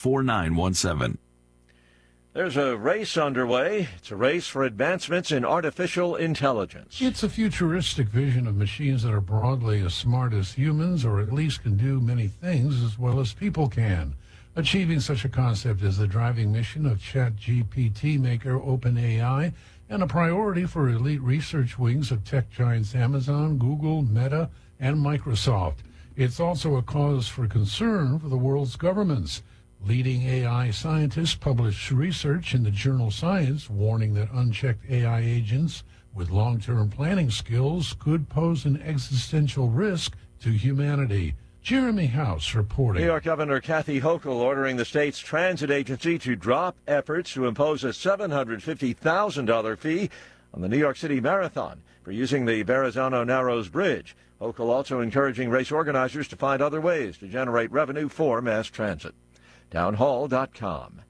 4917. There's a race underway. It's a race for advancements in artificial intelligence. It's a futuristic vision of machines that are broadly as smart as humans, or at least can do many things as well as people can. Achieving such a concept is the driving mission of ChatGPT maker OpenAI, and a priority for elite research wings of tech giants Amazon, Google, Meta, and Microsoft. It's also a cause for concern for the world's governments. Leading AI scientists published research in the journal Science warning that unchecked AI agents with long-term planning skills could pose an existential risk to humanity. Jeremy House reporting. New York Governor Kathy Hochul ordering the state's transit agency to drop efforts to impose a $750,000 fee on the New York City Marathon for using the Verrazano Narrows Bridge. Hochul also encouraging race organizers to find other ways to generate revenue for mass transit. Townhall.com.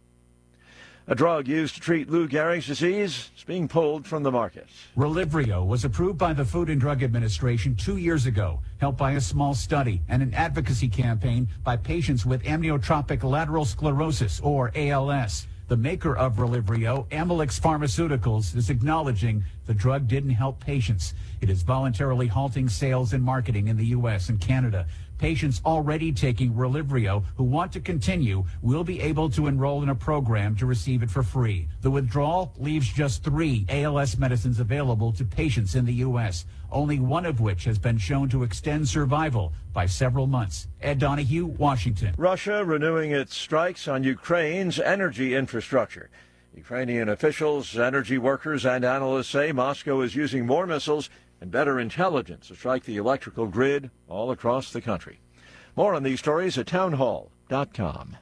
A drug used to treat Lou Gehrig's disease is being pulled from the market. Relyvrio was approved by the Food and Drug Administration 2 years ago, helped by a small study and an advocacy campaign by patients with amyotrophic lateral sclerosis, or ALS. The maker of Relyvrio, Amylyx Pharmaceuticals, is acknowledging the drug didn't help patients. It is voluntarily halting sales and marketing in the U.S. and Canada. Patients already taking Relyvrio who want to continue will be able to enroll in a program to receive it for free. The withdrawal leaves just 3 ALS medicines available to patients in the U.S., only one of which has been shown to extend survival by several months. Ed Donahue, Washington. Russia renewing its strikes on Ukraine's energy infrastructure. Ukrainian officials, energy workers, and analysts say Moscow is using more missiles and better intelligence to strike the electrical grid all across the country. More on these stories at townhall.com.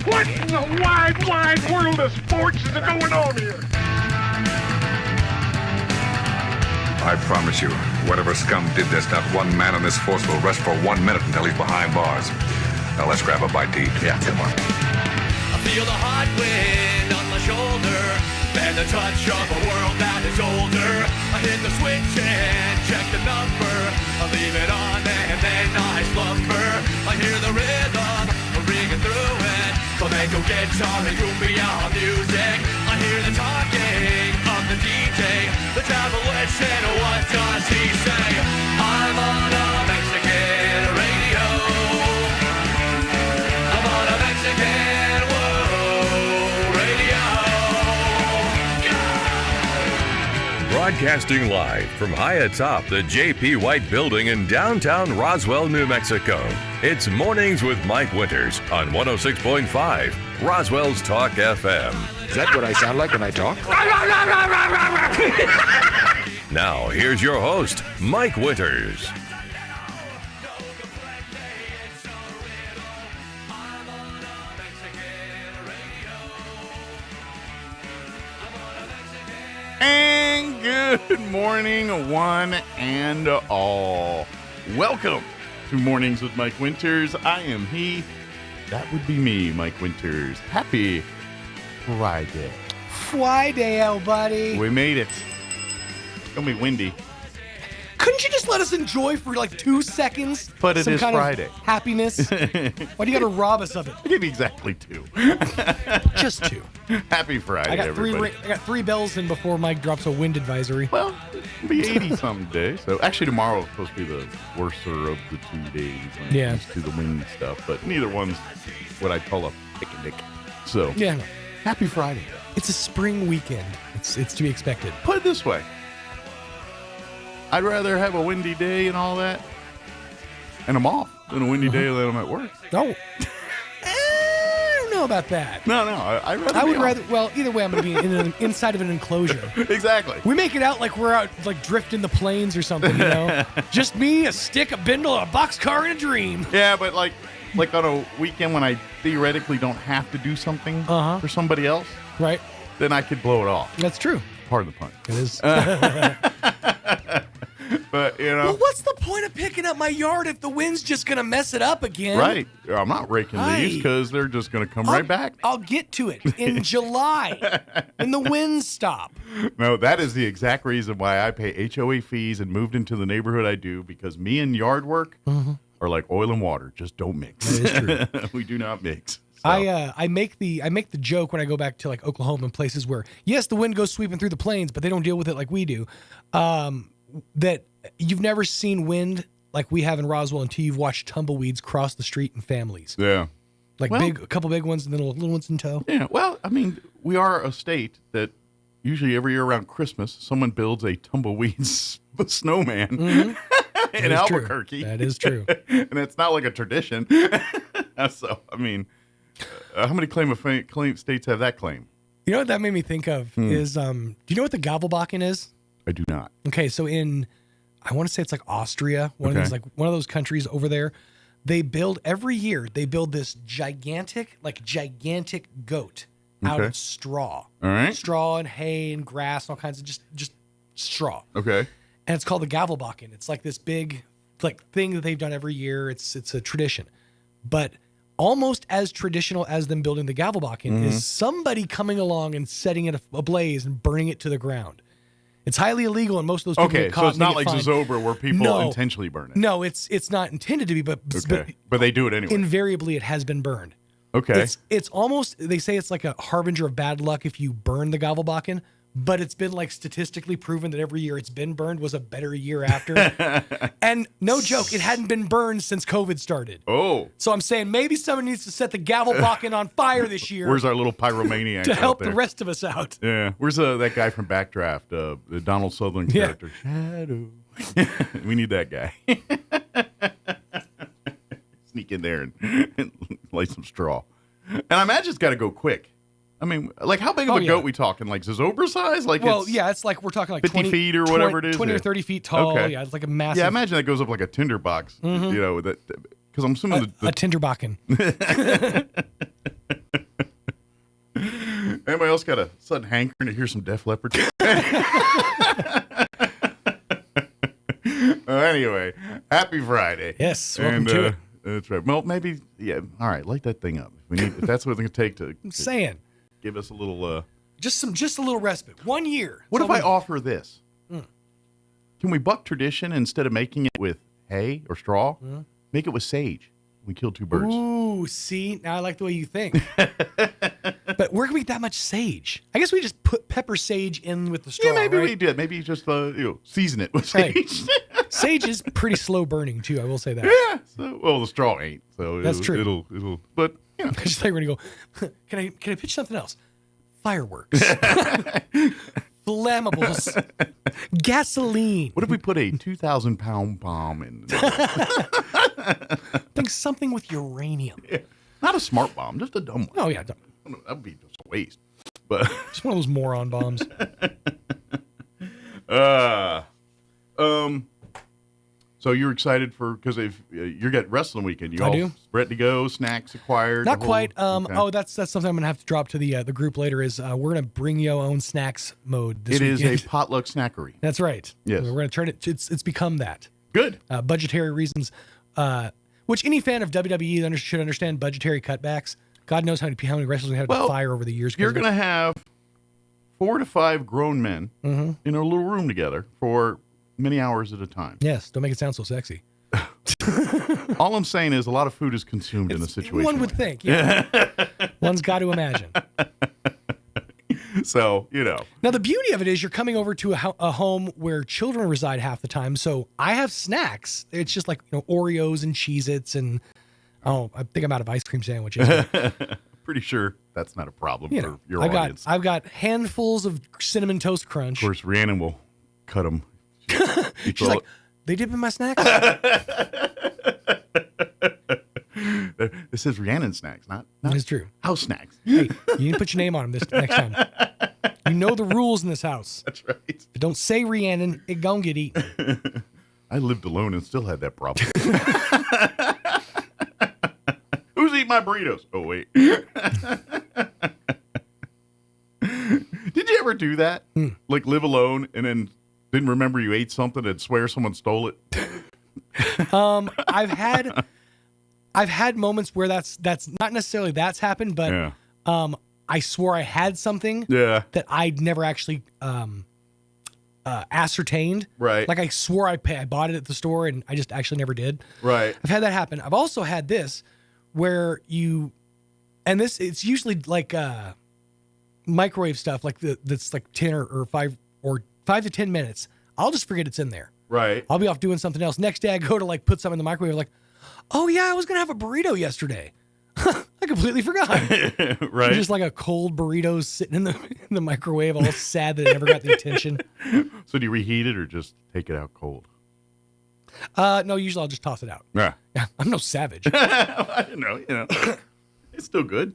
What in the wide, wide world of sports is going on here? I promise you, whatever scum did this, not one man in this force will rest for 1 minute until he's behind bars. Now let's grab a bite to eat. Yeah, come on. I feel the hot wind on my shoulder and the touch of a world that is older. I hit the switch and check the number. I leave it on and then I slumber. I hear the rhythm ringing through it. Flamenco guitar and cumbia music. I hear the talking of the DJ. The Travelician, what does he say? I'm on a Mexican radio. I'm on a Mexican world radio. Broadcasting live from high atop the J.P. White Building in downtown Roswell, New Mexico. It's Mornings with Mike Winters on 106.5 Roswell's Talk FM. Is that what I sound like when I talk? Now, here's your host, Mike Winters. And good morning, one and all. Welcome to Mornings with Mike Winters. I am he. That would be me, Mike Winters. Happy Friday. Friday, buddy. We made it. It's going to be windy. Couldn't you just let us enjoy for like 2 seconds? But it some is kind Friday. Of happiness. Why do you got to rob us of it? I gave you exactly 2. Just 2. Happy Friday, I got everybody. I got 3 bells in before Mike drops a wind advisory. Well, it'll be 80-something day. So actually tomorrow is supposed to be the worser of the 2 days when it comes to the wind stuff. But neither one's what I'd call a picnic. So yeah, happy Friday. It's a spring weekend. It's to be expected. Put it this way. I'd rather have a windy day and all that, and I'm off, than a windy day that I'm at work. No. I don't know about that. No, I would rather. Well, either way, I'm going to be inside of an enclosure. Exactly. We make it out like we're out, like drifting the plains or something. You know, just me, a stick, a bindle, a boxcar, and a dream. Yeah, but like on a weekend when I theoretically don't have to do something for somebody else, right? Then I could blow it off. That's true. Pardon the pun. It is. But, Well, what's the point of picking up my yard if the wind's just going to mess it up again? Right. I'm not raking these because they're just going to come right back. I'll get to it in July when the winds stop. No, that is the exact reason why I pay HOA fees and moved into the neighborhood I do, because me and yard work are like oil and water. Just don't mix. That is true. We do not mix. So. I make the joke when I go back to like Oklahoma and places where, yes, the wind goes sweeping through the plains, but they don't deal with it like we do. That you've never seen wind like we have in Roswell until you've watched tumbleweeds cross the street in families. Yeah. Like a couple big ones and then little ones in tow. Yeah. Well, I mean, we are a state that usually every year around Christmas, someone builds a tumbleweed snowman in Albuquerque. That is true. And it's not like a tradition. So, I mean, how many claim states have that claim? You know what that made me think of is, do you know what the Gavelbachen is? I do not. Okay, so I want to say it's like Austria, one of those countries over there. They build every year. They build this gigantic goat out of straw. All right. Straw and hay and grass and all kinds of just straw. Okay. And it's called the Gavelbachen. It's like this big thing that they've done every year. It's a tradition, but almost as traditional as them building the Gavelbachen is somebody coming along and setting it ablaze and burning it to the ground. It's highly illegal, and most of those people get caught. So it's not like fined. Zozobra where people intentionally burn it. No, it's not intended to be, but they do it anyway. Invariably, it has been burned. Okay. It's almost, they say it's like a harbinger of bad luck if you burn the Gavelbachen, but it's been like statistically proven that every year it's been burned was a better year after. And no joke, it hadn't been burned since COVID started. Oh. So I'm saying maybe someone needs to set the Gavelbachen on fire this year. Where's our little pyromaniac to help out there? the rest of us out? Yeah. Where's that guy from Backdraft, the Donald Sutherland character? Shadow. We need that guy. Sneak in there and light some straw. And I imagine it's got to go quick. I mean, like, how big of a goat we talking? Like Zozobra size? Like, it's like we're talking like 50 20 feet or whatever it is. 20 or 30 feet tall. Okay. Yeah, it's like a massive. Yeah, I imagine that goes up like a tinderbox. You know, that because I'm assuming a tinderbachen. Anybody else got a sudden hankering to hear some Def Leppard? Anyway, happy Friday. Yes, welcome to it. That's right. Well, maybe, all right, light that thing up. If that's what it's going to take to. I'm saying. Give us a little. Just a little respite. 1 year. What if I offer this? Can we buck tradition instead of making it with hay or straw? Make it with sage. We kill two birds. Ooh, see, now I like the way you think. But where can we get that much sage? I guess we just put pepper sage in with the straw. Yeah, maybe right? we did. Maybe just season it with sage. Sage is pretty slow burning too. I will say that. Yeah. So, the straw ain't. So that's true. It'll. But you know, I just like we're gonna go. Can I pitch something else? Fireworks, flammables, gasoline. What if we put a 2,000-pound bomb in? Think something with uranium. Yeah. Not a smart bomb, just a dumb one. Oh yeah, that would be just a waste. But just one of those moron bombs. So you're excited because if you got wrestling weekend, you I all do. ready to go, snacks acquired. Not quite. Okay. Oh, that's something I'm gonna have to drop to the group later. Is we're gonna bring your own snacks mode this weekend. It is a potluck snackery. That's right. Yes, we're gonna turn it. It's become that. Good. Budgetary reasons, which any fan of WWE should understand. Budgetary cutbacks. God knows how many wrestlers we had to fire over the years. You're gonna have 4 to 5 grown men in a little room together for many hours at a time. Yes, don't make it sound so sexy. All I'm saying is a lot of food is consumed in a situation. One would think, yeah. One's got to imagine. So, you know. Now, the beauty of it is you're coming over to a home where children reside half the time. So I have snacks. It's just like Oreos and Cheez-Its and, I think I'm out of ice cream sandwiches. Pretty sure that's not a problem for your audience. I've got handfuls of Cinnamon Toast Crunch. Of course, Rhiannon will cut them. She's like, they dip in my snacks? This is Rhiannon snacks, not It's true. House snacks. Hey, you need to put your name on them this next time. You know the rules in this house. That's right. If it don't say Rhiannon, it gon' get eaten. I lived alone and still had that problem. Who's eating my burritos? Oh, wait. Did you ever do that? Like live alone and then Didn't remember you ate something and swear someone stole it? I've had moments where that's not necessarily that's happened, but I swore I had something that I'd never actually ascertained. Right. Like I swore I bought it at the store and I just actually never did. Right. I've had that happen. I've also had this where it's usually like microwave stuff like that's like 10 or 5 to 10 minutes. I'll just forget it's in there. Right. I'll be off doing something else. Next day I go to like put something in the microwave like, oh yeah, I was going to have a burrito yesterday. I completely forgot. Right. Just like a cold burrito sitting in the microwave, all sad that it never got the attention. So do you reheat it or just take it out cold? No, usually I'll just toss it out. Yeah. I'm no savage. I don't know, it's still good.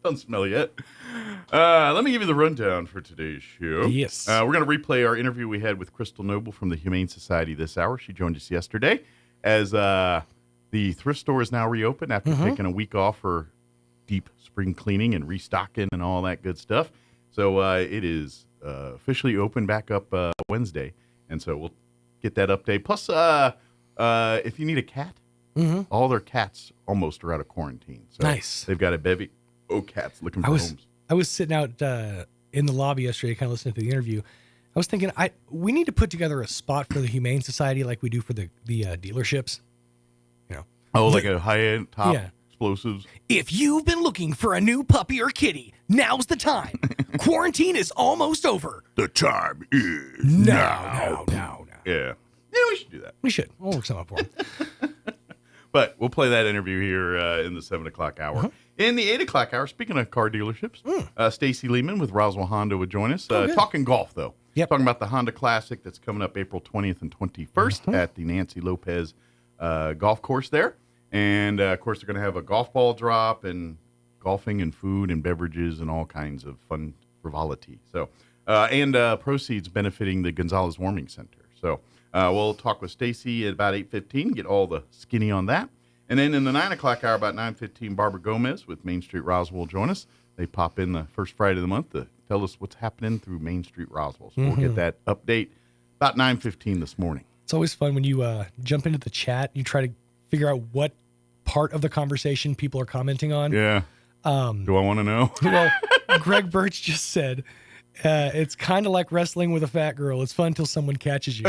Don't smell yet. Let me give you the rundown for today's show. Yes. We're going to replay our interview we had with Crystal Noble from the Humane Society this hour. She joined us yesterday as the thrift store is now reopened after taking a week off for deep spring cleaning and restocking and all that good stuff. So it is officially open back up Wednesday. And so we'll get that update. Plus, if you need a cat, all their cats almost are out of quarantine. So nice. They've got a bevy of cats looking for homes. I was sitting out in the lobby yesterday, kind of listening to the interview. I was thinking, we need to put together a spot for the Humane Society like we do for the dealerships. Oh, like a high-end top explosives. If you've been looking for a new puppy or kitty, now's the time. Quarantine is almost over. The time is now. Yeah, we should do that. We should. We'll work something up for them. But we'll play that interview here in the 7 o'clock hour. In the 8 o'clock hour, speaking of car dealerships, Stacy Lehman with Roswell Honda would join us. Talking golf, though. Yep. Talking about the Honda Classic that's coming up April 20th and 21st at the Nancy Lopez golf course there. And, of course, they're going to have a golf ball drop and golfing and food and beverages and all kinds of fun frivolity. So, and proceeds benefiting the Gonzalez Warming Center. So we'll talk with Stacy at about 8:15, get all the skinny on that. And then in the 9 o'clock hour, about 9:15, Barbara Gomez with Main Street Roswell will join us. They pop in the first Friday of the month to tell us what's happening through Main Street Roswell. So we'll get that update about 9:15 this morning. It's always fun when you jump into the chat. You try to figure out what part of the conversation people are commenting on. Yeah. Do I want to know? Well, Greg Birch just said, it's kind of like wrestling with a fat girl. It's fun until someone catches you.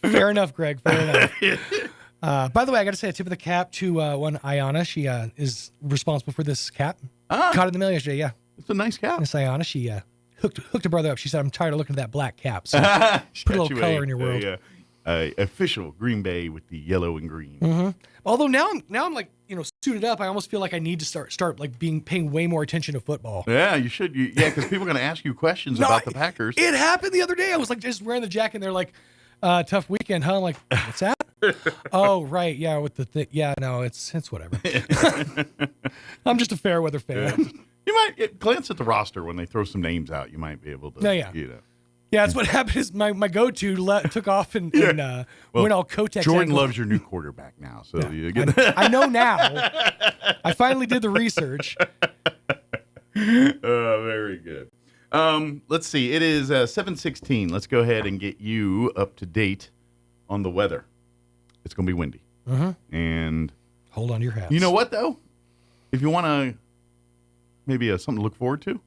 Fair enough, Greg. Fair enough. By the way, I got to say a tip of the cap to one Ayana. She is responsible for this cap. Caught it in the mail yesterday, yeah. It's a nice cap. Miss Ayana, she hooked a brother up. She said, I'm tired of looking at that black cap. So put a little color in your world. Official Green Bay with the yellow and green. Although now I'm like, suited up. I almost feel like I need to start like paying way more attention to football. Yeah, you should. Because people are going to ask you questions about the Packers. It happened the other day. I was like just wearing the jacket and they're like, tough weekend, huh? I'm like, what's that? Oh, right. Yeah. With the thing. Yeah, no, it's whatever. I'm just a fair weather fan. You might glance at the roster when they throw some names out. You might be able to, Yeah, that's what happened. Is my go-to took off and went all Kotex. Jordan loves your new quarterback now, so you get I know now. I finally did the research. Very good. Let's see. It is 7:16. Let's go ahead and get you up to date on the weather. It's going to be windy. And hold on to your hats. You know what, though? If you want to maybe something to look forward to,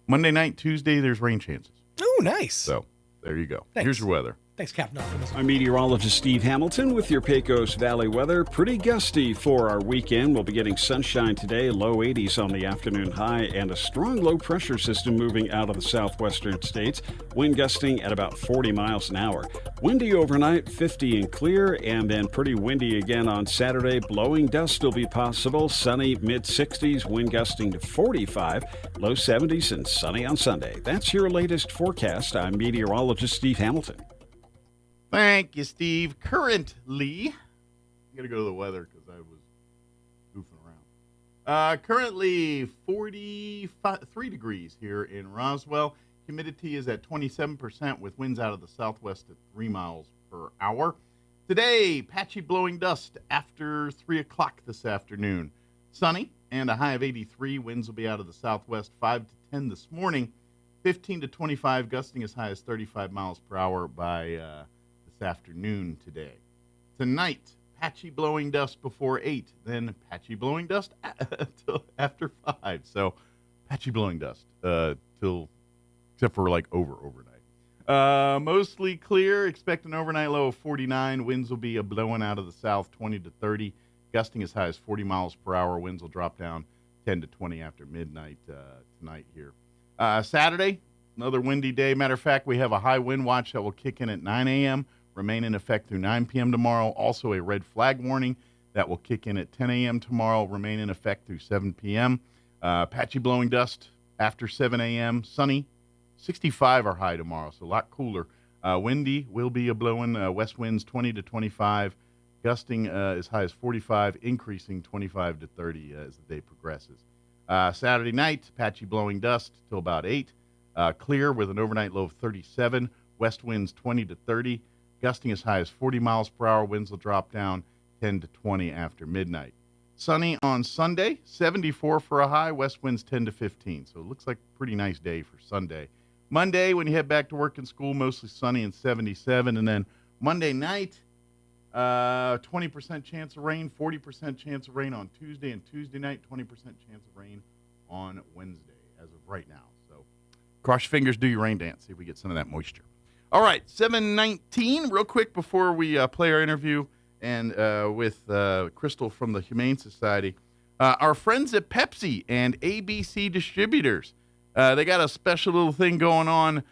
Monday night, Tuesday, there's rain chances. Oh, nice. So there you go. Thanks. Here's your weather. Thanks, Captain Optimus. I'm meteorologist Steve Hamilton with your Pecos Valley weather. Pretty gusty for our weekend. We'll be getting sunshine today, low 80s on the afternoon high, and a strong low pressure system moving out of the southwestern states. Wind gusting at about 40 miles an hour. Windy overnight, 50 and clear, and then pretty windy again on Saturday. Blowing dust will be possible. Sunny, mid-60s, wind gusting to 45, low 70s, and sunny on Sunday. That's your latest forecast. I'm meteorologist Steve Hamilton. Thank you, Steve. Currently, I got to go to the weather because I was goofing around. Currently, 43 degrees here in Roswell. Humidity is at 27% with winds out of the southwest at 3 miles per hour. Today, patchy blowing dust after 3 o'clock this afternoon. Sunny and a high of 83. Winds will be out of the southwest 5 to 10 this morning. 15 to 25, gusting as high as 35 miles per hour by this afternoon today. Tonight, patchy blowing dust before 8, then patchy blowing dust till after 5. So, patchy blowing dust except for like overnight. Mostly clear. Expect an overnight low of 49. Winds will be blowing out of the south 20 to 30, gusting as high as 40 miles per hour. Winds will drop down 10 to 20 after midnight tonight here. Saturday, another windy day. Matter of fact, we have a high wind watch that will kick in at 9 a.m., remain in effect through 9 p.m. tomorrow. Also a red flag warning that will kick in at 10 a.m. tomorrow, remain in effect through 7 p.m. Patchy blowing dust after 7 a.m. Sunny, 65 are high tomorrow, so a lot cooler. Windy will be blowing west winds 20 to 25, gusting as high as 45, increasing 25 to 30 as the day progresses. Saturday night, patchy blowing dust till about 8. Clear with an overnight low of 37. West winds 20 to 30. Gusting as high as 40 miles per hour. Winds will drop down 10 to 20 after midnight. Sunny on Sunday, 74 for a high. West winds 10 to 15. So it looks like a pretty nice day for Sunday. Monday, when you head back to work and school, mostly sunny and 77. And then Monday night, 20% chance of rain, 40% chance of rain on Tuesday, and Tuesday night, 20% chance of rain on Wednesday as of right now. So cross your fingers, do your rain dance, see if we get some of that moisture. All right, 7:19, real quick before we play our interview and with Crystal from the Humane Society. Our friends at Pepsi and ABC Distributors, they got a special little thing going on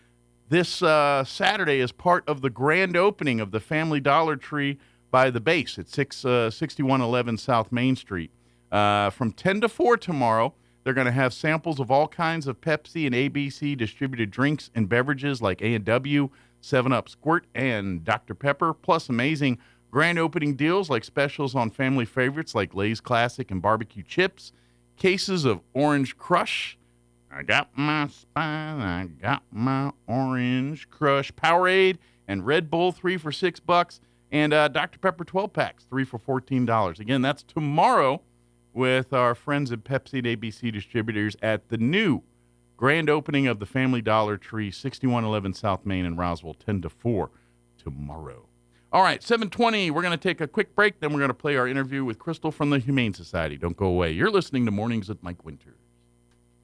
this Saturday as part of the grand opening of the Family Dollar Tree by the base at 6111 South Main Street. From 10 to 4 tomorrow, they're going to have samples of all kinds of Pepsi and ABC distributed drinks and beverages like A&W, 7-Up Squirt, and Dr. Pepper, plus amazing grand opening deals like specials on family favorites like Lay's Classic and barbecue chips, cases of Orange Crush. I got my spine, I got my Orange Crush, Powerade, and Red Bull, 3 for $6, and Dr. Pepper 12 packs, 3 for $14. Again, that's tomorrow with our friends at Pepsi and ABC Distributors at the new grand opening of the Family Dollar Tree, 6111 South Main in Roswell, 10 to 4 tomorrow. All right, 7:20, we're going to take a quick break, then we're going to play our interview with Crystal from the Humane Society. Don't go away. You're listening to Mornings with Mike Winters.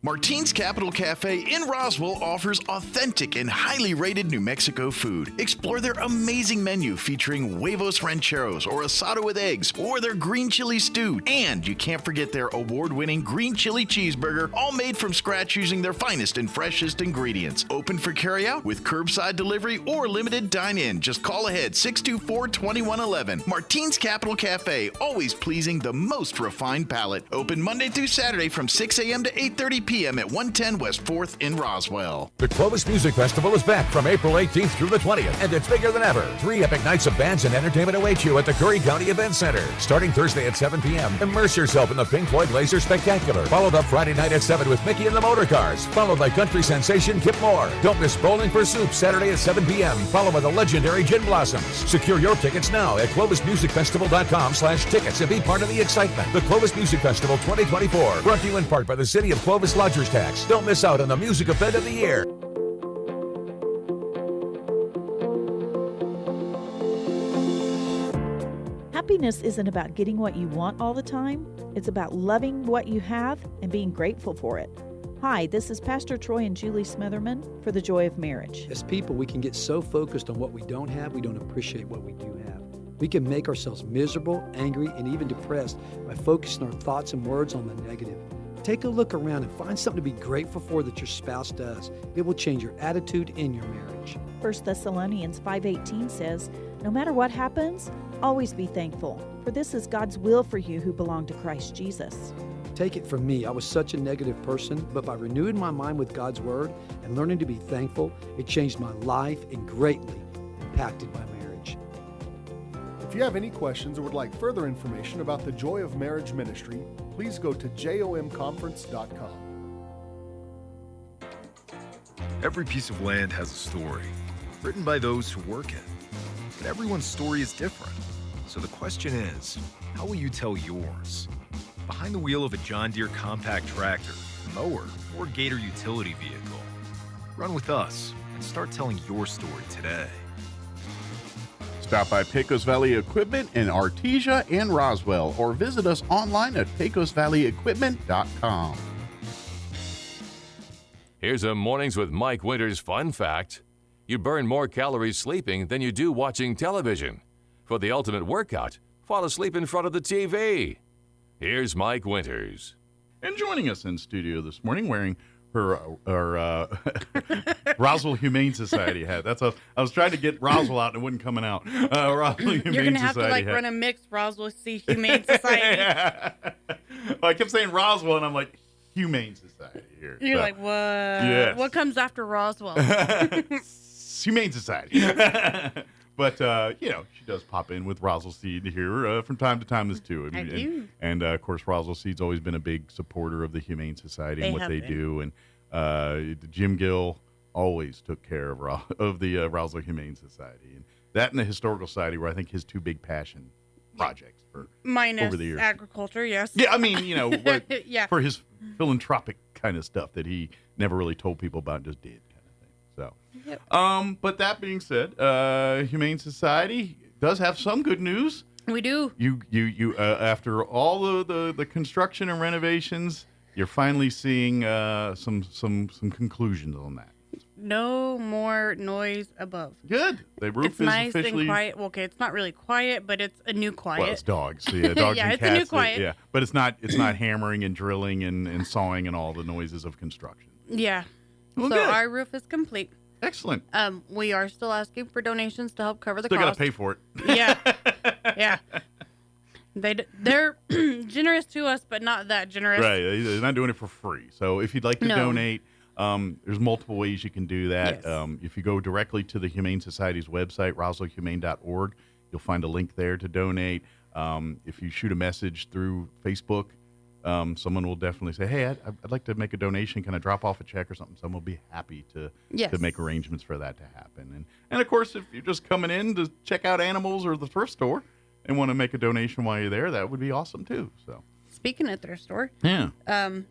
Martine's Capital Cafe in Roswell offers authentic and highly rated New Mexico food. Explore their amazing menu featuring huevos rancheros or asado with eggs or their green chili stew. And you can't forget their award-winning green chili cheeseburger, all made from scratch using their finest and freshest ingredients. Open for carryout with curbside delivery or limited dine-in. Just call ahead 624-2111. Martine's Capital Cafe, always pleasing the most refined palate. Open Monday through Saturday from 6 a.m. to 8:30 p.m. at 110 West 4th in Roswell. The Clovis Music Festival is back from April 18th through the 20th, and it's bigger than ever. 3 epic nights of bands and entertainment await you at the Curry County Event Center. Starting Thursday at 7 p.m., immerse yourself in the Pink Floyd Laser Spectacular, followed up Friday night at 7 with Mickey and the Motorcars, followed by country sensation Kip Moore. Don't miss Bowling for Soup Saturday at 7 p.m., followed by the legendary Gin Blossoms. Secure your tickets now at clovismusicfestival.com/tickets and be part of the excitement. The Clovis Music Festival 2024, brought to you in part by the City of Clovis Lodgers Tax. Don't miss out on the music event of the year. Happiness isn't about getting what you want all the time. It's about loving what you have and being grateful for it. Hi, this is Pastor Troy and Julie Smitherman for The Joy of Marriage. As people, we can get so focused on what we don't have, we don't appreciate what we do have. We can make ourselves miserable, angry, and even depressed by focusing our thoughts and words on the negative. Take a look around and find something to be grateful for that your spouse does. It will change your attitude in your marriage. 1 Thessalonians 5:18 says, "No matter what happens, always be thankful, for this is God's will for you who belong to Christ Jesus." Take it from me, I was such a negative person, but by renewing my mind with God's Word and learning to be thankful, it changed my life and greatly impacted my marriage. If you have any questions or would like further information about the Joy of Marriage Ministry, please go to jomconference.com. Every piece of land has a story, written by those who work it. But everyone's story is different. So the question is, how will you tell yours? Behind the wheel of a John Deere compact tractor, mower, or Gator utility vehicle. Run with us and start telling your story today. Stop by Pecos Valley Equipment in Artesia and Roswell, or visit us online at pecosvalleyequipment.com. Here's a Mornings with Mike Winters fun fact. You burn more calories sleeping than you do watching television. For the ultimate workout, fall asleep in front of the TV. Here's Mike Winters. And joining us in studio this morning, wearing her Roswell Humane Society hat. I was trying to get Roswell out and it wasn't coming out. Roswell Humane Society. You're gonna have to run a mixed Roswell Humane Society. Yeah. Well, I kept saying Roswell, and I'm like, Humane Society here. You're like, what? Yes. What comes after Roswell? Humane Society. But, she does pop in with Roswell Seed here from time to time, this too. I do. And of course, Roswell Seed's always been a big supporter of the Humane Society and what they do. And Jim Gill always took care of the Roswell Humane Society. And that and the Historical Society were, I think, his two big passion projects over the years. Agriculture, yes. Yeah, I mean, yeah. for his philanthropic kind of stuff that he never really told people about, just did. So, yep. But that being said, Humane Society does have some good news. We do. You after all the construction and renovations, you're finally seeing some conclusions on that. No more noise above. Good. The roof it's is nice officially and quiet. Well, okay, it's not really quiet, but it's a new quiet. Well, it's dogs. So yeah, dogs yeah, and it's cats. A new quiet. But it's not hammering and drilling and sawing and all the noises of construction. Yeah. Well, so good. our roof is complete. Excellent. We are still asking for donations to help cover the Still cost. got to pay for it. Yeah. Yeah. They're generous to us, but not that generous. Right. They're not doing it for free. So if you'd like to donate, there's multiple ways you can do that. Yes. If you go directly to the Humane Society's website, roswellhumane.org, you'll find a link there to donate. If you shoot a message through Facebook, someone will definitely say, hey, I'd like to make a donation. Can I drop off a check or something? Someone will be happy to make arrangements for that to happen. And of course, if you're just coming in to check out animals or the thrift store and want to make a donation while you're there, that would be awesome too. So speaking of thrift store, yeah.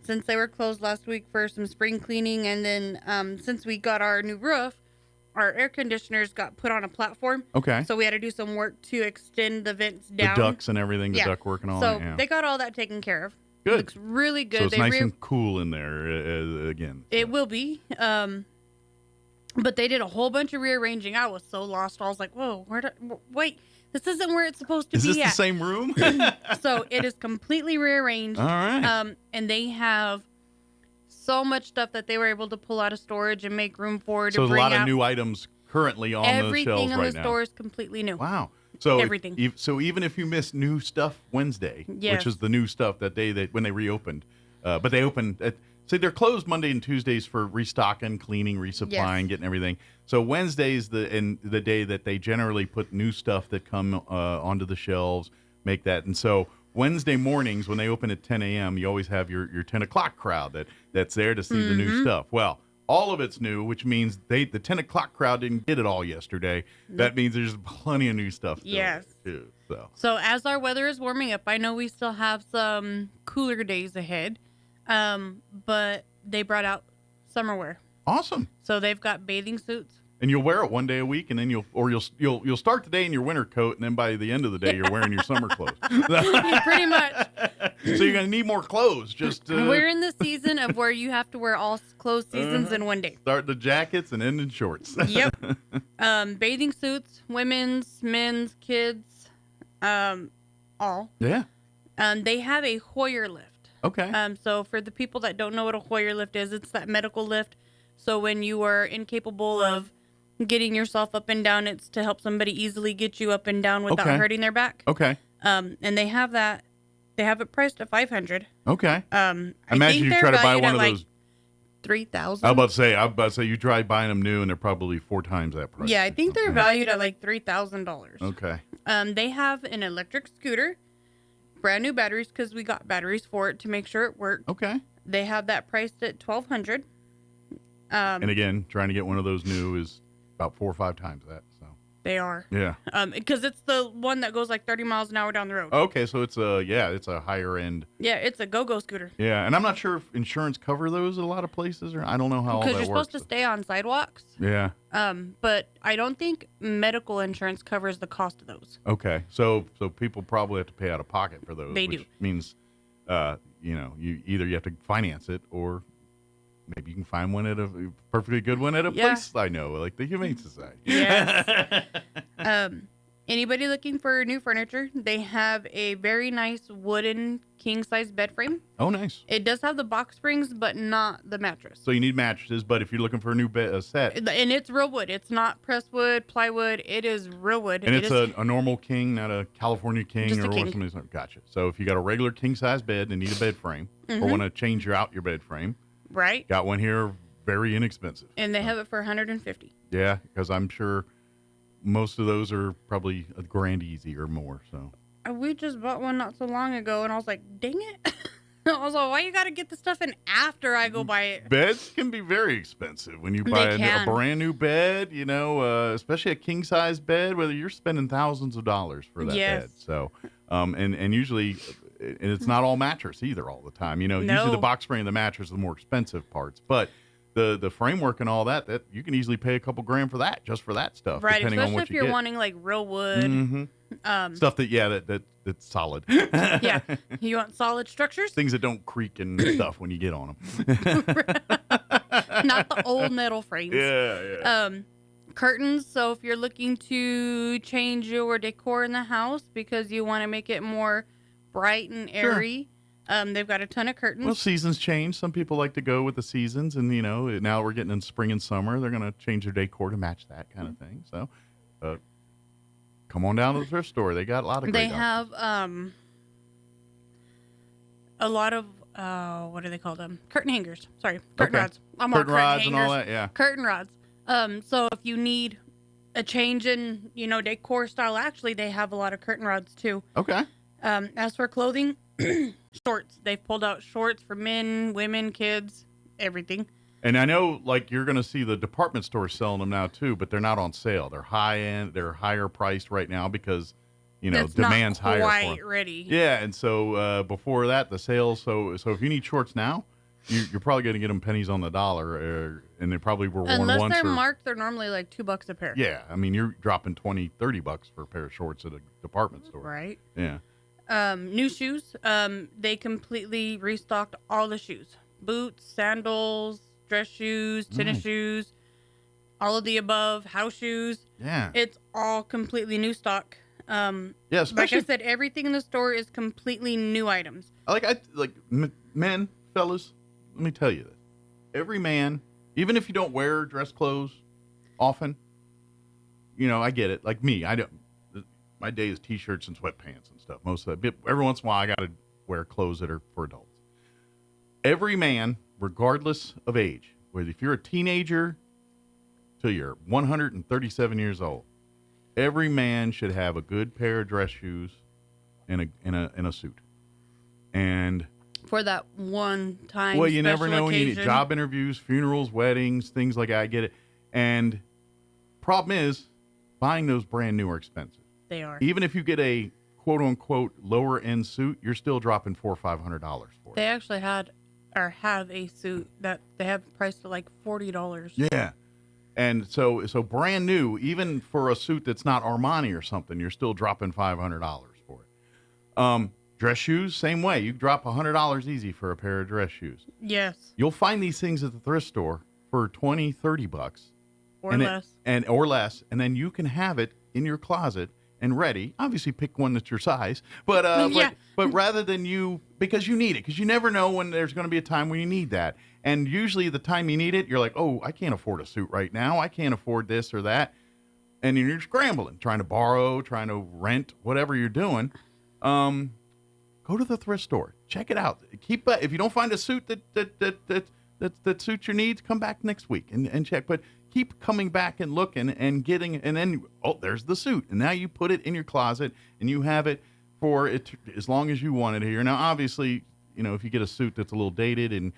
Since they were closed last week for some spring cleaning, and then since we got our new roof, our air conditioners got put on a platform. Okay. So we had to do some work to extend the vents down. The ducts and everything, the ductwork and all that. So they got all that taken care of. Good. It looks really good. So it's nice and cool in there again. It will be. But they did a whole bunch of rearranging. I was so lost. I was like, whoa, wait, this isn't where it's supposed to be Is this at. the same room? So it is completely rearranged. All right. And they have so much stuff that they were able to pull out of storage and make room for. So a lot of new items currently on the shelves right now. Everything in the store is completely new. Wow. So everything. So even if you miss new stuff Wednesday, which is the new stuff that when they reopened, but they opened they're closed Monday and Tuesdays for restocking, cleaning, resupplying, getting everything. So Wednesday's the day that they generally put new stuff that come onto the shelves, make that. And so Wednesday mornings when they open at 10 a.m., you always have your 10 o'clock crowd that's there to see the new stuff. Well, all of it's new, which means the 10 o'clock crowd didn't get it all yesterday. That means there's plenty of new stuff yes. too. So as our weather is warming up, I know we still have some cooler days ahead, but they brought out summer wear. Awesome. So they've got bathing suits. And you'll wear it one day a week, and then you'll start the day in your winter coat, and then by the end of the day, you're wearing your summer clothes. Pretty much. So you're gonna need more clothes. We're in the season of where you have to wear all clothes seasons in one day. Start the jackets and end in shorts. Yep. Bathing suits, women's, men's, kids, all. Yeah. They have a Hoyer lift. Okay. So for the people that don't know what a Hoyer lift is, it's that medical lift. So when you are incapable of getting yourself up and down, it's to help somebody easily get you up and down without hurting their back. Okay. And they have that. They have it priced at $500. Okay. I imagine you try to buy one of those. $3,000. I was about to say you try buying them new, and they're probably 4 times that price. Yeah, I think they're valued at like $3,000. Okay. They have an electric scooter, brand new batteries because we got batteries for it to make sure it worked. Okay. They have that priced at $1,200. And again, trying to get one of those new is about 4 or 5 times that. So. They are. Yeah. Because it's the one that goes like 30 miles an hour down the road. Okay, so it's a higher end. Yeah, it's a go-go scooter. Yeah, and I'm not sure if insurance cover those at a lot of places, or I don't know how all that works. Because you're supposed to stay on sidewalks. Yeah. But I don't think medical insurance covers the cost of those. Okay, so people probably have to pay out of pocket for those. They which do. Means, you have to finance it, or maybe you can find one at a perfectly good one at a place I know, like the Humane Society. Yes. Anybody looking for new furniture, they have a very nice wooden king-size bed frame. Oh, nice. It does have the box springs, but not the mattress. So you need mattresses, but if you're looking for a new set. And it's real wood. It's not pressed wood, plywood. It is real wood. And it's a normal king, not a California king. Just a or king. Somebody's gotcha. So if you got a regular king-size bed and need a bed frame, or want to change your bed frame. Right. Got one here, very inexpensive. And they have it for $150. Yeah, because I'm sure most of those are probably a grand easy or more. So we just bought one not so long ago, and I was like, dang it. I was like, why you got to get the stuff in after I go buy it? Beds can be very expensive when you buy a brand new bed, especially a king size bed, whether you're spending thousands of dollars for that bed. So, and usually, and it's not all mattress either all the time. Usually the box spring and the mattress are the more expensive parts, but the framework and all that you can easily pay a couple grand for that, just for that stuff. Right, depending especially on what if you're wanting like real wood. Stuff that's solid. Yeah, you want solid structures? Things that don't creak and stuff when you get on them. Not the old metal frames. Yeah. Curtains. So if you're looking to change your decor in the house because you want to make it more bright and airy, they've got a ton of curtains. Well, seasons change. Some people like to go with the seasons, and now we're getting in spring and summer. They're going to change their decor to match that kind of thing. So, come on down to the thrift store. They got a lot of. They great have a lot of what do they call them? Curtain hangers. Sorry, curtain rods. Curtain rods and all that. Yeah. Curtain rods. So if you need a change in decor style, actually they have a lot of curtain rods too. Okay. As for clothing, shorts. They've pulled out shorts for men, women, kids, everything. And I know, you're going to see the department stores selling them now too, but they're not on sale. They're high end. They're higher priced right now because, demand's higher. Not for quite them. ready. Yeah, and so before that, the sales. So if you need shorts now, you're probably going to get them pennies on the dollar, and they probably were worn once. Unless they're marked, they're normally like $2 a pair. Yeah, I mean you're dropping $20, $30 for a pair of shorts at a department store. Right. Yeah. New shoes. They completely restocked all the shoes: boots, sandals, dress shoes, tennis shoes, all of the above, house shoes. Yeah. It's all completely new stock. Yeah, like I said, everything in the store is completely new items. Men, fellas, let me tell you this. Every man, even if you don't wear dress clothes often, I get it. Like me, I don't. My day is t-shirts and sweatpants and stuff. Most of that. Every once in a while, I got to wear clothes that are for adults. Every man, regardless of age, whether if you're a teenager till you're 137 years old, every man should have a good pair of dress shoes and a suit. And for that one time. Well, you never know when you need occasion. job interviews, funerals, weddings, things like that. I get it. And problem is, buying those brand new are expensive. They are. Even if you get a quote unquote lower end suit, you're still dropping $400 or $500 for it. They actually have a suit that they have priced at like $40. Yeah. And so brand new, even for a suit that's not Armani or something, you're still dropping $500 for it. Dress shoes, same way. You drop $100 easy for a pair of dress shoes. Yes. You'll find these things at the thrift store for $20, $30 or less. Or less, and then you can have it in your closet and ready. Obviously, pick one that's your size, but rather than because you need it, because you never know when there's going to be a time when you need that. And usually the time you need it, you're like, oh, I can't afford a suit right now. I can't afford this or that. And you're scrambling, trying to borrow, trying to rent, whatever you're doing. Go to the thrift store. Check it out. If you don't find a suit that suits your needs, come back next week and check. But keep coming back and looking and getting, and then, there's the suit. And now you put it in your closet and you have it for it as long as you want it here. Now, obviously, if you get a suit that's a little dated and,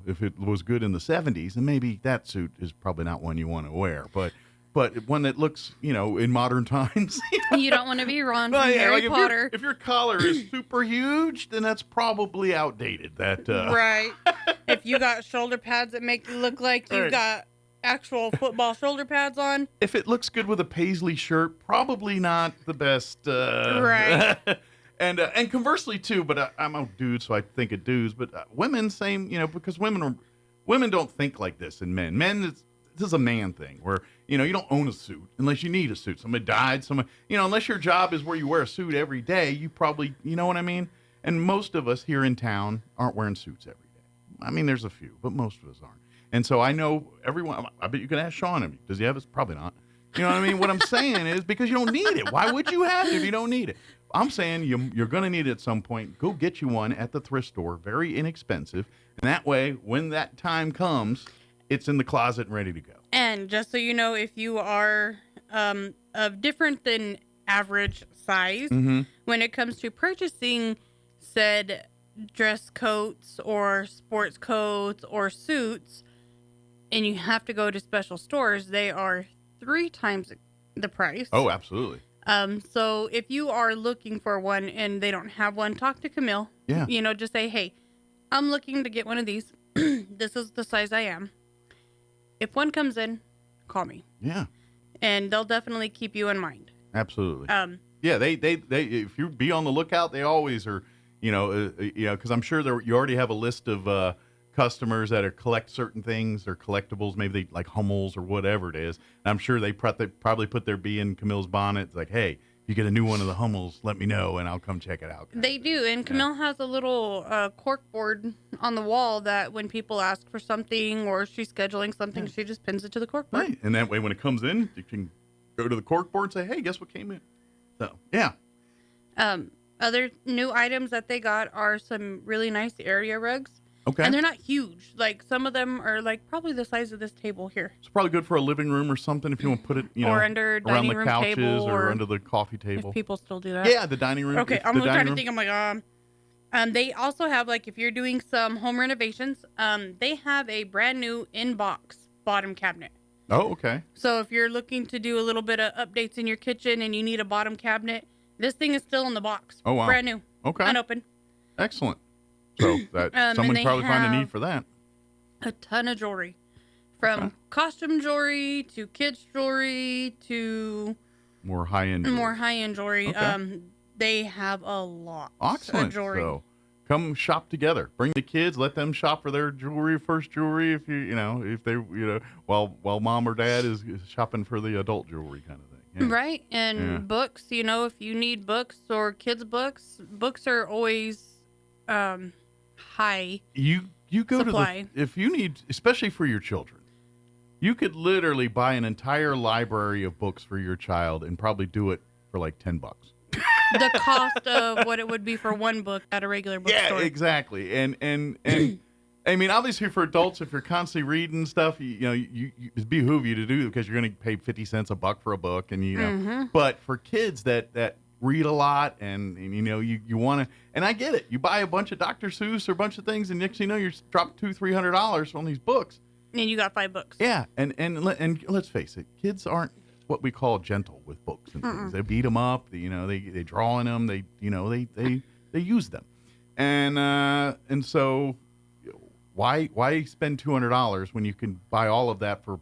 if it was good in the 70s, then maybe that suit is probably not one you want to wear. But but one that looks, in modern times. You don't want to be Ron from Harry Potter. If your collar is super huge, then that's probably outdated. Right. If you got shoulder pads that make you look like you got actual football shoulder pads on. If it looks good with a paisley shirt, probably not the best. Right. And conversely too, but I'm a dude, so I think of dudes. But women, same, because women don't think like this. And men, this is a man thing where you don't own a suit unless you need a suit. Somebody died, unless your job is where you wear a suit every day. You probably, you know what I mean. And most of us here in town aren't wearing suits every day. I mean, there's a few, but most of us aren't. And so I know everyone. I bet you can ask Sean. Does he have it? Probably not. You know what I mean? What I'm saying is because you don't need it. Why would you have it if you don't need it? I'm saying you're going to need it at some point. Go get you one at the thrift store. Very inexpensive. And that way, when that time comes, it's in the closet and ready to go. And just so you know, if you are of different than average size, when it comes to purchasing said dress coats or sports coats or suits, and you have to go to special stores, they are 3 times the price. Oh, absolutely. So if you are looking for one and they don't have one, talk to Camille. Yeah. Just say, hey, I'm looking to get one of these. This is the size I am. If one comes in, call me. Yeah. And they'll definitely keep you in mind. Absolutely. Yeah, they if you be on the lookout, they always are, because I'm sure you already have a list of customers that collect certain things or collectibles, maybe they like Hummels or whatever it is. And I'm sure they probably put their bee in Camille's bonnet. It's like, hey, if you get a new one of the Hummels, let me know and I'll come check it out. They do. And Camille has a little cork board on the wall that when people ask for something or she's scheduling something, she just pins it to the cork board. Right. And that way when it comes in, you can go to the cork board and say, hey, guess what came in? So, yeah. Other new items that they got are some really nice area rugs. Okay. And they're not huge. Like some of them are like probably the size of this table here. It's probably good for a living room or something if you want to put it, or under around dining the room couches table or under the coffee table. If people still do that. Yeah, the dining room. Okay, I'm trying to think. I'm like, they also have like if you're doing some home renovations, they have a brand new in-box bottom cabinet. Oh, okay. So if you're looking to do a little bit of updates in your kitchen and you need a bottom cabinet, this thing is still in the box. Oh, wow. Brand new. Okay. Unopened. Excellent. So that someone probably find a need for that. A ton of jewelry, from costume jewelry to kids jewelry to more high end jewelry. Okay. They have a lot Excellent. of jewelry. So come shop together. Bring the kids. Let them shop for their first jewelry. If if they while mom or dad is shopping for the adult jewelry kind of thing. Yeah. Right. And books. If you need books or kids books are always high. You go supply. if you need, especially for your children, you could literally buy an entire library of books for your child and probably do it for like $10. The cost of what it would be for one book at a regular bookstore. Yeah, exactly. And I mean, obviously for adults, if you're constantly reading stuff, you it behooves you to do it because you're going to pay 50 cents a buck for a book, and But for kids that read a lot and you want to, and I get it. You buy a bunch of Dr. Seuss or a bunch of things, and next thing you know, you're dropped $200-$300 on these books. And you got 5 books. Yeah, and let's face it, kids aren't what we call gentle with books and things. They beat them up. They draw in them. They use them, and so why spend $200 when you can buy all of that for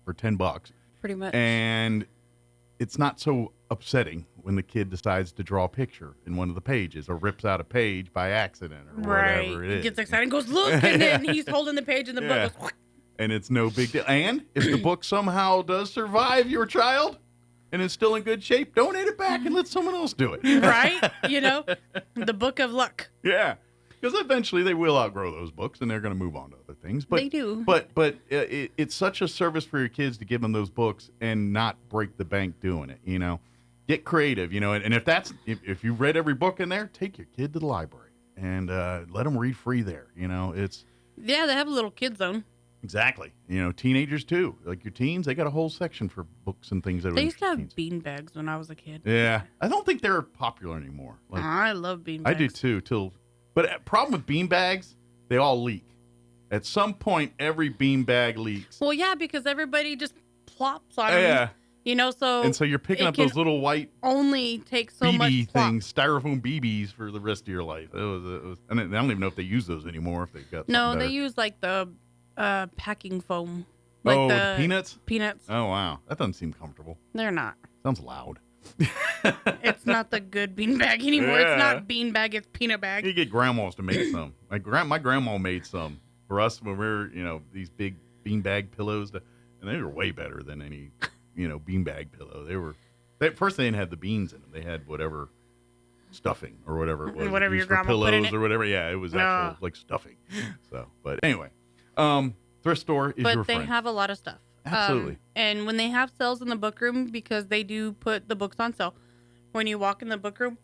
$10? Pretty much. And it's not so upsetting when the kid decides to draw a picture in one of the pages or rips out a page by accident or whatever it is. He gets excited and goes, look, and then he's holding the page and the book goes, and it's no big deal. And if the book somehow does survive your child and is still in good shape, donate it back and let someone else do it. Right? The book of luck. Yeah. Because eventually they will outgrow those books and they're going to move on to other things. But they do. But it's such a service for your kids to give them those books and not break the bank doing it, Get creative, and if you've read every book in there, take your kid to the library and let them read free there. They have a little kid zone. Exactly. Teenagers too. Like your teens, they got a whole section for books and things that they used to have bean bags when I was a kid. Yeah. I don't think they're popular anymore. I love bean bags. I do too, but problem with bean bags, they all leak. At some point, every bean bag leaks. Well, yeah, because everybody just plops on them. Yeah, You know, so and so you're picking it up those little white only take so much BB plop. things, styrofoam BBs for the rest of your life. It was, and I don't even know if they use those anymore. If they've got No, something they better. use like the packing foam. Like the peanuts? Peanuts. Oh, wow. That doesn't seem comfortable. They're not. Sounds loud. It's not the good beanbag anymore. Yeah. It's not beanbag, it's peanut bag. You get grandmas to make some. My grandma made some for us when we were, these big beanbag pillows. And they were way better than any, beanbag pillow. First they didn't have the beans in them. They had whatever stuffing or whatever it was. Whatever your for grandma pillows put in it. or whatever. Yeah, it was actual like stuffing. So, but anyway, thrift store is your But they friend. have a lot of stuff. Absolutely. And when they have sales in the book room, because they do put the books on sale, when you walk in the book room,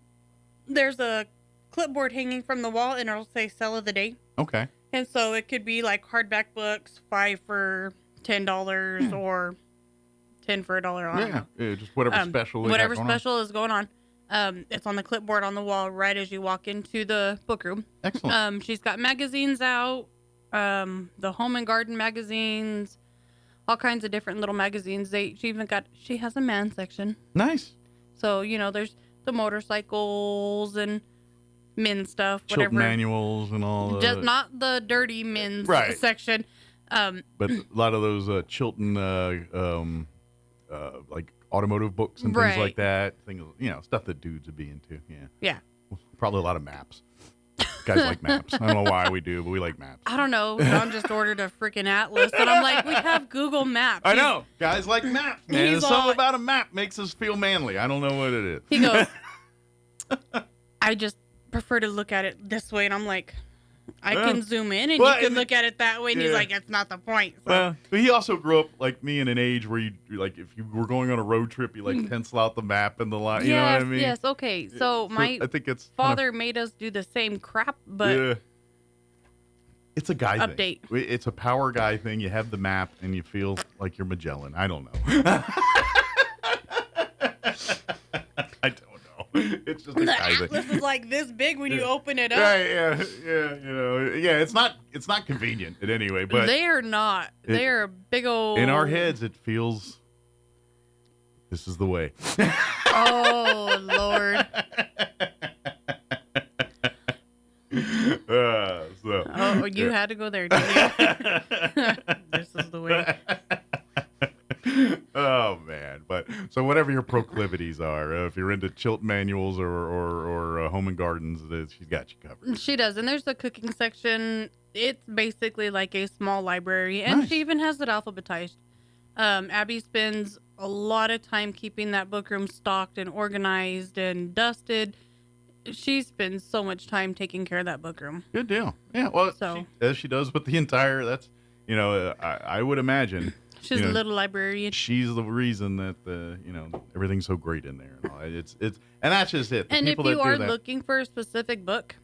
there's a clipboard hanging from the wall, and it'll say "Sale of the Day." Okay. And so it could be like hardback books, 5 for $10 or 10 for $1. I don't know. Yeah, just whatever special. they Whatever have going on. special is going on. It's on the clipboard on the wall right as you walk into the book room. Excellent. She's got magazines out, the home and garden magazines, all kinds of different little magazines. She has a man section. Nice. So, there's the motorcycles and men's stuff, Chilton whatever. manuals and all. Just not the dirty men's Right. section. But a lot of those Chilton, like automotive books and things like that. Stuff that dudes would be into. Yeah. Yeah. Probably a lot of maps. Guys like maps. I don't know why we do, but we like maps. I don't know. John just ordered a freaking atlas, and I'm like, we have Google Maps. I know. Guys like maps, man. he's There's something all- about a map makes us feel manly. I don't know what it is. He goes, I just prefer to look at it this way, and I'm like, I can zoom in, and Well, you can and- look at it that way, and he's yeah. like, it's not the point. So. Well, but he also grew up like me in an age where you like if you were going on a road trip, you like pencil out the map and the line. You know what I mean? Yes, okay. So my I think it's father made us do the same crap, but yeah. It's a guy Update. thing. It's a power guy thing. You have the map and you feel like you're Magellan. I don't know. I don't know. It's just a the guy thing. atlas is like this big when you open it up. Yeah. It's not convenient in any way, but They are not. They are a big old. in our heads, it feels. This is the way. Oh Lord. Oh, you had to go there, didn't you? This is the way. Oh man! But so whatever your proclivities are, if you're into Chilton manuals or home and gardens, she's got you covered. She does, and there's the cooking section. It's basically like a small library, and Nice. she even has it alphabetized. Abby spends a lot of time keeping that book room stocked and organized and dusted. She spends so much time taking care of that book room. Good deal. Yeah. Well, So- as she does with the entire. That's I would imagine. She's a little librarian. She's the reason that everything's so great in there. And all. It's and that's just it. The And if people you that do are that, looking for a specific book,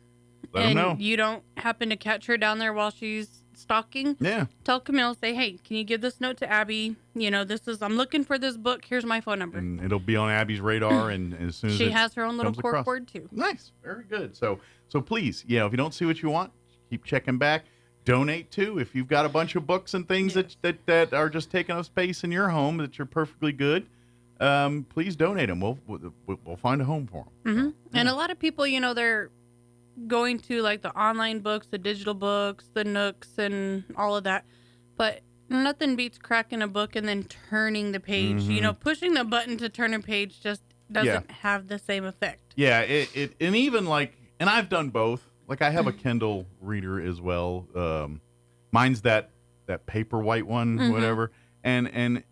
Let 'em and know. you don't happen to catch her down there while she's stocking, Yeah. tell Camille, say, hey, can you give this note to Abby? I'm looking for this book. Here's my phone number. and it'll be on Abby's radar, and as soon as She it has her own little comes cork across- board too. Nice, very good. So please, if you don't see what you want, keep checking back. Donate too. If you've got a bunch of books and things that are just taking up space in your home that you're perfectly good, please donate them. We'll find a home for them. Mm-hmm. And a lot of people, they're going to like the online books, the digital books, the Nooks, and all of that. But nothing beats cracking a book and then turning the page. Mhm. Pushing the button to turn a page just doesn't have the same effect. Yeah, it and even and I've done both. Like I have a Kindle reader as well. Mine's that paper white one, Mhm. whatever. And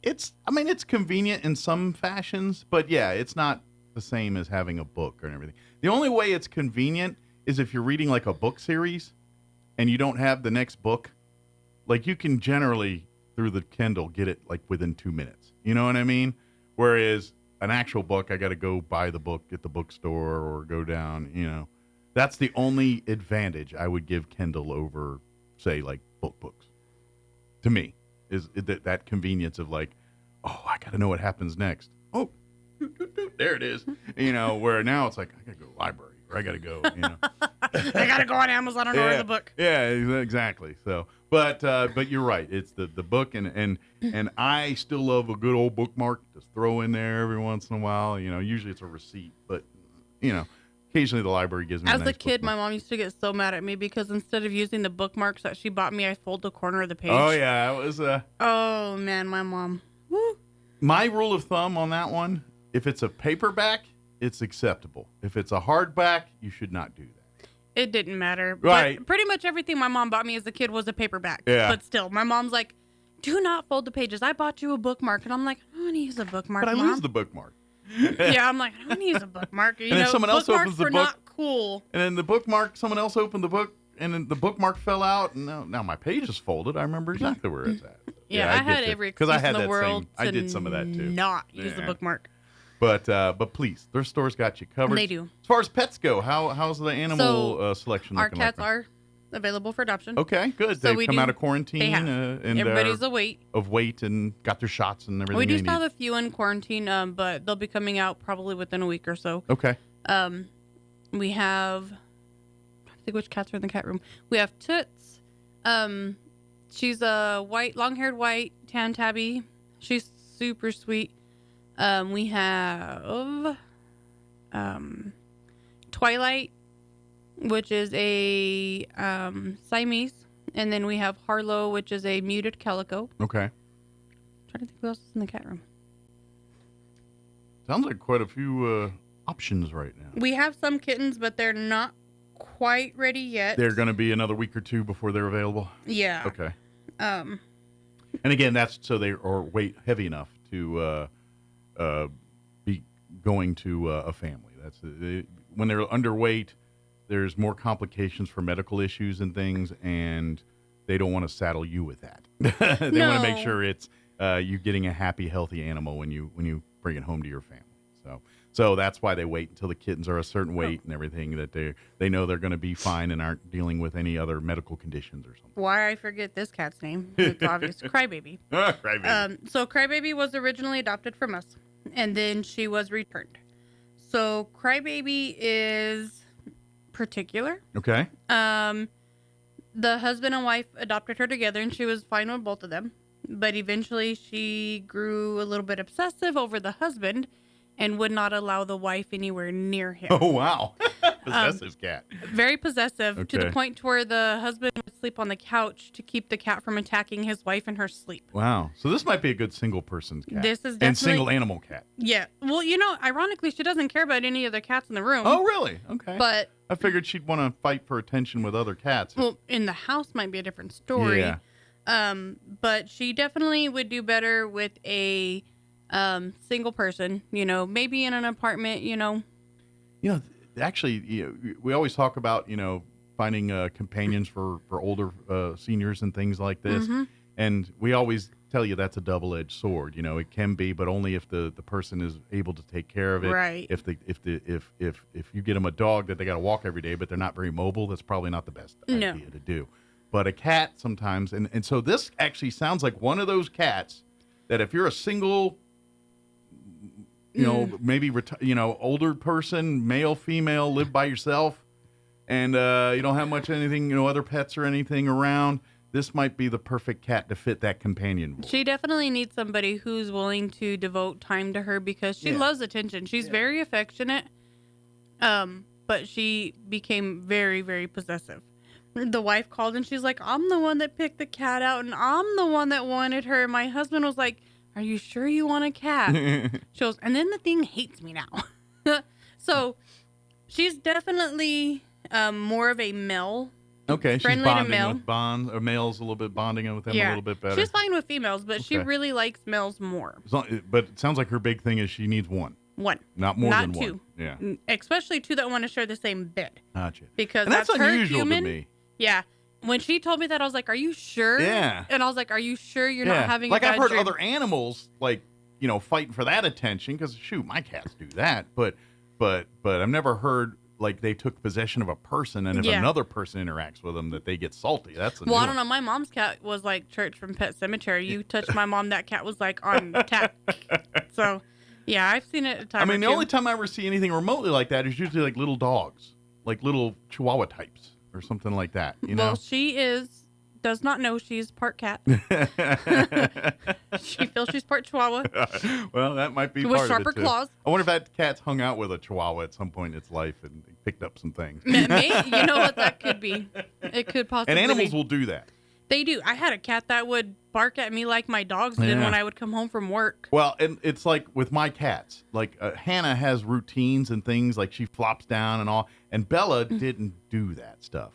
it's convenient in some fashions, but yeah, it's not the same as having a book or everything. The only way it's convenient is if you're reading like a book series and you don't have the next book. Like you can generally through the Kindle get it like within 2 minutes. You know what I mean? Whereas an actual book, I got to go buy the book at the bookstore or go down, That's the only advantage I would give Kindle over, say, like books. To me, is that convenience of like, oh, I got to know what happens next. Oh, there it is. Where now it's like, I got to go to the library or I got to go, I got to go on Amazon and order the book. Yeah, exactly. So, But you're right. It's the book, and I still love a good old bookmark to throw in there every once in a while. Usually it's a receipt, but occasionally the library gives me. As a nice a kid, bookmark. my mom used to get so mad at me because instead of using the bookmarks that she bought me, I fold the corner of the page. Oh yeah, it was Oh man, my mom. Woo. My rule of thumb on that one: if it's a paperback, it's acceptable. If it's a hardback, you should not do that. It didn't matter. Right. But pretty much everything my mom bought me as a kid was a paperback. Yeah. But still, my mom's like, do not fold the pages. I bought you a bookmark. And I'm like, I don't want to use a bookmark, But I Mom. lose the bookmark. Yeah, I'm like, I don't want to use a bookmark. And then someone else opens the bookmarks were book, not cool. and then the bookmark, someone else opened the book, and then the bookmark fell out, and now my page is folded. I remember exactly where it's at. Yeah, I had every excuse in the world I did some of that too. Not use the Yeah. bookmark. But please, their stores got you covered. They do. As far as pets go, how's the animal selection Our looking? cats like? are available for adoption. Okay, good. So They've come out of quarantine. They have. And Everybody's they're of weight. and got their shots and everything. We do they still have need. a few in quarantine, but they'll be coming out probably within a week or so. Okay. We have, I think which cats are in the cat room. We have Toots. She's a white, long-haired white tan tabby. She's super sweet. We have Twilight, which is a Siamese, and then we have Harlow, which is a muted calico. Okay. Trying to think who else is in the cat room. Sounds like quite a few options right now. We have some kittens, but they're not quite ready yet. They're going to be another week or two before they're available. Yeah. Okay. And again, that's so they are weight heavy enough to be going to a family. That's when they're underweight. There's more complications for medical issues and things, and they don't want to saddle you with that. They want to make sure it's you getting a happy, healthy animal when you bring it home to your family. So that's why they wait until the kittens are a certain weight and everything, that they know they're going to be fine and aren't dealing with any other medical conditions or something. Why I forget this cat's name? It's obvious. Crybaby. Crybaby. So Crybaby was originally adopted from us, and then she was returned. So Crybaby is particular. Okay. The husband and wife adopted her together, and she was fine with both of them. But eventually, she grew a little bit obsessive over the husband and would not allow the wife anywhere near him. Oh, wow. Possessive cat. Very possessive, to the Okay. point to where the husband would sleep on the couch to keep the cat from attacking his wife in her sleep. Wow. So this might be a good single person cat. This is and definitely- single animal cat. Yeah. Well, ironically, she doesn't care about any other cats in the room. Oh, really? Okay. But, I figured she'd want to fight for attention with other cats. well, in the house might be a different story. Yeah. But she definitely would do better with a single person, maybe in an apartment, Actually, we always talk about, finding companions for older seniors and things like this. Mhm. And we always tell you that's a double-edged sword. It can be, but only if the person is able to take care of it. Right. If you get them a dog that they got to walk every day, but they're not very mobile, that's probably not the best No. idea to do. But a cat sometimes, and so this actually sounds like one of those cats that if you're a single, maybe older person, male, female, live by yourself, and you don't have much anything, other pets or anything around, this might be the perfect cat to fit that companion role. She definitely needs somebody who's willing to devote time to her because she loves attention. She's very affectionate, but she became very, very possessive. The wife called and she's like, I'm the one that picked the cat out and I'm the one that wanted her. My husband was like, are you sure you want a cat? She goes, and then the thing hates me now. So she's definitely more of a male. Okay, she's friendly to bonding male. with males a little bit, bonding with them a little bit better. She's fine with females, but she Okay. really likes males more. But it sounds like her big thing is she needs one. One. Not more than two. one. Yeah. Especially two that want to share the same bed. Gotcha. Because And that's her unusual to human. me. Yeah. When she told me that, I was like, are you sure? Yeah. And I was like, are you sure you're not having like a bad I've heard dream? other animals fighting for that attention because shoot, my cats do that. But I've never heard like they took possession of a person and if Yeah. another person interacts with them that they get salty. That's a Well, new I don't know. My mom's cat was like Church from Pet Cemetery. You touched my mom, that cat was like on tap. So, yeah, I've seen it a time I mean, or the two. only time I ever see anything remotely like that is usually like little dogs, like little Chihuahua types or something like that. You know? Well, she is does not know she's part cat. She feels she's part Chihuahua. Well, that might be with part sharper of it, too. claws. I wonder if that cat's hung out with a Chihuahua at some point in its life and picked up some things. You know what that could be? It could possibly And animals be. will do that. They do. I had a cat that would bark at me like my dogs did when I would come home from work. Well, and it's like with my cats. Like Hannah has routines and things, like she flops down and all. And Bella didn't do that stuff.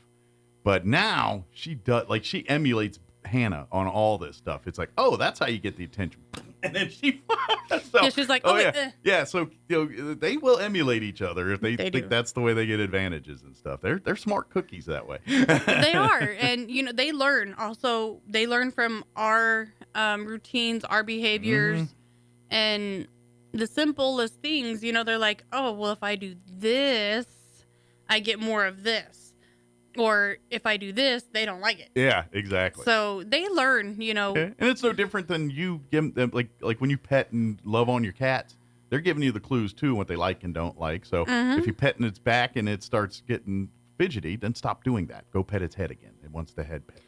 But now she does, like she emulates Hannah on all this stuff. It's like, oh, that's how you get the attention. And then she, Yeah, she's like, yeah. So they will emulate each other if they think do. that's the way they get advantages and stuff. They're smart cookies that way. They are, and they learn. Also, they learn from our routines, our behaviors, and the simplest things. They're like, oh, well, if I do this, I get more of this. Or if I do this, they don't like it. Yeah, exactly. So they learn, And it's no different than you give them, like when you pet and love on your cats, they're giving you the clues too, what they like and don't like. So if you pet in its back and it starts getting fidgety, then stop doing that. Go pet its head again. It wants the head pet.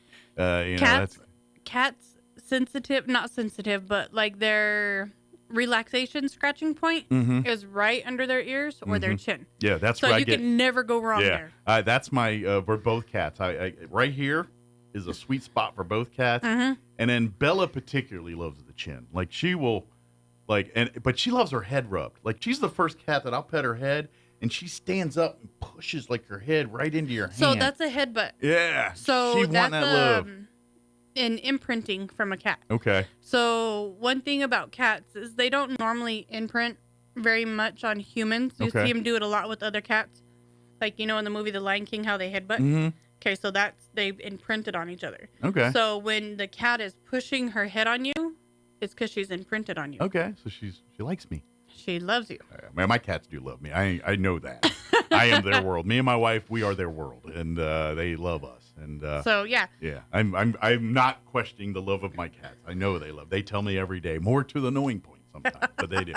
Cats sensitive, not sensitive, but like their relaxation scratching point is right under their ears or their chin. Yeah, that's so where you can never go wrong there. That's my for both cats. I right here is a sweet spot for both cats, and then Bella particularly loves the chin. Like she will, but she loves her head rubbed. Like she's the first cat that I'll pet her head, and she stands up and pushes like her head right into your hand. So that's a headbutt. Yeah. So she want that love. An imprinting from a cat. Okay. So one thing about cats is they don't normally imprint very much on humans. You see them do it a lot with other cats. Like, in the movie The Lion King, how they headbutt. Okay, so they've imprinted on each other. Okay. So when the cat is pushing her head on you, it's because she's imprinted on you. Okay, so she likes me. She loves you. Man, my cats do love me. I know that. I am their world. Me and my wife, we are their world, and they love us. And so yeah. I'm not questioning the love of my cats. I know they love. They tell me every day, more to the annoying point sometimes, but they do.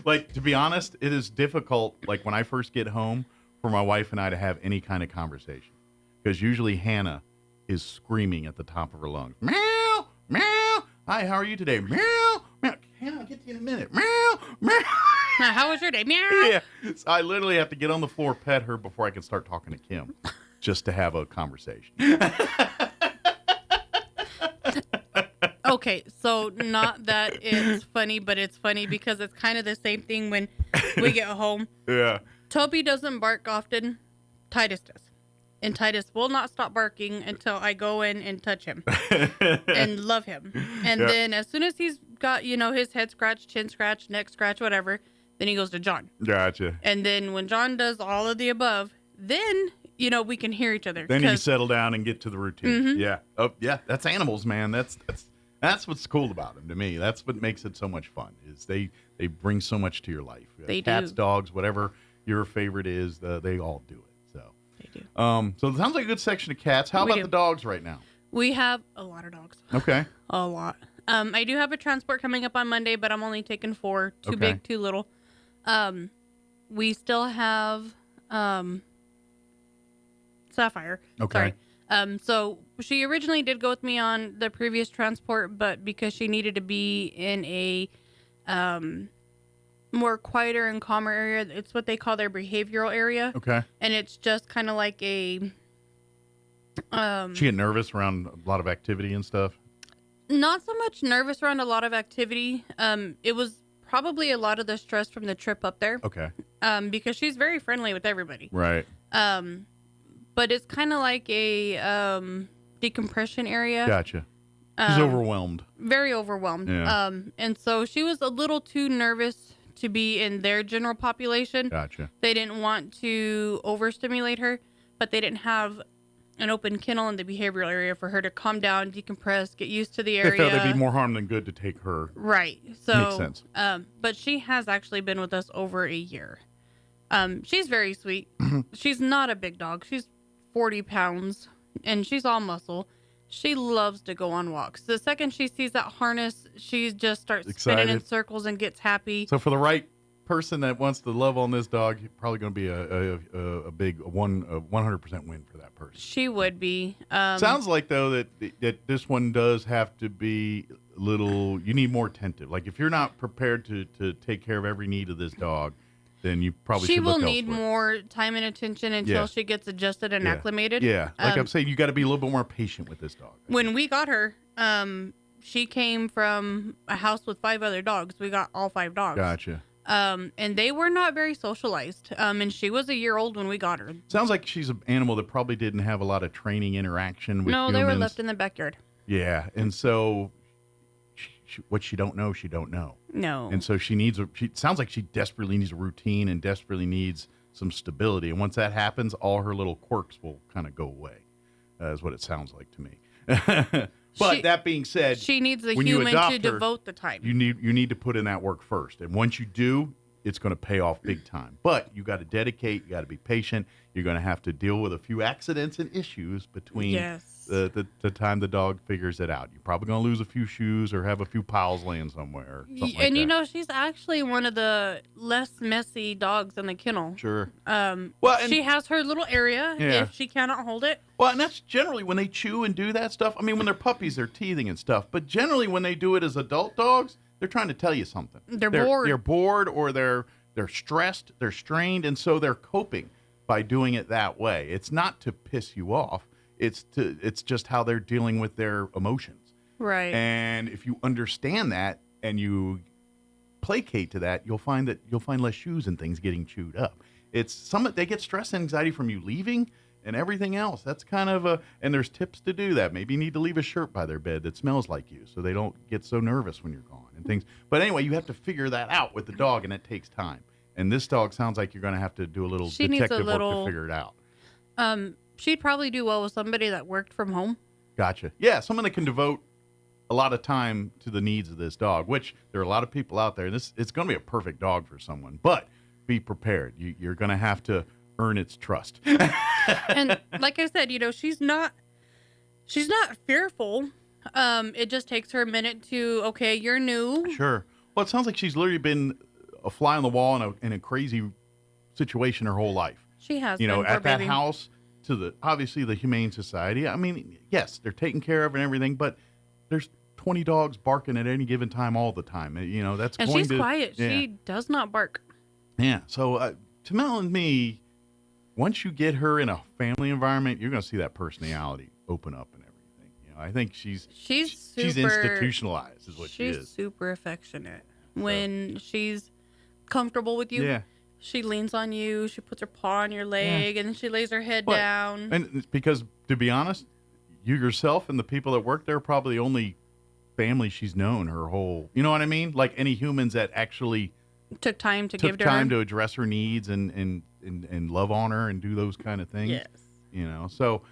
Like, to be honest, it is difficult. Like when I first get home, for my wife and I to have any kind of conversation, because usually Hannah is screaming at the top of her lungs, meow, meow. Hi, how are you today? Meow, meow. Hannah, I'll get to you in a minute. Meow, meow. Now, how was your day? Meow. Yeah. So I literally have to get on the floor, pet her before I can start talking to Kim, just to have a conversation. Okay, so not that it's funny, but it's funny because it's kind of the same thing when we get home. Yeah. Toby doesn't bark often. Titus does. And Titus will not stop barking until I go in and touch him and love him. And then as soon as he's got, his head scratched, chin scratched, neck scratched, whatever, then he goes to John. Gotcha. And then when John does all of the above, then, we can hear each other. Then you settle down and get to the routine. Yeah. Oh, yeah. That's animals, man. That's what's cool about them to me. That's what makes it so much fun, is they bring so much to your life. They Cats, do. dogs, whatever your favorite is, they all do it. So. They do. So it sounds like a good section of cats. How about the dogs right now? We have a lot of dogs. Okay. A lot. I do have a transport coming up on Monday, but I'm only taking 4. Too big, too little. We still have Sapphire. Okay. Sorry. So she originally did go with me on the previous transport, but because she needed to be in a more quieter and calmer area, it's what they call their behavioral area. Okay. And it's just kind of like a she get nervous around a lot of activity and stuff? Not so much nervous around a lot of activity. It was probably a lot of the stress from the trip up there. Okay. Because she's very friendly with everybody. Right. But it's kind of like a decompression area. Gotcha. She's overwhelmed. Very overwhelmed. Yeah. And so she was a little too nervous to be in their general population. Gotcha. They didn't want to overstimulate her, but they didn't have an open kennel in the behavioral area for her to calm down, decompress, get used to the area. They felt it'd be more harm than good to take her. Right. So makes sense. But she has actually been with us over a year. She's very sweet. She's not a big dog. She's 40 pounds and she's all muscle. She loves to go on walks. The second she sees that harness, she just starts spinning in circles and gets happy. So for the right person that wants to love on this dog, probably going to be a big 100% win for that person. She would be. Sounds like, though, that this one does have to be a little, you need more attentive. Like, if you're not prepared to take care of every need of this dog, then you probably should look elsewhere. She will need more time and attention until she gets adjusted and acclimated. Yeah, like I'm saying, you got to be a little bit more patient with this dog. When we got her, she came from a house with 5 other dogs. We got all 5 dogs. Gotcha. And they were not very socialized. And she was a year old when we got her. Sounds like she's an animal that probably didn't have a lot of training interaction with humans. No, they were left in the backyard. Yeah, and so what she don't know, she don't know. No. And so she sounds like she desperately needs a routine and desperately needs some stability. And once that happens, all her little quirks will kind of go away, is what it sounds like to me. But that being said, she needs a human to devote the time. You need to put in that work first. And once you do, it's going to pay off big time. But you got to dedicate, you got to be patient. You're going to have to deal with a few accidents and issues between the time the dog figures it out. You're probably going to lose a few shoes or have a few piles laying somewhere. And you know, she's actually one of the less messy dogs in the kennel. Sure. She has her little area if she cannot hold it. Well, and that's generally when they chew and do that stuff. I mean, when they're puppies, they're teething and stuff. But generally when they do it as adult dogs, they're trying to tell you something. They're bored. They're bored, or they're stressed, they're strained, and so they're coping by doing it that way. It's not to piss you off. It's just how they're dealing with their emotions. Right. And if you understand that and you placate to that, you'll find less shoes and things getting chewed up. They get stress and anxiety from you leaving and everything else. That's kind of and there's tips to do that. Maybe you need to leave a shirt by their bed that smells like you so they don't get so nervous when you're gone and things. But anyway, you have to figure that out with the dog, and it takes time. And this dog sounds like you're going to have to do a little detective work to figure it out. She'd probably do well with somebody that worked from home. Gotcha. Yeah, someone that can devote a lot of time to the needs of this dog, which there are a lot of people out there. It's going to be a perfect dog for someone, but be prepared. You're going to have to earn its trust. And like I said, you know, she's not fearful. It just takes her a minute to, okay, you're new. Sure. Well, it sounds like she's literally been a fly on the wall in a crazy situation her whole life. She has, at that house, to obviously the Humane Society. I mean, yes, they're taken care of and everything, but there's 20 dogs barking at any given time all the time. That's and going she's quiet. Yeah. She does not bark. Yeah. So to Mel and me, once you get her in a family environment, you're going to see that personality open up and everything. I think she's institutionalized is what she is. She's super affectionate. When she's comfortable with you. Yeah. She leans on you. She puts her paw on your leg, and then she lays her head down. And because, to be honest, you yourself and the people that work there are probably the only family she's known her whole. You know what I mean? Like any humans that actually took time to address her needs and love on her and do those kind of things. Yes. So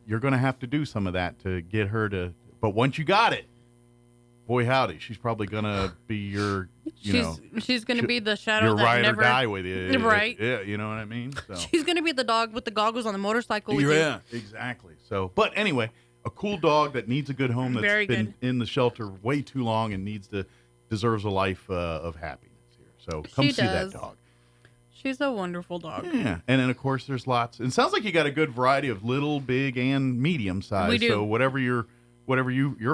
you're going to have to do some of that to get her to. But once you got it, boy howdy, she's probably going to be your. She's going to be the shadow your that ride never or die with you. Right. Yeah, you know what I mean? So. She's going to be the dog with the goggles on the motorcycle with you. Yeah, exactly. So, but anyway, a cool dog that needs a good home that's been in the shelter way too long and deserves a life of happiness here. So come see that dog. She's a wonderful dog. Yeah, and then of course there's lots. And it sounds like you got a good variety of little, big, and medium size. We do. So whatever your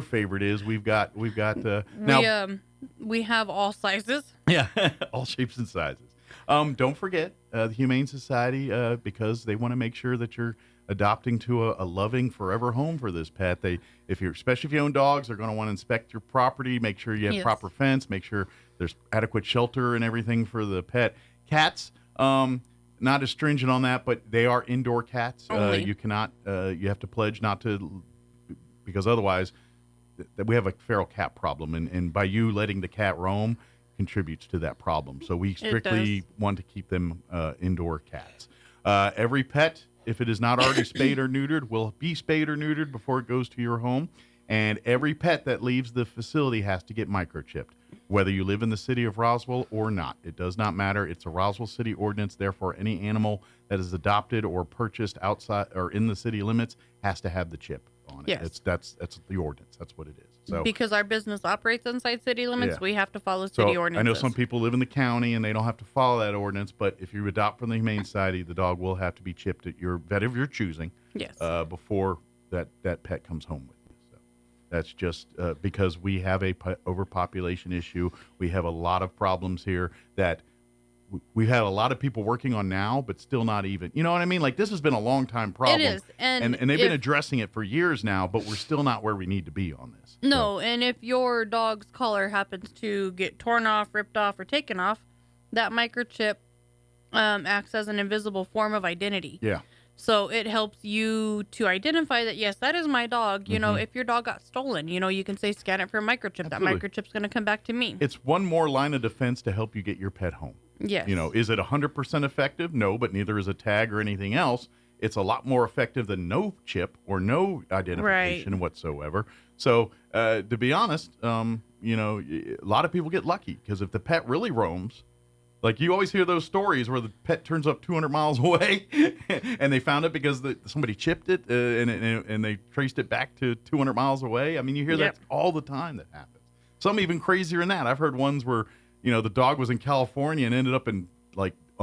favorite is, we've got now. We have all sizes. Yeah, all shapes and sizes. Don't forget the Humane Society because they want to make sure that you're adopting to a loving forever home for this pet. Especially if you own dogs, they're going to want to inspect your property, make sure you have proper fence, make sure there's adequate shelter and everything for the pet. Cats, not as stringent on that, but they are indoor cats. You cannot. You have to pledge not to, because otherwise. That we have a feral cat problem, and by you letting the cat roam contributes to that problem. So we strictly want to keep them indoor cats. Every pet, if it is not already spayed or neutered, will be spayed or neutered before it goes to your home. And every pet that leaves the facility has to get microchipped, whether you live in the city of Roswell or not. It does not matter. It's a Roswell City ordinance. Therefore, any animal that is adopted or purchased outside or in the city limits has to have the chip. on it. Yes. That's the ordinance. That's what it is. So because our business operates inside city limits, we have to follow city ordinances. I know some people live in the county and they don't have to follow that ordinance, but if you adopt from the Humane Society, the dog will have to be chipped at your vet of your choosing. Yes. Before that pet comes home with you. So that's just because we have a overpopulation issue. We have a lot of problems here that we have a lot of people working on now, but still not even. You know what I mean? Like, this has been a long time problem. It is. And they've been addressing it for years now, but we're still not where we need to be on this. No, and if your dog's collar happens to get torn off, ripped off, or taken off, that microchip acts as an invisible form of identity. Yeah. So it helps you to identify that, yes, that is my dog. You know, if your dog got stolen, you can say, scan it for a microchip. Absolutely. That microchip's going to come back to me. It's one more line of defense to help you get your pet home. Yes. Is it 100% effective? No, but neither is a tag or anything else. It's a lot more effective than no chip or no identification whatsoever. So, to be honest, a lot of people get lucky because if the pet really roams, like you always hear those stories where the pet turns up 200 miles away and they found it because somebody chipped it and they traced it back to 200 miles away. I mean, you hear that all the time that happens. Some even crazier than that. I've heard ones where, the dog was in California and ended up on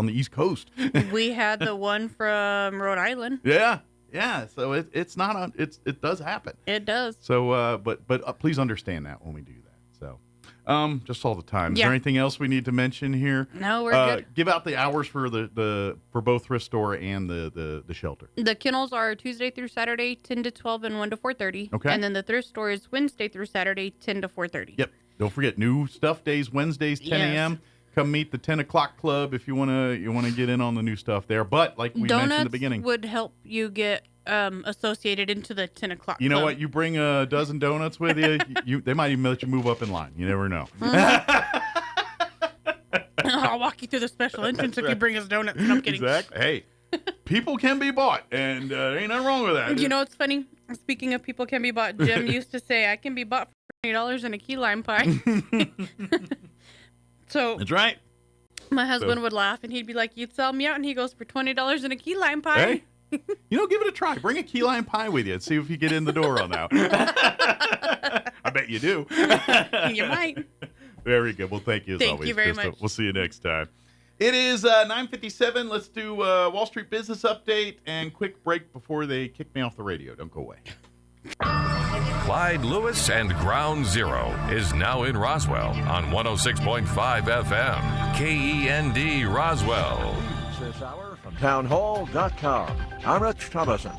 the East Coast. We had the one from Rhode Island. Yeah. So it's not it does happen. It does. So, but please understand that when we do that. So, just all the time. Is there anything else we need to mention here? No, we're good. Give out the hours for for both thrift store and the shelter. The kennels are Tuesday through Saturday, 10 to 12 and 1 to 4:30. Okay. And then the thrift store is Wednesday through Saturday, 10 to 4:30. Yep. Don't forget new stuff days, Wednesdays, 10 a.m. Come meet the 10 o'clock club if you want to get in on the new stuff there. But like we mentioned in the beginning, would help you get associated into the 10 o'clock You know club. what? You bring a dozen donuts with you, they might even let you move up in line. You never know. I'll walk you through the special entrance if you bring us donuts. No, I'm kidding. Exactly. Hey, people can be bought, and ain't nothing wrong with that. You know what's funny? Speaking of people can be bought, Jim used to say, I can be bought for $20 in a key lime pie. So that's right. My husband would laugh, and he'd be like, you'd sell me out, and he goes, for $20 in a key lime pie. Hey, give it a try. Bring a key lime pie with you and see if you get in the door on that. I bet you do. You might. Very good. Well, thank you as always. Thank you very Krista. much. We'll see you next time. It is 9:57. Let's do Wall Street business update and quick break before they kick me off the radio. Don't go away. Clyde Lewis and Ground Zero is now in Roswell on 106.5 FM. KEND Roswell. This hour from townhall.com. I'm Rich Thomason.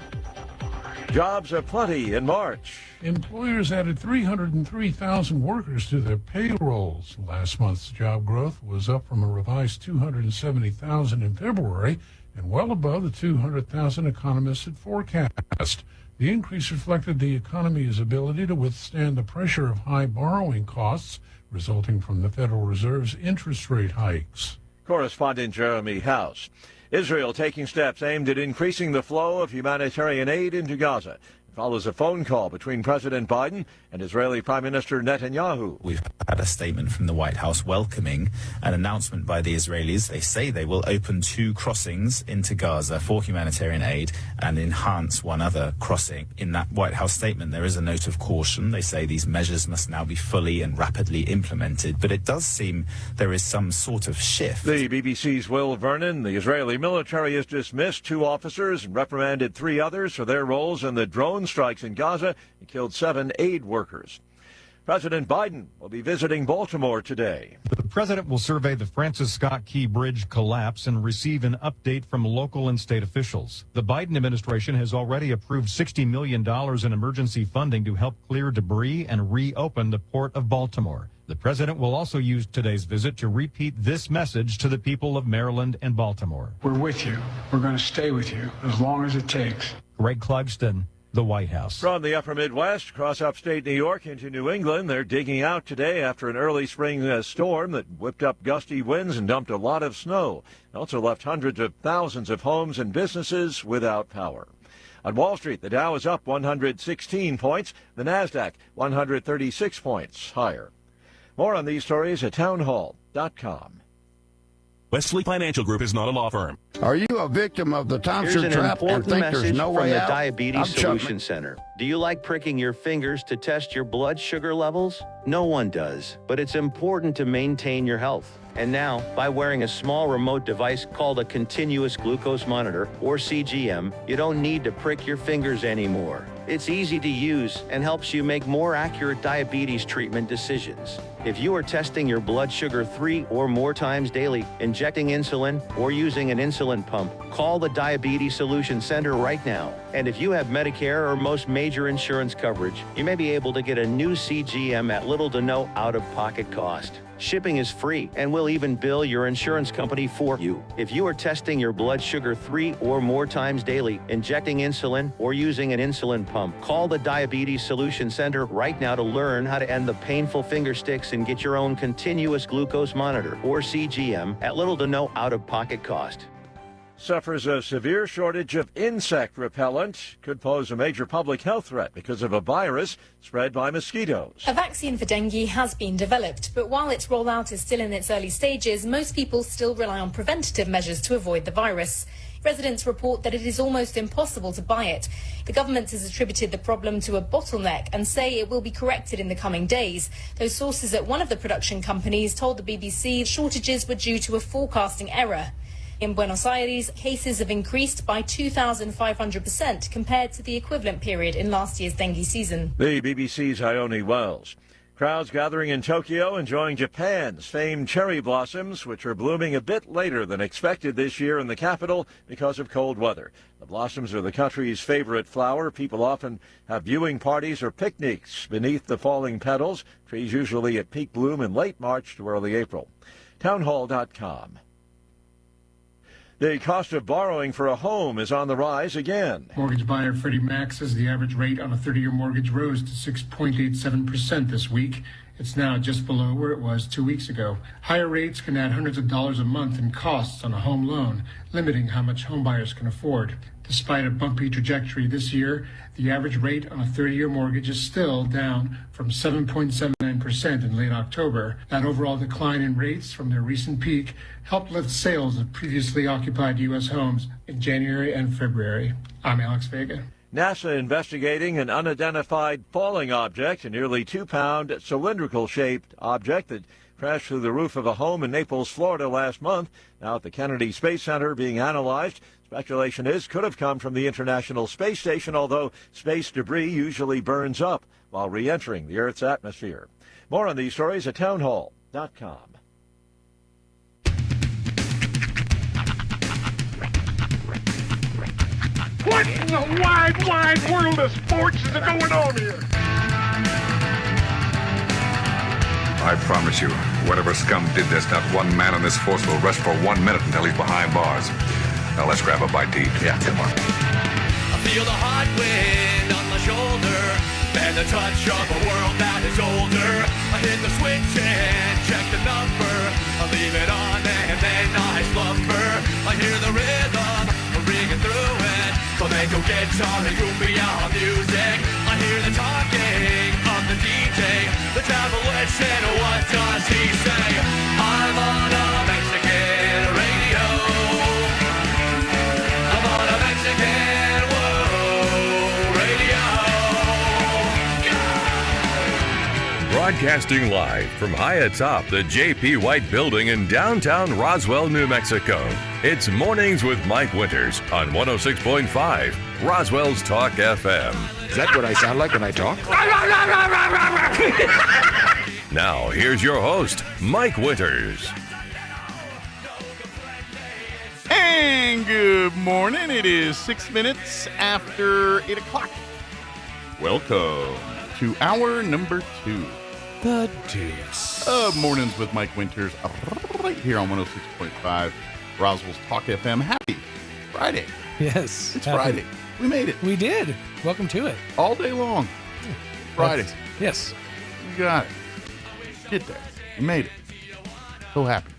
Jobs are plenty in March. Employers added 303,000 workers to their payrolls. Last month's job growth was up from a revised 270,000 in February and well above the 200,000 economists had forecast. The increase reflected the economy's ability to withstand the pressure of high borrowing costs resulting from the Federal Reserve's interest rate hikes. Correspondent Jeremy House. Israel taking steps aimed at increasing the flow of humanitarian aid into Gaza. It follows a phone call between President Biden and Israeli Prime Minister Netanyahu. We've had a statement from the White House welcoming an announcement by the Israelis. They say they will open 2 crossings into Gaza for humanitarian aid and enhance one other crossing. In that White House statement, there is a note of caution. They say these measures must now be fully and rapidly implemented, but it does seem there is some sort of shift. The BBC's Will Vernon. The Israeli military has dismissed 2 officers and reprimanded 3 others for their roles in the drone strikes in Gaza and killed 7 aid workers. President Biden will be visiting Baltimore today. The president will survey the Francis Scott Key Bridge collapse and receive an update from local and state officials. The Biden administration has already approved $60 million in emergency funding to help clear debris and reopen the Port of Baltimore. The president will also use today's visit to repeat this message to the people of Maryland and Baltimore. We're with you. We're going to stay with you as long as it takes. Greg Clugston, the White House. From the upper Midwest, across upstate New York into New England, they're digging out today after an early spring storm that whipped up gusty winds and dumped a lot of snow. It also left hundreds of thousands of homes and businesses without power. On Wall Street, the Dow is up 116 points, the Nasdaq 136 points higher. More on these stories at townhall.com. Westfleet Financial Group is not a law firm. Are you a victim of the timeshare trap and think there's no way out? From the Diabetes Solution Center. Do you like pricking your fingers to test your blood sugar levels? No one does, but it's important to maintain your health. And now, by wearing a small remote device called a continuous glucose monitor, or CGM, you don't need to prick your fingers anymore. It's easy to use and helps you make more accurate diabetes treatment decisions. If you are testing your blood sugar 3 or more times daily, injecting insulin, or using an insulin pump, call the Diabetes Solution Center right now. And if you have Medicare or most major insurance coverage, you may be able to get a new CGM at little to no out-of-pocket cost. Shipping is free, and we'll even bill your insurance company for you. If you are testing your blood sugar 3 or more times daily, injecting insulin, or using an insulin pump, call the Diabetes Solution Center right now to learn how to end the painful finger sticks and get your own continuous glucose monitor, or CGM, at little to no out-of-pocket cost. Suffers a severe shortage of insect repellent, could pose a major public health threat because of a virus spread by mosquitoes. A vaccine for dengue has been developed, but while its rollout is still in its early stages, most people still rely on preventative measures to avoid the virus. Residents report that it is almost impossible to buy it. The government has attributed the problem to a bottleneck and say it will be corrected in the coming days, though sources at one of the production companies told the BBC shortages were due to a forecasting error. In Buenos Aires, cases have increased by 2,500% compared to the equivalent period in last year's dengue season. The BBC's Ione Wells. Crowds gathering in Tokyo enjoying Japan's famed cherry blossoms, which are blooming a bit later than expected this year in the capital because of cold weather. The blossoms are the country's favorite flower. People often have viewing parties or picnics beneath the falling petals. Trees usually at peak bloom in late March to early April. Townhall.com. The cost of borrowing for a home is on the rise again. Mortgage buyer Freddie Mac says the average rate on a 30-year mortgage rose to 6.87% this week. It's now just below where it was 2 weeks ago. Higher rates can add hundreds of dollars a month in costs on a home loan, limiting how much home buyers can afford. Despite a bumpy trajectory this year, the average rate on a 30-year mortgage is still down from 7.79% in late October. That overall decline in rates from their recent peak helped lift sales of previously occupied U.S. homes in January and February. I'm Alex Vega. NASA investigating an unidentified falling object, a nearly 2-pound cylindrical-shaped object that crashed through the roof of a home in Naples, Florida last month. Now at the Kennedy Space Center being analyzed. Speculation is could have come from the International Space Station, although space debris usually burns up while re-entering the Earth's atmosphere. More on these stories at townhall.com. What in the wide, wide world of sports is going on here? I promise you, whatever scum did this, not one man on this force will rest for 1 minute until he's behind bars. Now let's grab a bite to eat. Yeah, come on. I feel the hot wind on my shoulder and the touch of a world that is older. I hit the switch and check the number. I leave it on and then I slumber. I hear the rhythm ringing through it. Flamenco guitar and cumbia music. I hear the talking of the DJ. The travel listen, what does he say? I'm on a Mexican radio. I'm on a Mexican radio. Broadcasting live from high atop the J.P. White Building in downtown Roswell, New Mexico. It's Mornings with Mike Winters on 106.5 Roswell's Talk FM. Is that what I sound like when I talk? Now, here's your host, Mike Winters. And good morning. It is 6 minutes after 8 o'clock. Welcome to hour number 2. The Deuce. Mornings with Mike Winters right here on 106.5 Roswell's Talk FM. Happy Friday. Yes. It's Friday. We made it. We did. Welcome to it. All day long. Friday. Yes. You got it. Get there. You made it. So happy.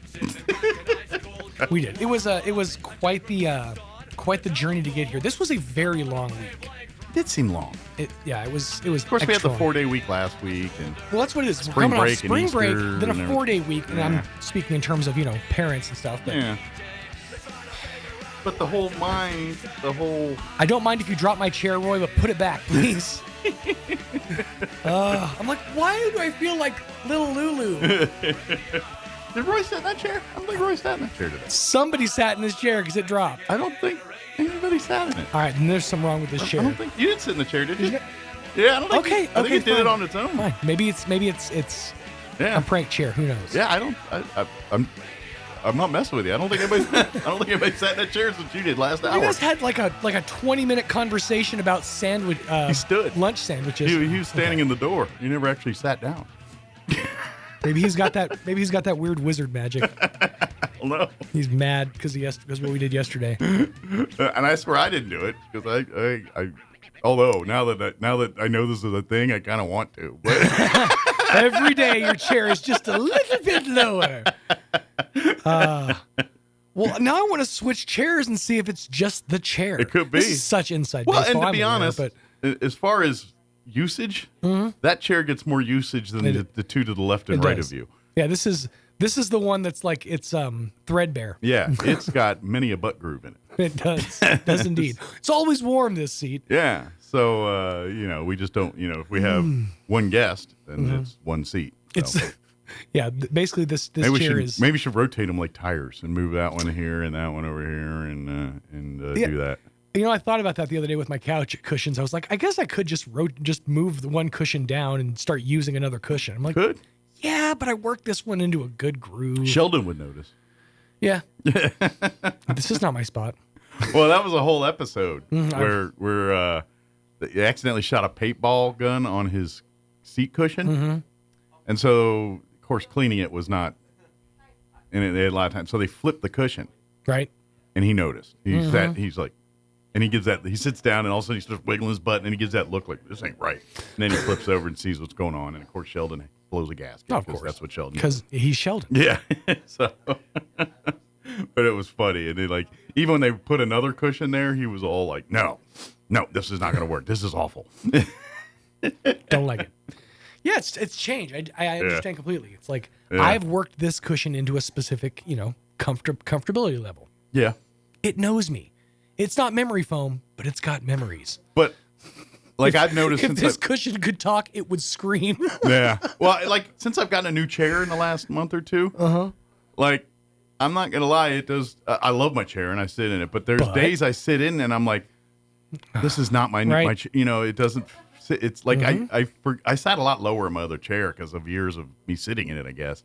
We did. It was quite the journey to get here. This was a very long week. did seem long. It was. Of course, we had the extra long. 4-day week last week, and Well, that's what it is. We're spring coming off break spring and break, Easter then a and 4-day week, and Yeah. I'm speaking in terms of parents and stuff. But yeah. But the whole. I don't mind if you drop my chair, Roy, but put it back, please. I'm like, why do I feel like little Lulu? Did Roy sit in that chair? I don't think Roy sat in that chair today. Somebody sat in this chair because it dropped. I don't think anybody sat in it. All right, and there's something wrong with this chair. I don't think you did sit in the chair, did you? Yeah, I don't think. Okay, I think it did fine. it on its own. Fine. Maybe it's Yeah. a prank chair. Who knows? Yeah, I'm not messing with you. I don't think anybody sat in that chair since you did last hour. You guys had like a 20-minute conversation about sandwich. He stood lunch sandwiches. He was standing in the door. You never actually sat down. Maybe he's got that. Maybe he's got that weird wizard magic. No. He's mad because what we did yesterday. And I swear I didn't do it because I although now that I know this is a thing, I kind of want to. But Every day your chair is just a little bit lower. Well, now I want to switch chairs and see if it's just the chair. It could be. This is such inside well, baseball. and to be I'm aware, honest, but as far as usage, that chair gets more usage than the two to the left and it right does. of you. Yeah, this is the one that's like it's threadbare. Yeah, it's got many a butt groove in it. It does. It does indeed. It's always warm, this seat. Yeah. So we just don't. If we have one guest, then it's one seat. So. It's yeah. Basically, this maybe chair is. Maybe we should rotate them like tires and move that one here and that one over here and do that. I thought about that the other day with my couch cushions. I was like, I guess I could just move the one cushion down and start using another cushion. I'm like, could. Yeah, but I worked this one into a good groove. Sheldon would notice. Yeah. This is not my spot. Well, that was a whole episode where he accidentally shot a paintball gun on his seat cushion. And so, of course, cleaning it was not, and they had a lot of time. So they flipped the cushion. Right. And he noticed. He's like, and he sits down and all of a sudden he starts wiggling his butt and he gives that look like, this ain't right. And then he flips over and sees what's going on. And of course, Sheldon blows a gasket. Of course. That's what Sheldon Because he's Sheldon. Yeah. So, but it was funny. And they even when they put another cushion there, he was all like, no, this is not going to work. This is awful. Don't like it. Yeah, it's change. I understand completely. It's like I've worked this cushion into a specific, comfortability level. Yeah. It knows me. It's not memory foam, but it's got memories. But I've noticed if this cushion could talk, it would scream. Yeah. Well, since I've gotten a new chair in the last month or two, I'm not gonna lie, it does. I love my chair and I sit in it, but there's days I sit in and I'm like, this is not my Right. my. It doesn't. It's like I sat a lot lower in my other chair because of years of me sitting in it, I guess.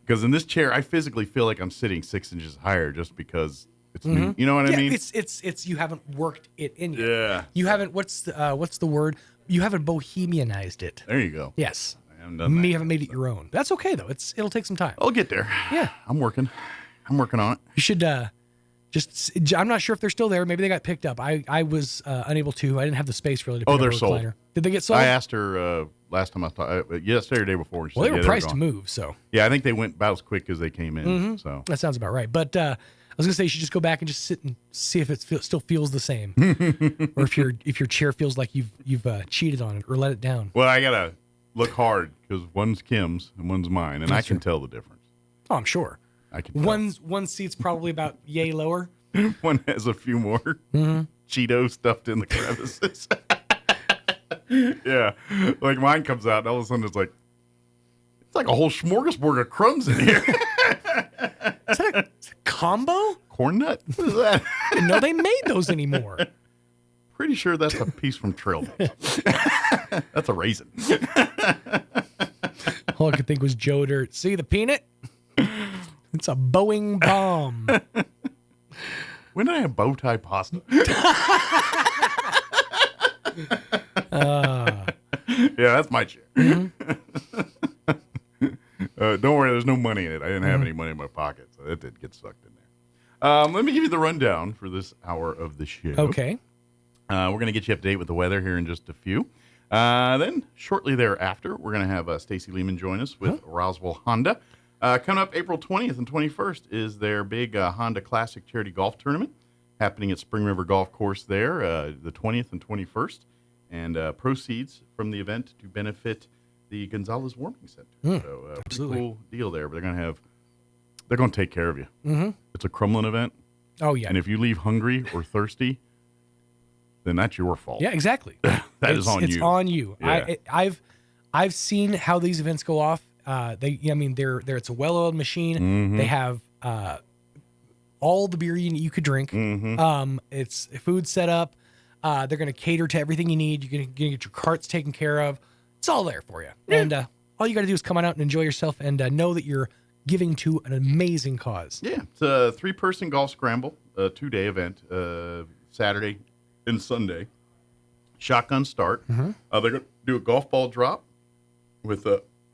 Because in this chair, I physically feel like I'm sitting 6 inches higher just because it's new. You know what I mean? It's you haven't worked it in yet. Yeah. You haven't. What's the word? You haven't bohemianized it. There you go. Yes. I haven't done that. You haven't made it your own. That's okay though. It'll take some time. I'll get there. Yeah. I'm working on it. You should I'm not sure if they're still there. Maybe they got picked up. I was unable to. I didn't have the space really to pick up they're a sold. recliner. Did they get sold? I asked her last time I thought yesterday or day before. She Well, said, they were they're priced to gone. move, so. Yeah, I think they went about as quick as they came in. So That sounds about right. But I was gonna say you should just go back and just sit and see if it still feels the same, or if your chair feels like you've cheated on it or let it down. Well, I gotta look hard because one's Kim's and one's mine, and I can tell the difference. Oh, I'm sure. I can. Tell. One seat's probably about yay lower. One has a few more Cheetos stuffed in the crevices. Yeah, like mine comes out, and all of a sudden it's like a whole smorgasbord of crumbs in here. Is that a combo? Corn nut? What is that? I didn't know they made those anymore. Pretty sure that's a piece from Trail Mix. That's a raisin. All I could think was Joe Dirt. See the peanut? It's a Boeing bomb. When did I have bow tie pasta? Yeah, that's my chair. Don't worry, there's no money in it. I didn't have any money in my pocket, so it did get sucked in there. Let me give you the rundown for this hour of the show. Okay. We're going to get you up to date with the weather here in just a few. Then, shortly thereafter, we're going to have Stacy Lehman join us with Roswell Honda. Coming up April 20th and 21st is their big Honda Classic Charity Golf Tournament happening at Spring River Golf Course there, the 20th and 21st. and proceeds from the event to benefit the Gonzalez Warming Center. So pretty cool deal there. But they're going to take care of you. Mm-hmm. It's a Crumlin event. Oh, yeah. And if you leave hungry or thirsty, then that's your fault. Yeah, exactly. It's on you. It's on you. Yeah. I've seen how these events go off. It's a well-oiled machine. Mm-hmm. They have all the beer you could drink. Mm-hmm. It's food set up. They're going to cater to everything you need. You're going to get your carts taken care of. It's all there for you. Yeah. And all you got to do is come on out and enjoy yourself and know that you're giving to an amazing cause. Yeah. It's a 3-person golf scramble, a 2-day event, Saturday and Sunday. Shotgun start. Mm-hmm. They're going to do a golf ball drop with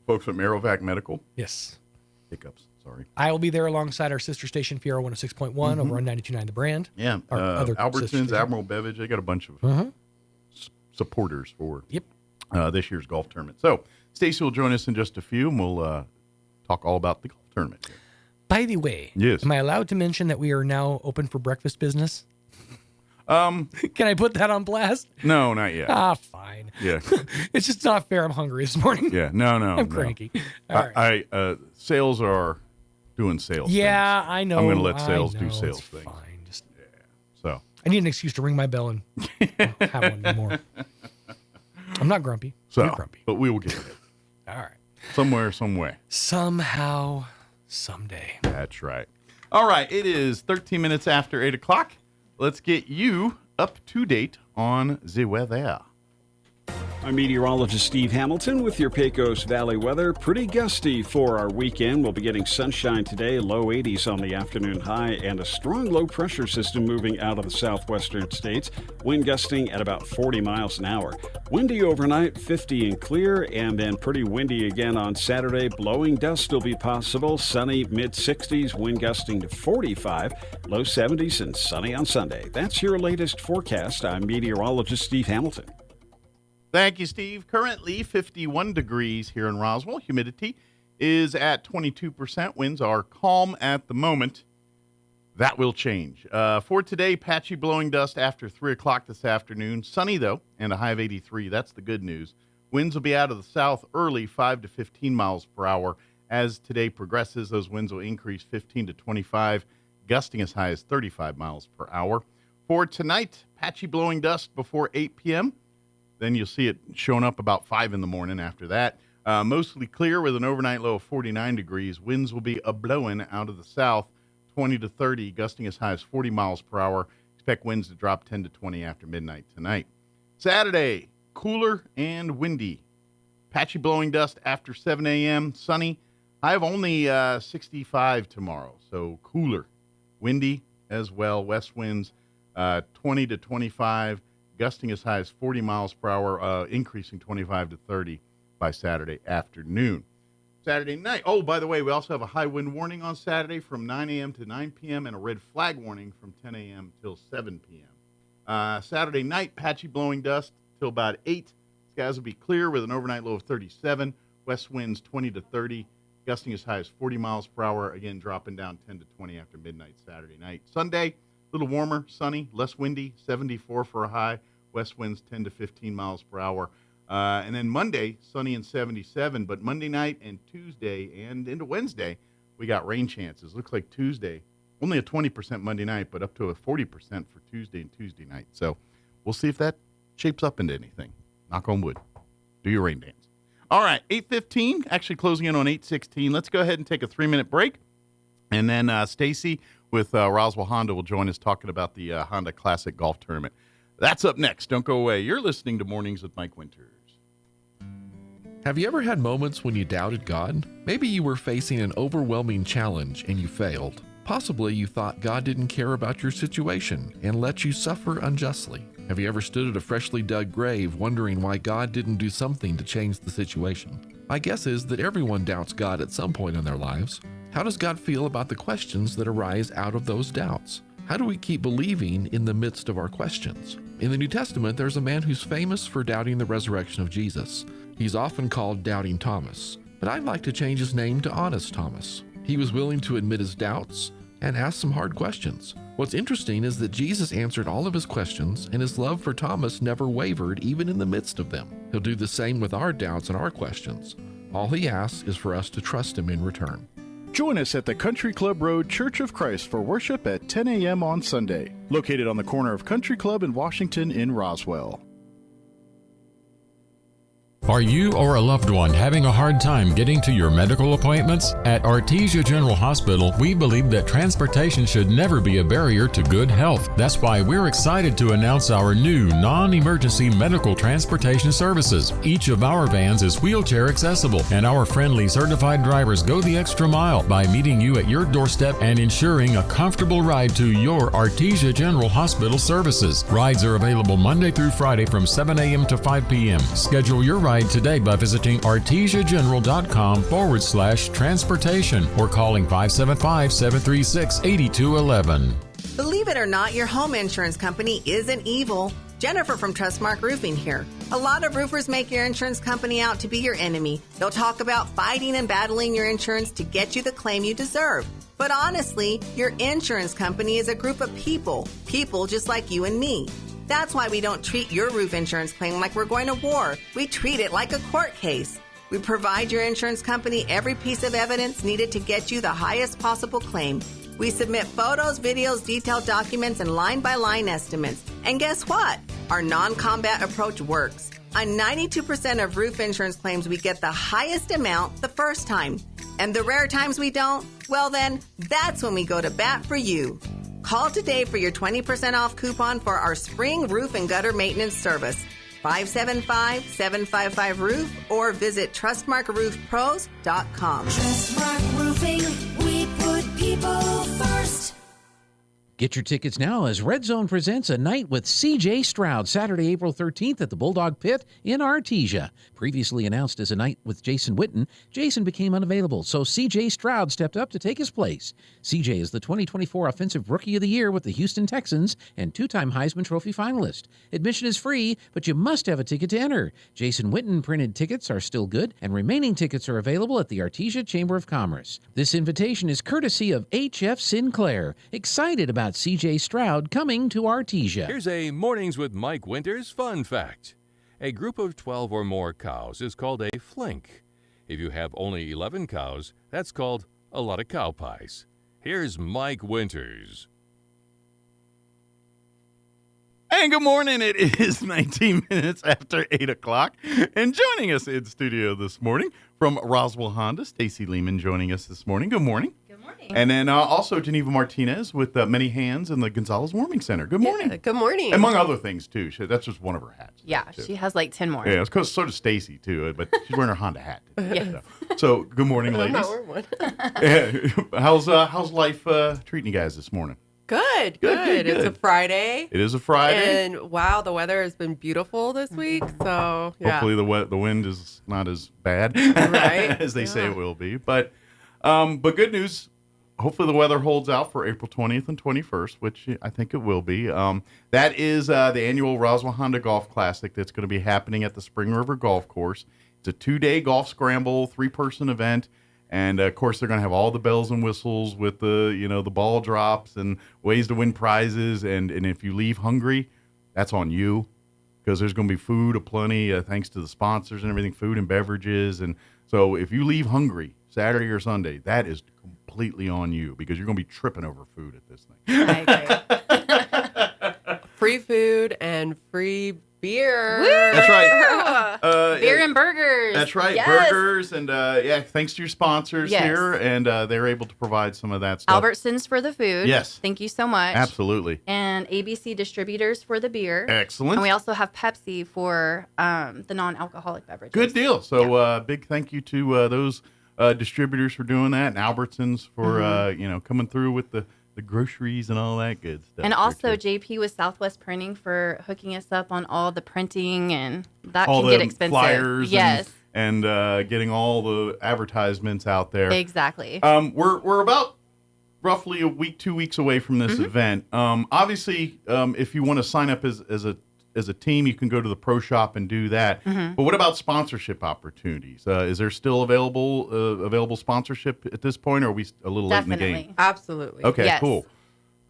folks at Merovac Medical. Yes. Hiccups. Sorry. I will be there alongside our sister station, Fiero 106.1, over on 92.9 The Brand. Yeah. Albertsons, Admiral Beverage, they got a bunch of supporters for this year's golf tournament. So Stacy will join us in just a few, and we'll talk all about the golf tournament here. By the way, yes. Am I allowed to mention that we are now open for breakfast business? Can I put that on blast? No, not yet. Fine. Yeah. It's just not fair. I'm hungry this morning. Yeah. No. I'm cranky. All right. Sales are doing sales. Yeah, things. I know. I'm going to let sales do sales it's things. Fine. Just so I need an excuse to ring my bell and have one more. I'm not grumpy. So, You're grumpy. But we will get it. All right. Somewhere, some way. Somehow, someday. That's right. All right. It is 13 minutes after 8 o'clock. Let's get you up to date on the weather. I'm meteorologist Steve Hamilton with your Pecos Valley weather. Pretty gusty for our weekend. We'll be getting sunshine today, low 80s on the afternoon high, and a strong low pressure system moving out of the southwestern states. Wind gusting at about 40 miles an hour. Windy overnight, 50 and clear, and then pretty windy again on Saturday. Blowing dust will be possible. Sunny, mid-60s, wind gusting to 45, low 70s, and sunny on Sunday. That's your latest forecast. I'm meteorologist Steve Hamilton. Thank you, Steve. Currently 51 degrees here in Roswell. Humidity is at 22%. Winds are calm at the moment. That will change. For today, patchy blowing dust after 3 o'clock this afternoon. Sunny, though, and a high of 83. That's the good news. Winds will be out of the south early, 5 to 15 miles per hour. As today progresses, those winds will increase 15 to 25, gusting as high as 35 miles per hour. For tonight, patchy blowing dust before 8 p.m., then you'll see it showing up about 5 in the morning after that. Mostly clear with an overnight low of 49 degrees. Winds will be a-blowing out of the south, 20 to 30, gusting as high as 40 miles per hour. Expect winds to drop 10 to 20 after midnight tonight. Saturday, cooler and windy. Patchy blowing dust after 7 a.m., sunny. I have only 65 tomorrow, so cooler. Windy as well, west winds 20 to 25. Gusting as high as 40 miles per hour, increasing 25 to 30 by Saturday afternoon. Saturday night. Oh, by the way, we also have a high wind warning on Saturday from 9 a.m. to 9 p.m. and a red flag warning from 10 a.m. till 7 p.m. Saturday night, patchy blowing dust till about 8. Skies will be clear with an overnight low of 37. West winds 20 to 30. Gusting as high as 40 miles per hour. Again, dropping down 10 to 20 after midnight Saturday night. Sunday, a little warmer, sunny, less windy, 74 for a high. West winds 10 to 15 miles per hour. And then Monday, sunny and 77. But Monday night and Tuesday and into Wednesday, we got rain chances. Looks like Tuesday, only a 20% Monday night, but up to a 40% for Tuesday and Tuesday night. So we'll see if that shapes up into anything. Knock on wood. Do your rain dance. All right, 8:15, actually closing in on 8:16. Let's go ahead and take a 3-minute break. And then Stacy with Roswell Honda will join us talking about the Honda Classic Golf Tournament. That's up next. Don't go away. You're listening to Mornings with Mike Winters. Have you ever had moments when you doubted God? Maybe you were facing an overwhelming challenge and you failed. Possibly you thought God didn't care about your situation and let you suffer unjustly. Have you ever stood at a freshly dug grave wondering why God didn't do something to change the situation? My guess is that everyone doubts God at some point in their lives. How does God feel about the questions that arise out of those doubts? How do we keep believing in the midst of our questions? In the New Testament, there's a man who's famous for doubting the resurrection of Jesus. He's often called Doubting Thomas, but I'd like to change his name to Honest Thomas. He was willing to admit his doubts, and ask some hard questions. What's interesting is that Jesus answered all of his questions, and his love for Thomas never wavered even in the midst of them. He'll do the same with our doubts and our questions. All he asks is for us to trust him in return. Join us at the Country Club Road Church of Christ for worship at 10 a.m. on Sunday, located on the corner of Country Club and Washington in Roswell. Are you or a loved one having a hard time getting to your medical appointments? At Artesia General Hospital, we believe that transportation should never be a barrier to good health. That's why we're excited to announce our new non-emergency medical transportation services. Each of our vans is wheelchair accessible, and our friendly certified drivers go the extra mile by meeting you at your doorstep and ensuring a comfortable ride to your Artesia General Hospital services. Rides are available Monday through Friday from 7 a.m. to 5 p.m. Schedule your ride today by visiting artesiageneral.com/transportation or calling 575-736-8211. Believe it or not, your home insurance company isn't evil. Jennifer from Trustmark Roofing here. A lot of roofers make your insurance company out to be your enemy. They'll talk about fighting and battling your insurance to get you the claim you deserve. But honestly, your insurance company is a group of people just like you and me. That's why we don't treat your roof insurance claim like we're going to war. We treat it like a court case. We provide your insurance company every piece of evidence needed to get you the highest possible claim. We submit photos, videos, detailed documents, and line-by-line estimates. And guess what? Our non-combat approach works. On 92% of roof insurance claims, we get the highest amount the first time. And the rare times we don't, well then, that's when we go to bat for you. Call today for your 20% off coupon for our spring roof and gutter maintenance service. 575-755-ROOF or visit TrustmarkRoofPros.com. Trustmark Roofing, we put people first. Get your tickets now as Red Zone presents A Night with C.J. Stroud, Saturday, April 13th at the Bulldog Pit in Artesia. Previously announced as A Night with Jason Witten, Jason became unavailable, so C.J. Stroud stepped up to take his place. C.J. is the 2024 Offensive Rookie of the Year with the Houston Texans and two-time Heisman Trophy finalist. Admission is free, but you must have a ticket to enter. Jason Witten printed tickets are still good, and remaining tickets are available at the Artesia Chamber of Commerce. This invitation is courtesy of H.F. Sinclair. Excited about C.J. Stroud coming to Artesia. Here's a Mornings with Mike Winters fun fact. A group of 12 or more cows is called a flink. If you have only 11 cows, that's called a lot of cow pies. Here's Mike Winters. And good morning. It is 19 minutes after 8 o'clock. And joining us in studio this morning from Roswell Honda, Stacy Lehman joining us this morning. Good morning. Good morning. And then also Geneva Martinez with Many Hands in the Gonzalez Warming Center. Good morning. Yeah, good morning. Among other things, too. That's just one of her hats. Yeah, too. she has like 10 more. Yeah, it's because so does Stacy, too, but she's wearing her Honda hat today. Yeah. So, good morning, ladies. I'm not wearing one. How's life treating you guys this morning? Good. It's a Friday. It is a Friday. And wow, the weather has been beautiful this week. So, yeah. Hopefully the wind is not as bad right? as they say it will be. But good news. Hopefully the weather holds out for April 20th and 21st, which I think it will be. That is the annual Roswell Honda Golf Classic that's going to be happening at the Spring River Golf Course. It's a 2-day golf scramble, 3-person event. And, of course, they're going to have all the bells and whistles with the ball drops and ways to win prizes. And if you leave hungry, that's on you because there's going to be food aplenty thanks to the sponsors and everything, food and beverages. And so if you leave hungry Saturday or Sunday, that is completely on you because you're going to be tripping over food at this thing. I agree. Free food and free beer. Woo! That's right. Beer and burgers. That's right. Yes. Burgers. And thanks to your sponsors here. And they're able to provide some of that stuff. Albertsons for the food. Yes. Thank you so much. Absolutely. And ABC Distributors for the beer. Excellent. And we also have Pepsi for the non-alcoholic beverages. Good deal. So big thank you to those distributors for doing that and Albertsons for, coming through with the groceries and all that good stuff. And also JP with Southwest Printing for hooking us up on all the printing, and that all can get expensive. Flyers yes. And getting all the advertisements out there. Exactly. We're about roughly 2 weeks away from this event. Obviously, if you want to sign up as a as a team, you can go to the pro shop and do that. Mm-hmm. But what about sponsorship opportunities? Is there still available sponsorship at this point, or are we a little late in the game? Absolutely. Okay, Yes. cool.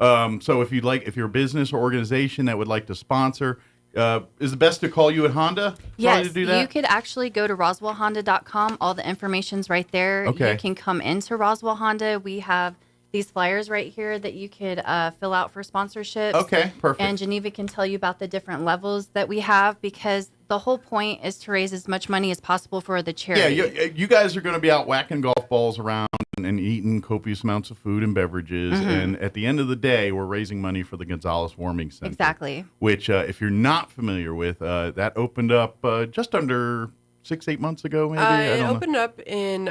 So if you're a business or organization that would like to sponsor, is it best to call you at Honda? Yes, to do that? you could actually go to roswellhonda.com. All the information's right there. Okay. You can come into Roswell Honda. We have these flyers right here that you could fill out for sponsorships. Okay, perfect. And Geneva can tell you about the different levels that we have, because the whole point is to raise as much money as possible for the charity. Yeah, you guys are going to be out whacking golf balls around and eating copious amounts of food and beverages. Mhm. And at the end of the day, we're raising money for the Gonzales Warming Center. Exactly. Which, if you're not familiar with, that opened up just under 6-8 months ago, maybe? It opened up in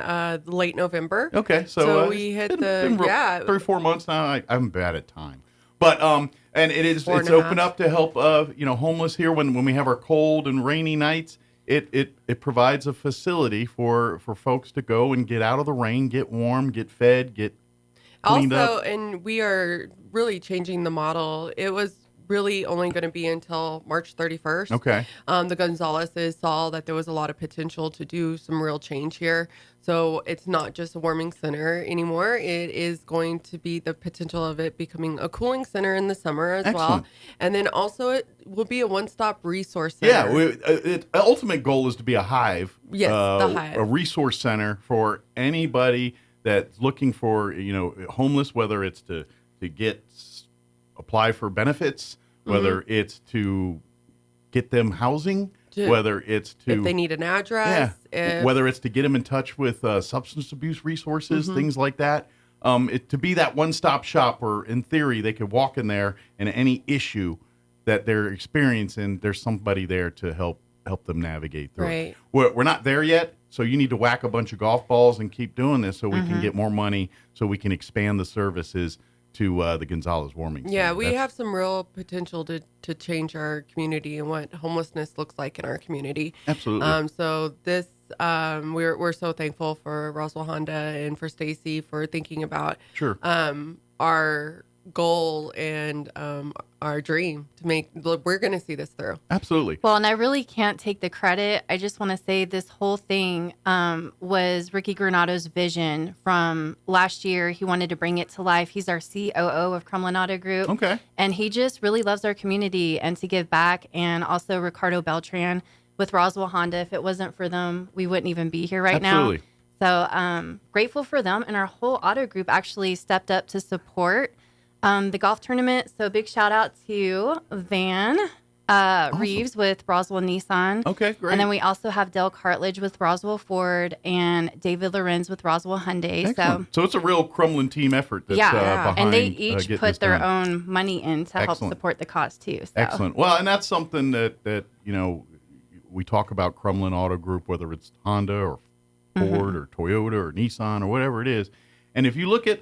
late November. Okay, so we hit been 3-4 months now. I'm bad at time, but and it's opened up to help homeless here when we have our cold and rainy nights. It provides a facility for folks to go and get out of the rain, get warm, get fed, get cleaned up. And we are really changing the model. It was really only going to be until March 31st. Okay. The Gonzaleses saw that there was a lot of potential to do some real change here. So it's not just a warming center anymore. It is going to be the potential of it becoming a cooling center in the summer as well. Excellent. And then also it will be a one-stop resource center. Yeah, ultimate goal is to be a hive. Yes, the hive. A resource center for anybody that's looking for, homeless, whether it's to apply for benefits, whether it's to get them housing, whether it's to... If they need an address. Whether it's to get them in touch with substance abuse resources, things like that. To be that one-stop shop where, in theory, they could walk in there and any issue that they're experiencing, there's somebody there to help them navigate through it. We're not there yet, so you need to whack a bunch of golf balls and keep doing this so we can get more money, so we can expand the services to the Gonzales Warming Center. Yeah, we have some real potential to change our community and what homelessness looks like in our community. Absolutely. So this, we're so thankful for Roswell Honda and for Stacy for thinking about our goal and our dream to make. We're going to see this through. Absolutely. Well, and I really can't take the credit. I just want to say this whole thing was Ricky Granado's vision from last year. He wanted to bring it to life. He's our COO of Crumlin Auto Group. Okay. And he just really loves our community and to give back. And also Ricardo Beltran with Roswell Honda. If it wasn't for them, we wouldn't even be here right now. So grateful for them. And our whole auto group actually stepped up to support the golf tournament. So big shout out to Van Reeves with Roswell Nissan. Okay, great. And then we also have Dale Cartledge with Roswell Ford and David Lorenz with Roswell Hyundai. Excellent. So it's a real Crumlin team effort that's behind, and they each put their done. own money in to help support the cause too. So. Excellent. Well, and that's something that we talk about Crumlin Auto Group, whether it's Honda or Ford or Toyota or Nissan or whatever it is. And if you look at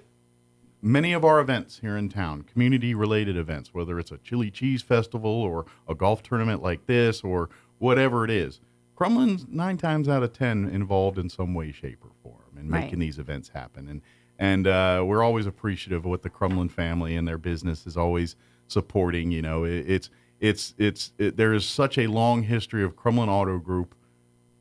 many of our events here in town, community-related events, whether it's a chili cheese festival or a golf tournament like this or whatever it is, Crumlin's 9 times out of 10 involved in some way, shape, or form in making these events happen. And we're always appreciative of what the Crumlin family and their business is always supporting. There is such a long history of Crumlin Auto Group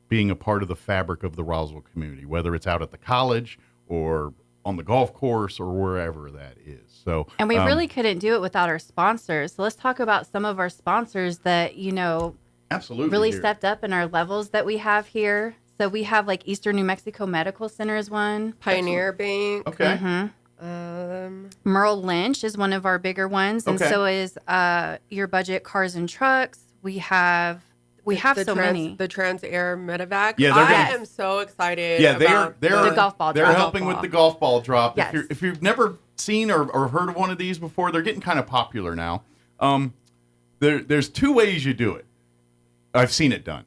being a part of the fabric of the Roswell community, whether it's out at the college or on the golf course or wherever that is. So, and we really couldn't do it without our sponsors. So let's talk about some of our sponsors that, absolutely really stepped up in our levels that we have here. So we have like Eastern New Mexico Medical Center is one. Pioneer Bank. Okay. Merle Lynch is one of our bigger ones. And so is Your Budget Cars and Trucks. We have many. The Trans Air Medevac. Yeah, I am so excited. Yeah, about the golf ball drop. They're helping with the golf ball drop. Yes. If you've never seen or heard of one of these before, they're getting kind of popular now. There's 2 ways you do it. I've seen it done.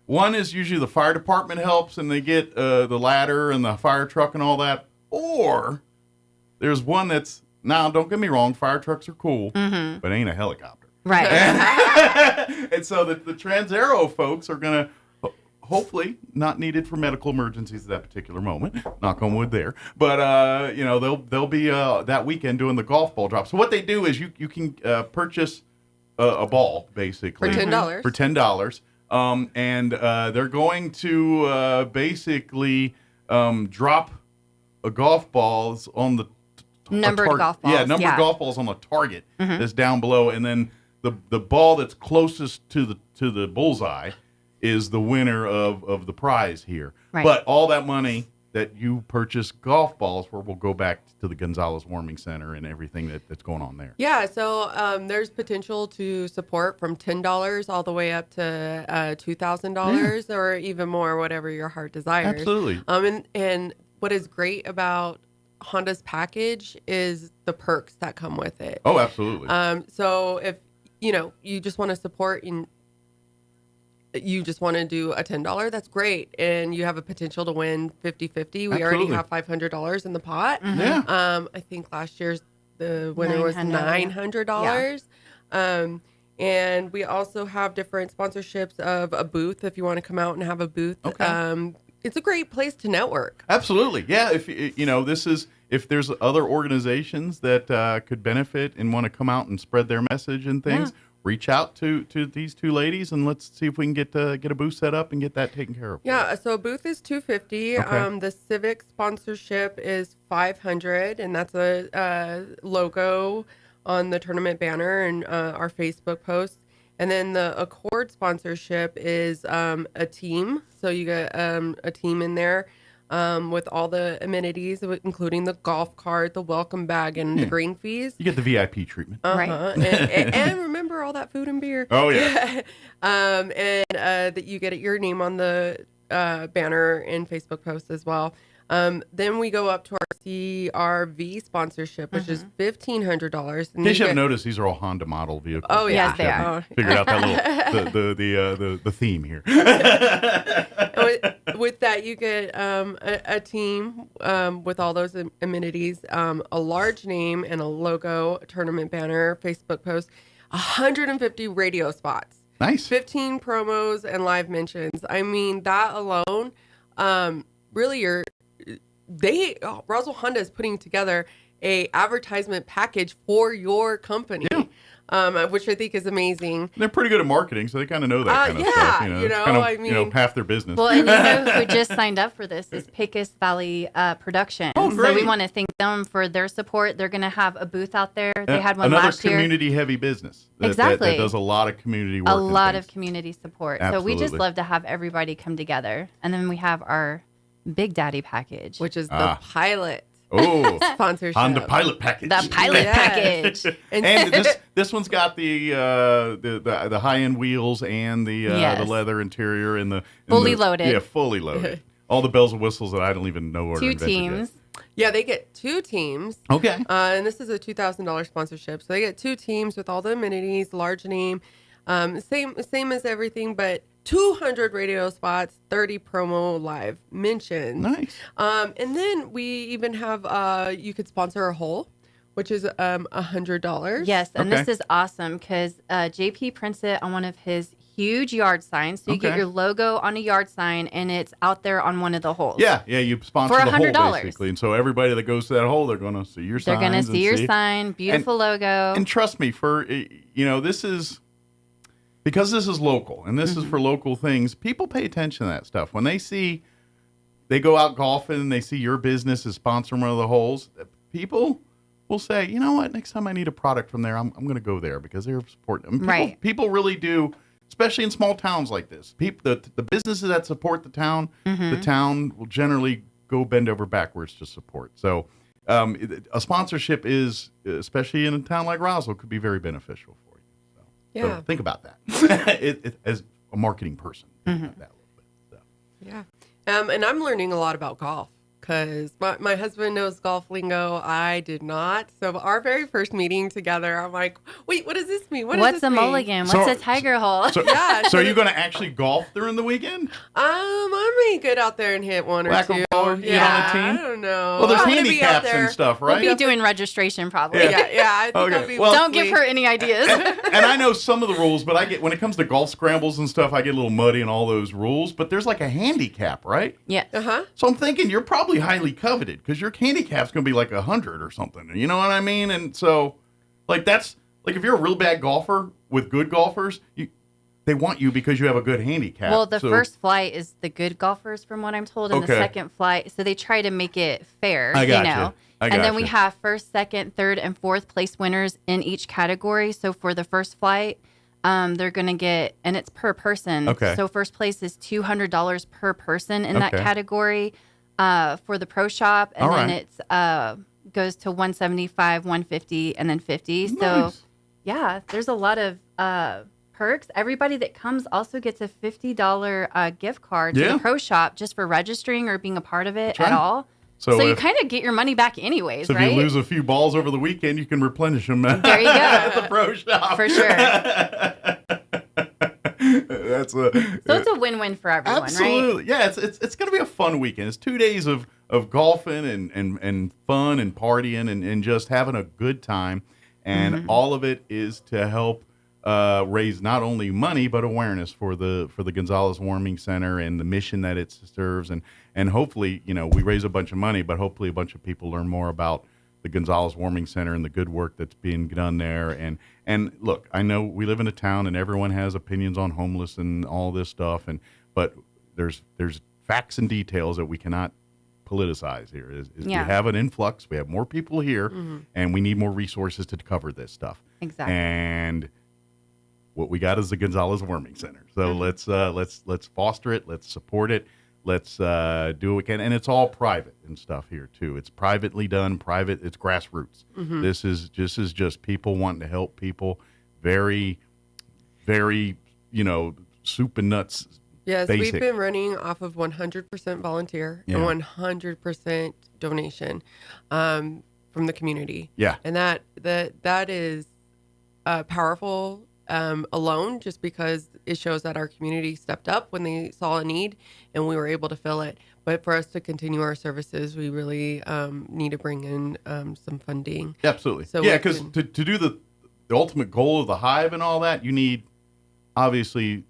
One is usually the fire department helps and they get the ladder and the fire truck and all that. Or there's one that's, now don't get me wrong, fire trucks are cool, but ain't a helicopter. Right. And so the Trans-Aero folks are going to, hopefully, not needed for medical emergencies at that particular moment. Knock on wood there. But, they'll be that weekend doing the golf ball drop. So what they do is you can purchase a ball, basically. For $10. For $10. And they're going to basically drop a golf balls on the numbered golf balls. Yeah, numbered golf balls on the target that's down below, and then the ball that's closest to the bullseye is the winner of the prize here. Right. But all that money that you purchase golf balls for will go back to the Gonzales Warming Center and everything that's going on there. Yeah, so there's potential to support from $10 all the way up to $2,000 or even more, whatever your heart desires. Absolutely. And what is great about Honda's package is the perks that come with it. Oh, absolutely. So if you just want to support and you just want to do a $10, that's great. And you have a potential to win 50-50. We already have $500 in the pot. Mm-hmm. I think last year's the winner was $900. And we also have different sponsorships of a booth if you want to come out and have a booth. Okay. It's a great place to network. Absolutely. Yeah. If there's other organizations that could benefit and want to come out and spread their message and things, reach out to these two ladies and let's see if we can get a booth set up and get that taken care of. Yeah. So a booth is $250. Okay. The Civic sponsorship is $500, and that's a logo on the tournament banner and our Facebook posts. And then the Accord sponsorship is a team. So you get a team in there with all the amenities, including the golf cart, the welcome bag, and the green fees. You get the VIP treatment. Right. And remember all that food and beer. Oh, yeah. And that you get your name on the banner and Facebook post as well. Then we go up to our CRV sponsorship, which is $1,500. In case you haven't noticed, these are all Honda model vehicles. Oh, yeah. Yes, they are. Figured out that little the theme here. With that, you get a team with all those amenities, a large name and a logo, a tournament banner, Facebook post, 150 radio spots. Nice. 15 promos and live mentions. I mean, that alone, really, Roswell Honda is putting together a advertisement package for your company, which I think is amazing. They're pretty good at marketing, so they kind of know that kind of stuff. It's kind of half their business. Well, and you know who just signed up for this is Pecos Valley Production. Oh, great. So we want to thank them for their support. They're going to have a booth out there. They had one another last year. community-heavy business. Exactly. That does a lot of community work. A lot of community support. Absolutely. So we just love to have everybody come together. And then we have our Big Daddy package, which is the pilot. Oh, sponsorship. Honda Pilot package. The pilot package. And this one's got the high end wheels and the leather interior and fully loaded. Yeah, fully loaded. All the bells and whistles that I don't even know are 2 teams. Yet. Yeah, they get 2 teams. Okay. And this is a $2,000 sponsorship, so they get 2 teams with all the amenities, large name, same as everything, but 200 radio spots, 30 promo live mentions. Nice. And then we even have, you could sponsor a hole, which is $100. Yes, and this is awesome because JP prints it on one of his huge yard signs. So you get your logo on a yard sign, and it's out there on one of the holes. Yeah, you sponsor for the $100. hole, basically. And so everybody that goes to that hole, they're going to see your sign. They're going to see your sign, beautiful logo. And trust me, this is... Because this is local and this is for local things, people pay attention to that stuff. When they go out golfing and they see your business is sponsoring one of the holes, people will say, you know what, next time I need a product from there, I'm going to go there because they're supporting. People really do, especially in small towns like this. The businesses that support the town will generally go bend over backwards to support. So a sponsorship is, especially in a town like Roswell, could be very beneficial for you. Yeah. So think about that as a marketing person. Think about that a little bit. So. Yeah. And I'm learning a lot about golf because my husband knows golf lingo. I did not. So our very first meeting together, I'm like, wait, what does this mean? What's a mulligan? What's a tiger hole? So are you going to actually golf during the weekend? I may get out there and hit one or two. Ball, get on a team? I don't know. Well, there's handicaps and stuff, right? We'll be doing registration probably. Yeah. I think okay. I'll be don't give her any ideas. And I know some of the rules, but when it comes to golf scrambles and stuff, I get a little muddy in all those rules. But there's like a handicap, right? Yeah. So I'm thinking you're probably highly coveted because your handicap's going to be like 100 or something. You know what I mean? And so, that's if you're a real bad golfer, with good golfers, they want you because you have a good handicap. Well, the first flight is the good golfers, from what I'm told, and the second flight. So they try to make it fair, And then we have first, second, third, and fourth place winners in each category. So for the first flight, they're going to get, and it's per person. Okay. So first place is $200 per person in that category for the pro shop, and then it's goes to $175, $150, and then $50. Nice. So yeah, there's a lot of perks. Everybody that comes also gets a $50 gift card to the pro shop just for registering or being a part of it at all. So you kind of get your money back anyways, right? If you lose a few balls over the weekend, you can replenish them there you go. at the pro shop. For sure. So it's a win-win for everyone, absolutely. Right? Yeah, it's going to be a fun weekend. It's 2 days of golfing and fun and partying and just having a good time. And all of it is to help raise not only money but awareness for the Gonzalez Warming Center and the mission that it serves, and hopefully we raise a bunch of money, but hopefully a bunch of people learn more about the Gonzalez Warming Center and the good work that's being done there. And look, I know we live in a town and everyone has opinions on homeless and all this stuff, but there's facts and details that we cannot politicize here. We have an influx, we have more people here, and we need more resources to cover this stuff. Exactly. And what we got is the Gonzalez Warming Center. So let's foster it. Let's support it. Let's do what we can. And it's all private and stuff here too. It's privately done. Private. It's grassroots. This is just people wanting to help people. Very, very, soup and nuts. Yes, basic. We've been running off of 100% volunteer and 100% donation from the community. Yeah, and that is powerful. Alone, just because it shows that our community stepped up when they saw a need and we were able to fill it. But for us to continue our services, we really need to bring in some funding. Absolutely. So because to do the ultimate goal of the hive and all that, you need obviously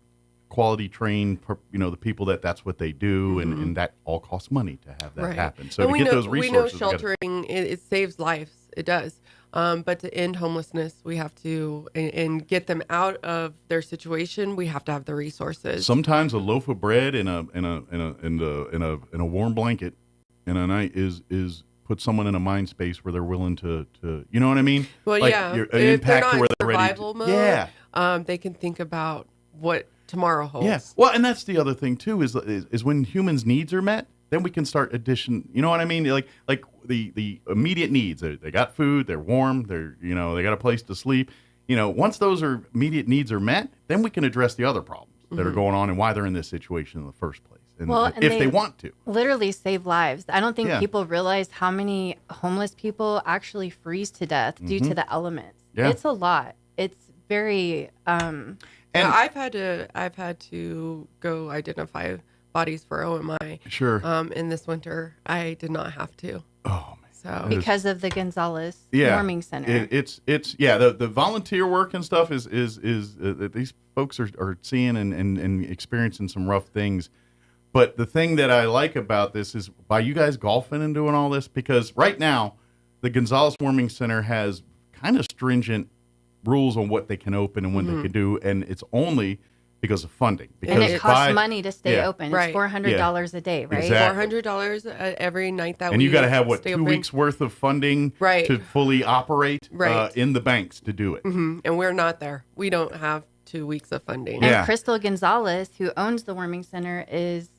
quality trained, the people that's what they do, and that all costs money to have that happen. So to get those resources, we know sheltering it saves lives. It does. But to end homelessness, we have to and get them out of their situation. We have to have the resources. Sometimes a loaf of bread in a warm blanket in a night is put someone in a mind space where they're willing to you know what I mean? Well, an if impact they're not to where in they're ready. Survival mode, they can think about what tomorrow holds. Yes. Well, and that's the other thing too is when humans' needs are met, then we can start addition. You know what I mean? Like the immediate needs. They got food. They're warm. They got a place to sleep. Once those immediate needs are met, then we can address the other problems that are going on and why they're in this situation in the first place. And if they want to, literally save lives. I don't think people realize how many homeless people actually freeze to death due to the elements. Yeah. It's a lot. It's very. And I've had to go identify bodies for OMI. Sure. In this winter, I did not have to. Oh man. So because of the Gonzalez Warming Center. It's the volunteer work and stuff is these folks are seeing and experiencing some rough things. But the thing that I like about this is by you guys golfing and doing all this, because right now the Gonzalez Warming Center has kind of stringent rules on what they can open and when they can do, and it's only because of funding. Because and it costs money to stay open. Right. It's $400 a day, right? Exactly. $400 every night that and you got to have 2 open. weeks worth of funding to fully operate in the banks to do it. And we're not there. We don't have 2 weeks of funding. And Crystal Gonzalez, who owns the Warming Center, is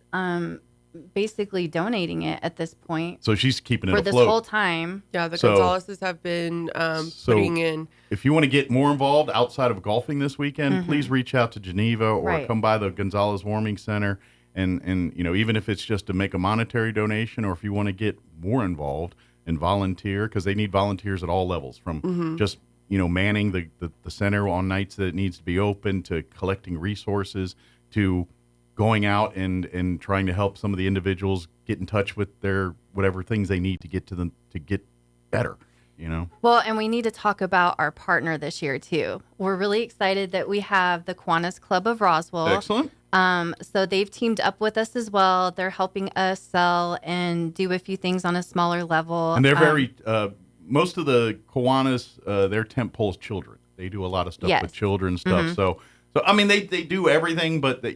basically donating it at this point. So she's keeping it for afloat. this whole time. Yeah, the Gonzalez's have been putting in. If you want to get more involved outside of golfing this weekend, please reach out to Geneva or come by the Gonzalez Warming Center. And even if it's just to make a monetary donation, or if you want to get more involved and volunteer, because they need volunteers at all levels, from just manning the center on nights that it needs to be open, to collecting resources, to going out and trying to help some of the individuals get in touch with their whatever things they need to get to them to get better, Well, and we need to talk about our partner this year too. We're really excited that we have the Kiwanis Club of Roswell. Excellent. So they've teamed up with us as well. They're helping us sell and do a few things on a smaller level. And they're very most of the Kiwanis, their tent pole's children. They do a lot of stuff Yes. with children's stuff. Mhm. So I mean, they do everything, but at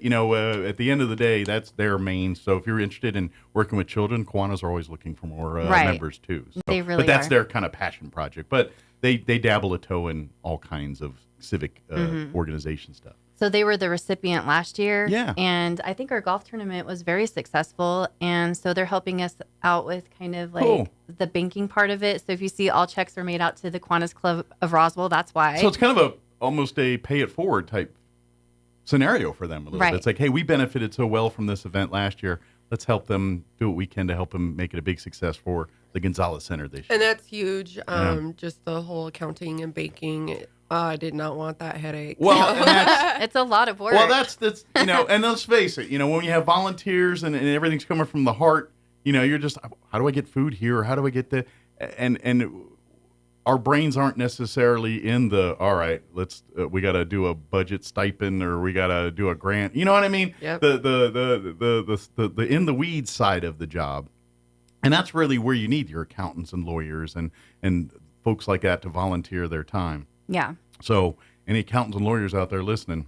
the end of the day, that's their main. So if you're interested in working with children, Kiwanis are always looking for more Right. members too. So, They really but that's are. their kind of passion project. But they dabble a toe in all kinds of civic Mhm. organization stuff. So they were the recipient last year. Yeah. And I think our golf tournament was very successful. And so they're helping us out with kind of like Cool. the banking part of it. So if you see all checks are made out to the Kiwanis Club of Roswell, that's why. So it's kind of almost a pay it forward type scenario for them a little Right. bit. It's like, hey, we benefited so well from this event last year. Let's help them do what we can to help them make it a big success for the Gonzalez Center this year. And that's huge. Yeah. Just the whole accounting and banking. I did not want that headache. Well, and that's, it's a lot of work. well, that's and let's face it, when you have volunteers and everything's coming from the heart, you're just, how do I get food here? Or how do I get the, and our brains aren't necessarily in the, all right, we got to do a budget stipend or we got to do a grant. You know what I mean? Yep. The in the weeds side of the job. And that's really where you need your accountants and lawyers and folks like that to volunteer their time. Yeah. So any accountants and lawyers out there listening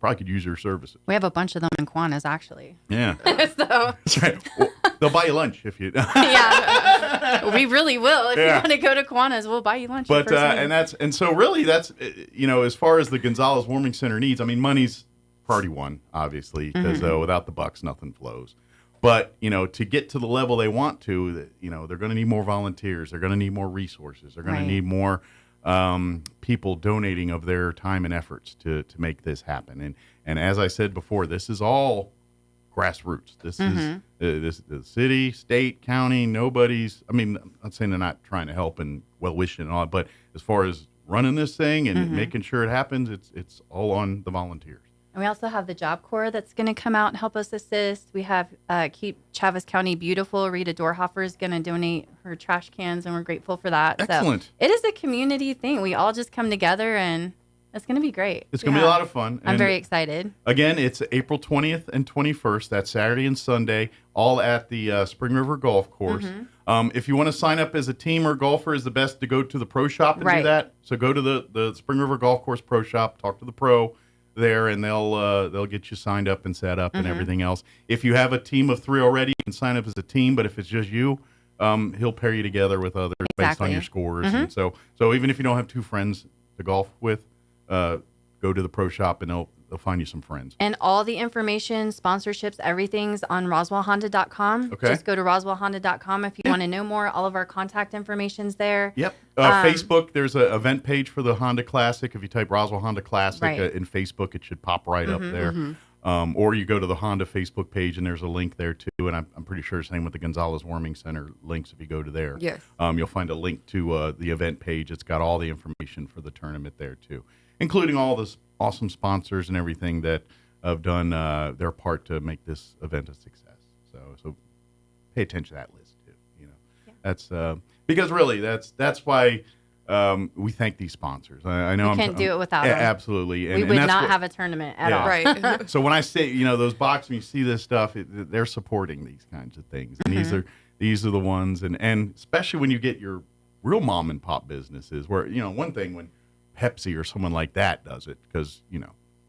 probably could use your services. We have a bunch of them in Kiwanis, actually. Yeah. So That's right. Well, they'll buy you lunch if you. yeah, we really will. If you Yeah. want to go to Kiwanis, we'll buy you lunch. But the first meeting. and so really that's as far as the Gonzalez Warming Center needs. I mean, money's priority one, obviously, because Mhm. without the bucks, nothing flows. But to get to the level they want to, they're going to need more volunteers. They're going to need more resources. They're going Right. to need more people donating of their time and efforts to make this happen. And as I said before, this is all grassroots. This Mhm. is the city, state, county. Nobody's. I mean, I'm not saying they're not trying to help and well wishing and all, but as far as running this thing and Mhm. making sure it happens, it's all on the volunteers. And we also have the Job Corps that's going to come out and help us assist. We have Keep Chaves County Beautiful. Rita Dorhofer is going to donate her trash cans, and we're grateful for that. Excellent. So it is a community thing. We all just come together, and it's going to be great. It's going to be a lot of fun. I'm And very excited. Again, it's April 20th and 21st. That's Saturday and Sunday, all at the Spring River Golf Course. Mhm. If you want to sign up as a team or golfer, is the best to go to the pro shop and do Right. that. So go to the Spring River Golf Course pro shop, talk to the pro there, and they'll get you signed up and set up and Mhm. everything else. If you have a team of 3 already, you can sign up as a team. But if it's just you, he'll pair you together with others based on Exactly. your scores. Mhm. And so even if you don't have 2 friends to golf with, go to the pro shop and they'll find you some friends. And all the information, sponsorships, everything's on RoswellHonda.com. Okay. Just go to RoswellHonda.com if you want to know more. All of our contact information's there. Yep. Um, Facebook, there's an event page for the Honda Classic. If you type Roswell Honda Classic Right. in Facebook, it should pop right up Mhm, there. mhm. Or you go to the Honda Facebook page, and there's a link there, too. And I'm pretty sure same with the Gonzalez Warming Center links if you go to there. Yes. You'll find a link to the event page. It's got all the information for the tournament there, too, including all this awesome sponsors and everything that have done their part to make this event a success. So pay attention to that list, too. That's because really that's why we thank these sponsors. I know We couldn't do it without yeah, them. absolutely. We would not have a tournament at all. Right. So when I say those boxes, you see this stuff, they're supporting these kinds of things, and Mhm. these are the ones, and especially when you get your real mom and pop businesses, where one thing when Pepsi or someone like that does it because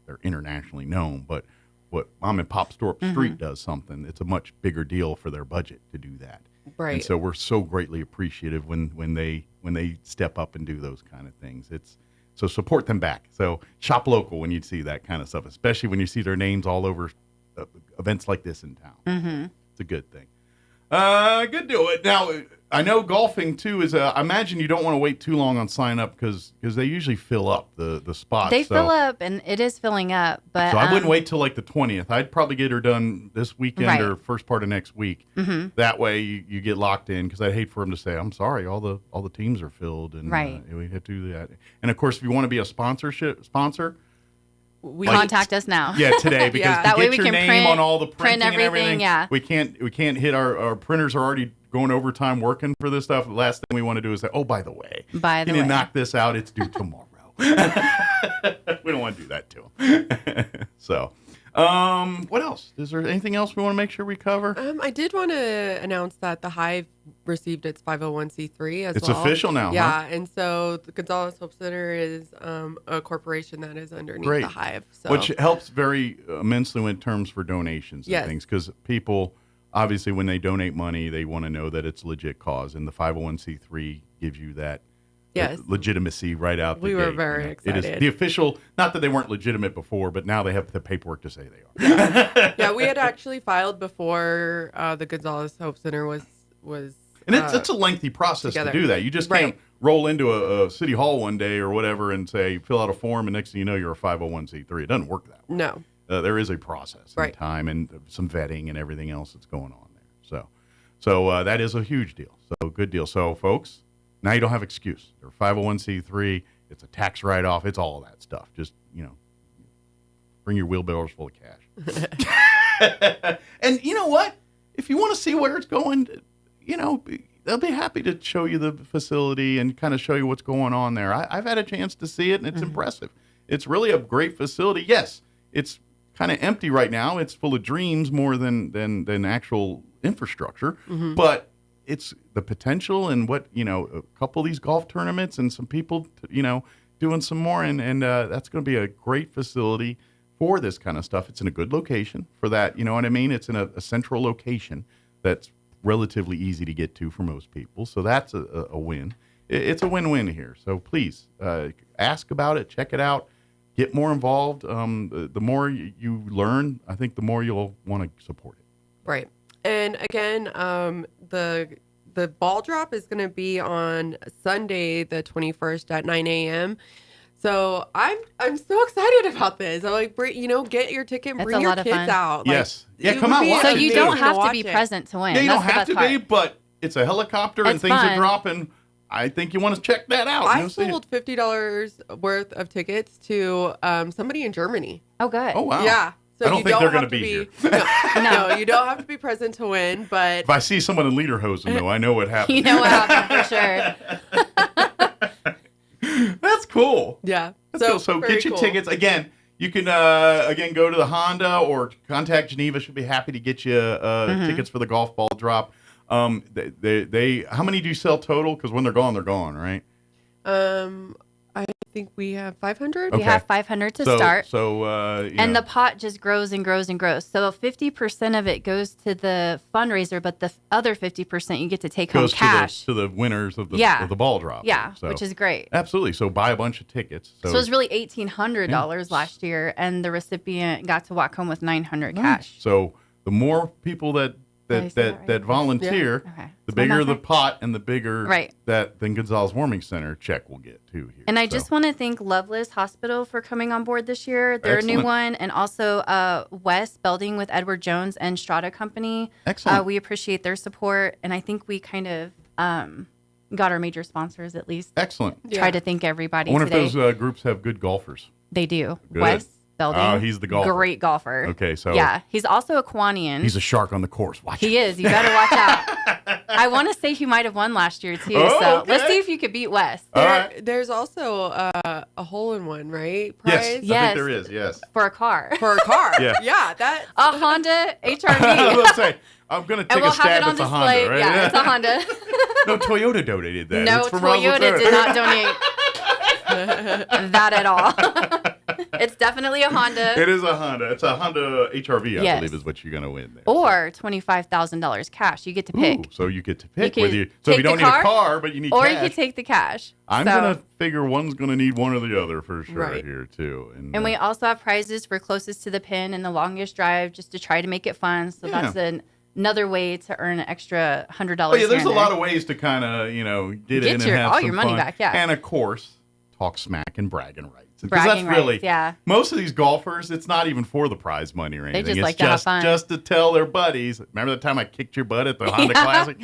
they're internationally known, but what mom and pop store up the street does something, it's a much bigger deal for their budget to do that. Right. And so we're so greatly appreciative when they step up and do those kind of things. So support them back. So shop local when you see that kind of stuff, especially when you see their names all over events like this in town. Mm-hmm. It's a good thing. Good to it. Now, I know golfing too is. I imagine you don't want to wait too long on sign up because they usually fill up the spots. They fill up, and it is filling up. But So I wouldn't wait till like the 20th. I'd probably get her done this weekend Right. or first part of next week. Mhm. That way you get locked in because I'd hate for them to say, "I'm sorry, all the teams are filled," and Right. we have to do that. And of course, if you want to be a sponsor, contact us now. Yeah, today because Yeah. to That way get we your can name print- on all the print printing and everything. everything, yeah. we can't hit our printers are already going overtime working for this stuff. The last thing we want to do is say, "Oh, by the way, By the can you way. knock this out? It's due tomorrow." We don't want to do that to them. So, what else? Is there anything else we want to make sure we cover? I did want to announce that the Hive received its 501c3 as It's well. official now, Yeah, huh? and so the Gonzalez Hope Center is a corporation that is underneath Great. the Hive. So. Which helps very immensely in terms for donations and Yes. things, because people, obviously, when they donate money, they want to know that it's a legit cause, and the 501c3 gives you that Yes. legitimacy right out the We gate. were very It excited. is the official, not that they weren't legitimate before, but now they have the paperwork to say they are. Yeah, we had actually filed before the Gonzalez Hope Center was. And it's a lengthy process together. to do that. You just can't roll into a city hall one day or whatever and say, fill out a form, and next thing you know, you're a 501c3. It doesn't work that way. No. There is a process and time and some vetting and everything else that's going on there. So that is a huge deal. So good deal. So, folks, now you don't have excuse. They're 501c3. It's a tax write-off. It's all that stuff. Just, bring your wheelbarrows full of cash. And you know what? If you want to see where it's going, they'll be happy to show you the facility and kind of show you what's going on there. I've had a chance to see it, and it's impressive. It's really a great facility. Yes, it's kind of empty right now. It's full of dreams more than actual infrastructure, but it's the potential and what, a couple of these golf tournaments and some people, doing some more. And that's going to be a great facility for this kind of stuff. It's in a good location for that. You know what I mean? It's in a central location that's relatively easy to get to for most people. So that's a win. It's a win-win here. So please ask about it, check it out, get more involved. The more you learn, I think the more you'll want to support it. Right. And again, the ball drop is going to be on Sunday, the 21st at 9 a.m. So I'm so excited about this. I'm like, get your ticket and It's bring a your lot of kids fun. out. Yes. Like, Yeah, come out. Watch So it. you don't have to be present to win. Yeah, you That's don't the have best to be, part. but it's a helicopter and It's things are fun. dropping. I think you want to check that out. I sold $50 worth of tickets to somebody in Germany. Oh, good. Oh, wow. Yeah. So I don't you think they're have going to be here. No, you don't have to be present to win, but If I see someone in Lederhosen, though, I know what happened. You know what happened for sure. That's cool. Yeah. That's cool. So very get your cool. tickets. Again, you can, go to the Honda or contact Geneva. She'll be happy to get you tickets for the golf ball drop. They how many do you sell total? Because when they're gone, right? I think we have 500. We have 500 to start. So, and the pot just grows and grows and grows. So 50% of it goes to the fundraiser, but the other 50% you get to take home goes cash. to the winners of the ball drop. Yeah, So- which is great. Absolutely. So buy a bunch of tickets. So it was really $1,800 last year, and the recipient got to walk home with $900 cash. So the more people that volunteer, the bigger the pot and the bigger that then Gonzalez Warming Center check will get too here. And I just want to thank Loveless Hospital for coming on board this year. They're a new Excellent. one. And also West Belding with Edward Jones and Strata Company. Excellent. We appreciate their support. And I think we kind of got our major sponsors at least. Excellent. Try to thank everybody I wonder today. if those groups have good golfers. They do. Good. West Belding. Oh, he's the golfer. Great golfer. Okay, so yeah, he's also a Quanian. he's a shark on the course. Watch He is. You better watch out. I want to say he might have won last year too. Oh, so okay. let's see if you could beat West. There's also a hole-in-one, right? Prize? Yes, I think there is. Yes. For a car. For a car. Yeah. Yeah. That. A Honda HRV. I was gonna say, I'm going to And take we'll a stab. have it on It's a display. Honda, right? Yeah, it's a Honda. No, Toyota donated that. No, It's from Roswell Toyota did not donate that at all. It's definitely a Honda. It is a Honda. It's a Honda HRV, I Yes. believe, is what you're going to win there. Or $25,000 cash. You get to pick. Ooh, so you get to pick You whether can you. So if take you don't the need a car, but you need or cash. you could take the cash. I'm So- going to figure one's going to need one or the other for sure Right. here too. And we also have prizes for closest to the pin and the longest drive, just to try to make it fun. So Yeah. that's another way to earn an extra $100. Oh yeah, there's here a and lot there. of ways to kind of get Get in your- and have all some your money fun. back, yeah. And of course, talk smack and bragging rights. Because Bragging that's really rights, yeah. most of these golfers. It's not even for the prize money or anything. just it's like to have fun. just to tell their buddies. Remember the time I kicked your butt at the Honda Classic?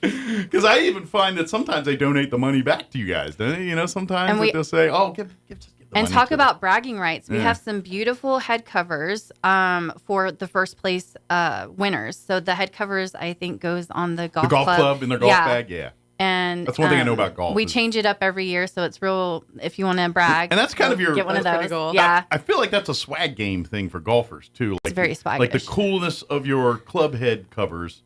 Because I even find that sometimes they donate the money back to you guys. Don't they? Sometimes And we- they'll say, "Oh, give just give the And money talk to about bragging rights. We Yeah. have some beautiful head covers for the first place winners. So the head covers, I think, goes on the golf club in their golf bag." Yeah. And That's one thing I know about golf We is- change it up every year, so it's real. If you want to brag, And that's kind of your get one of that's those. pretty cool. Yeah, I feel like that's a swag game thing for golfers too. Like, very Like the swaggish. coolness of your club head covers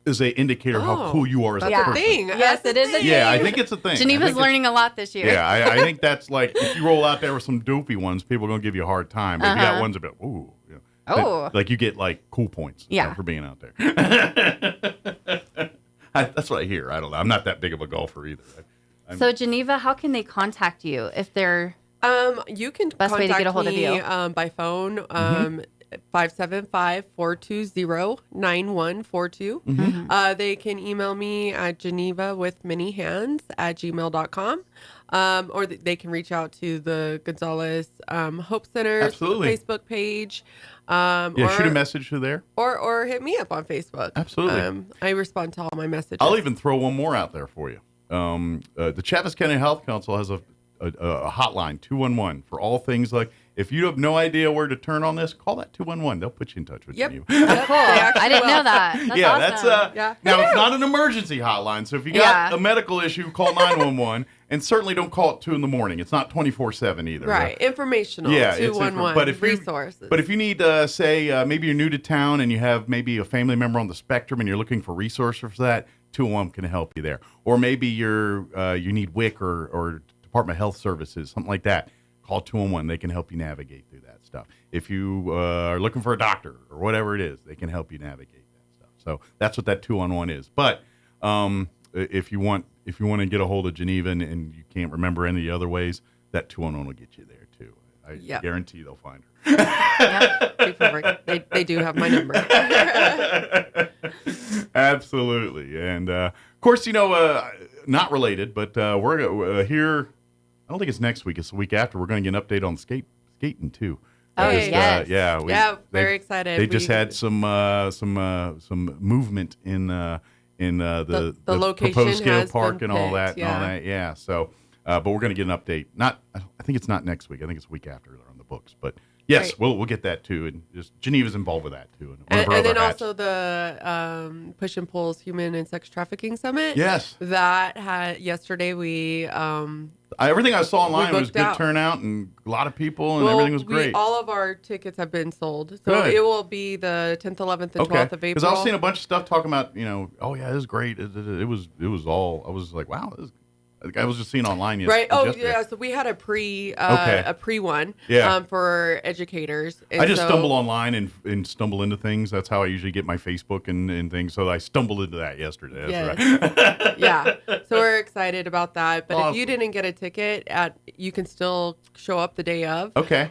is a indicator how cool you are as a That's person. a thing. Yes, it is a thing. Yeah, I think it's a thing. Geneva's learning a lot this year. Yeah, I think that's like, if you roll out there with some dopey ones, people are going to give you a hard time. But if you got ones a bit, ooh. You know, Oh. like you get like cool points for being out there. That's what I hear. I don't know. I'm not that big of a golfer either. So Geneva, how can they contact you if they're you can best way to get a hold contact of me you? by phone 575-420-9142. They can email me at genevawithmanyhands@gmail.com. Or they can reach out to the Gonzalez Hope Center's Facebook page. Shoot a message to there. Or hit me up on Facebook. Absolutely. I respond to all my messages. I'll even throw one more out there for you. The Chaffetz County Health Council has a hotline, 211, for all things like, if you have no idea where to turn on this, call that 211. They'll put you in touch with you. Cool. I didn't know that. That's awesome. Now it's not an emergency hotline, so if you got a medical issue, call 911, and certainly don't call it 2 a.m. It's not 24/7 either. Right, informational. 211. But if resources. But if you need, say, maybe you're new to town and you have maybe a family member on the spectrum and you're looking for resources for that, 211 can help you there. Or maybe you need WIC or Department of Health Services, something like that. Call 211. They can help you navigate through that stuff. If you are looking for a doctor or whatever it is, they can help you navigate that stuff. So that's what that 211 is. But if you want to get a hold of Geneva and you can't remember any other ways, that 211 will get you there too. I guarantee they'll find her. They do have my number. Absolutely. And of course, not related, but we're here. I don't think it's next week. It's the week after. We're going to get an update on skating too. Oh, yes. Very excited. They just had some movement in the location proposed scale has park been and all that. picked, And all that. Yeah. So, but we're going to get an update. I think it's not next week. I think it's the week after. They're on the books, but. Yes, right. we'll get that too, and just Geneva's involved with that too. And then also the Push and Pulls Human and Sex Trafficking Summit. Yes, that had yesterday. We everything I saw online was good turnout and a lot of people, and everything was great. All of our tickets have been sold, so it will be the 10th, 11th, and 12th of April. Because I was seeing a bunch of stuff talking about, oh yeah, it was great. It was all. I was like, wow. I was just seeing online yesterday. Right. Oh, yeah. So we had a pre one for educators. And I just stumble online and stumble into things. That's how I usually get my Facebook and things. So I stumbled into that yesterday. That's right. Yeah. So we're excited about that. But if you didn't get a ticket, you can still show up the day of. Okay.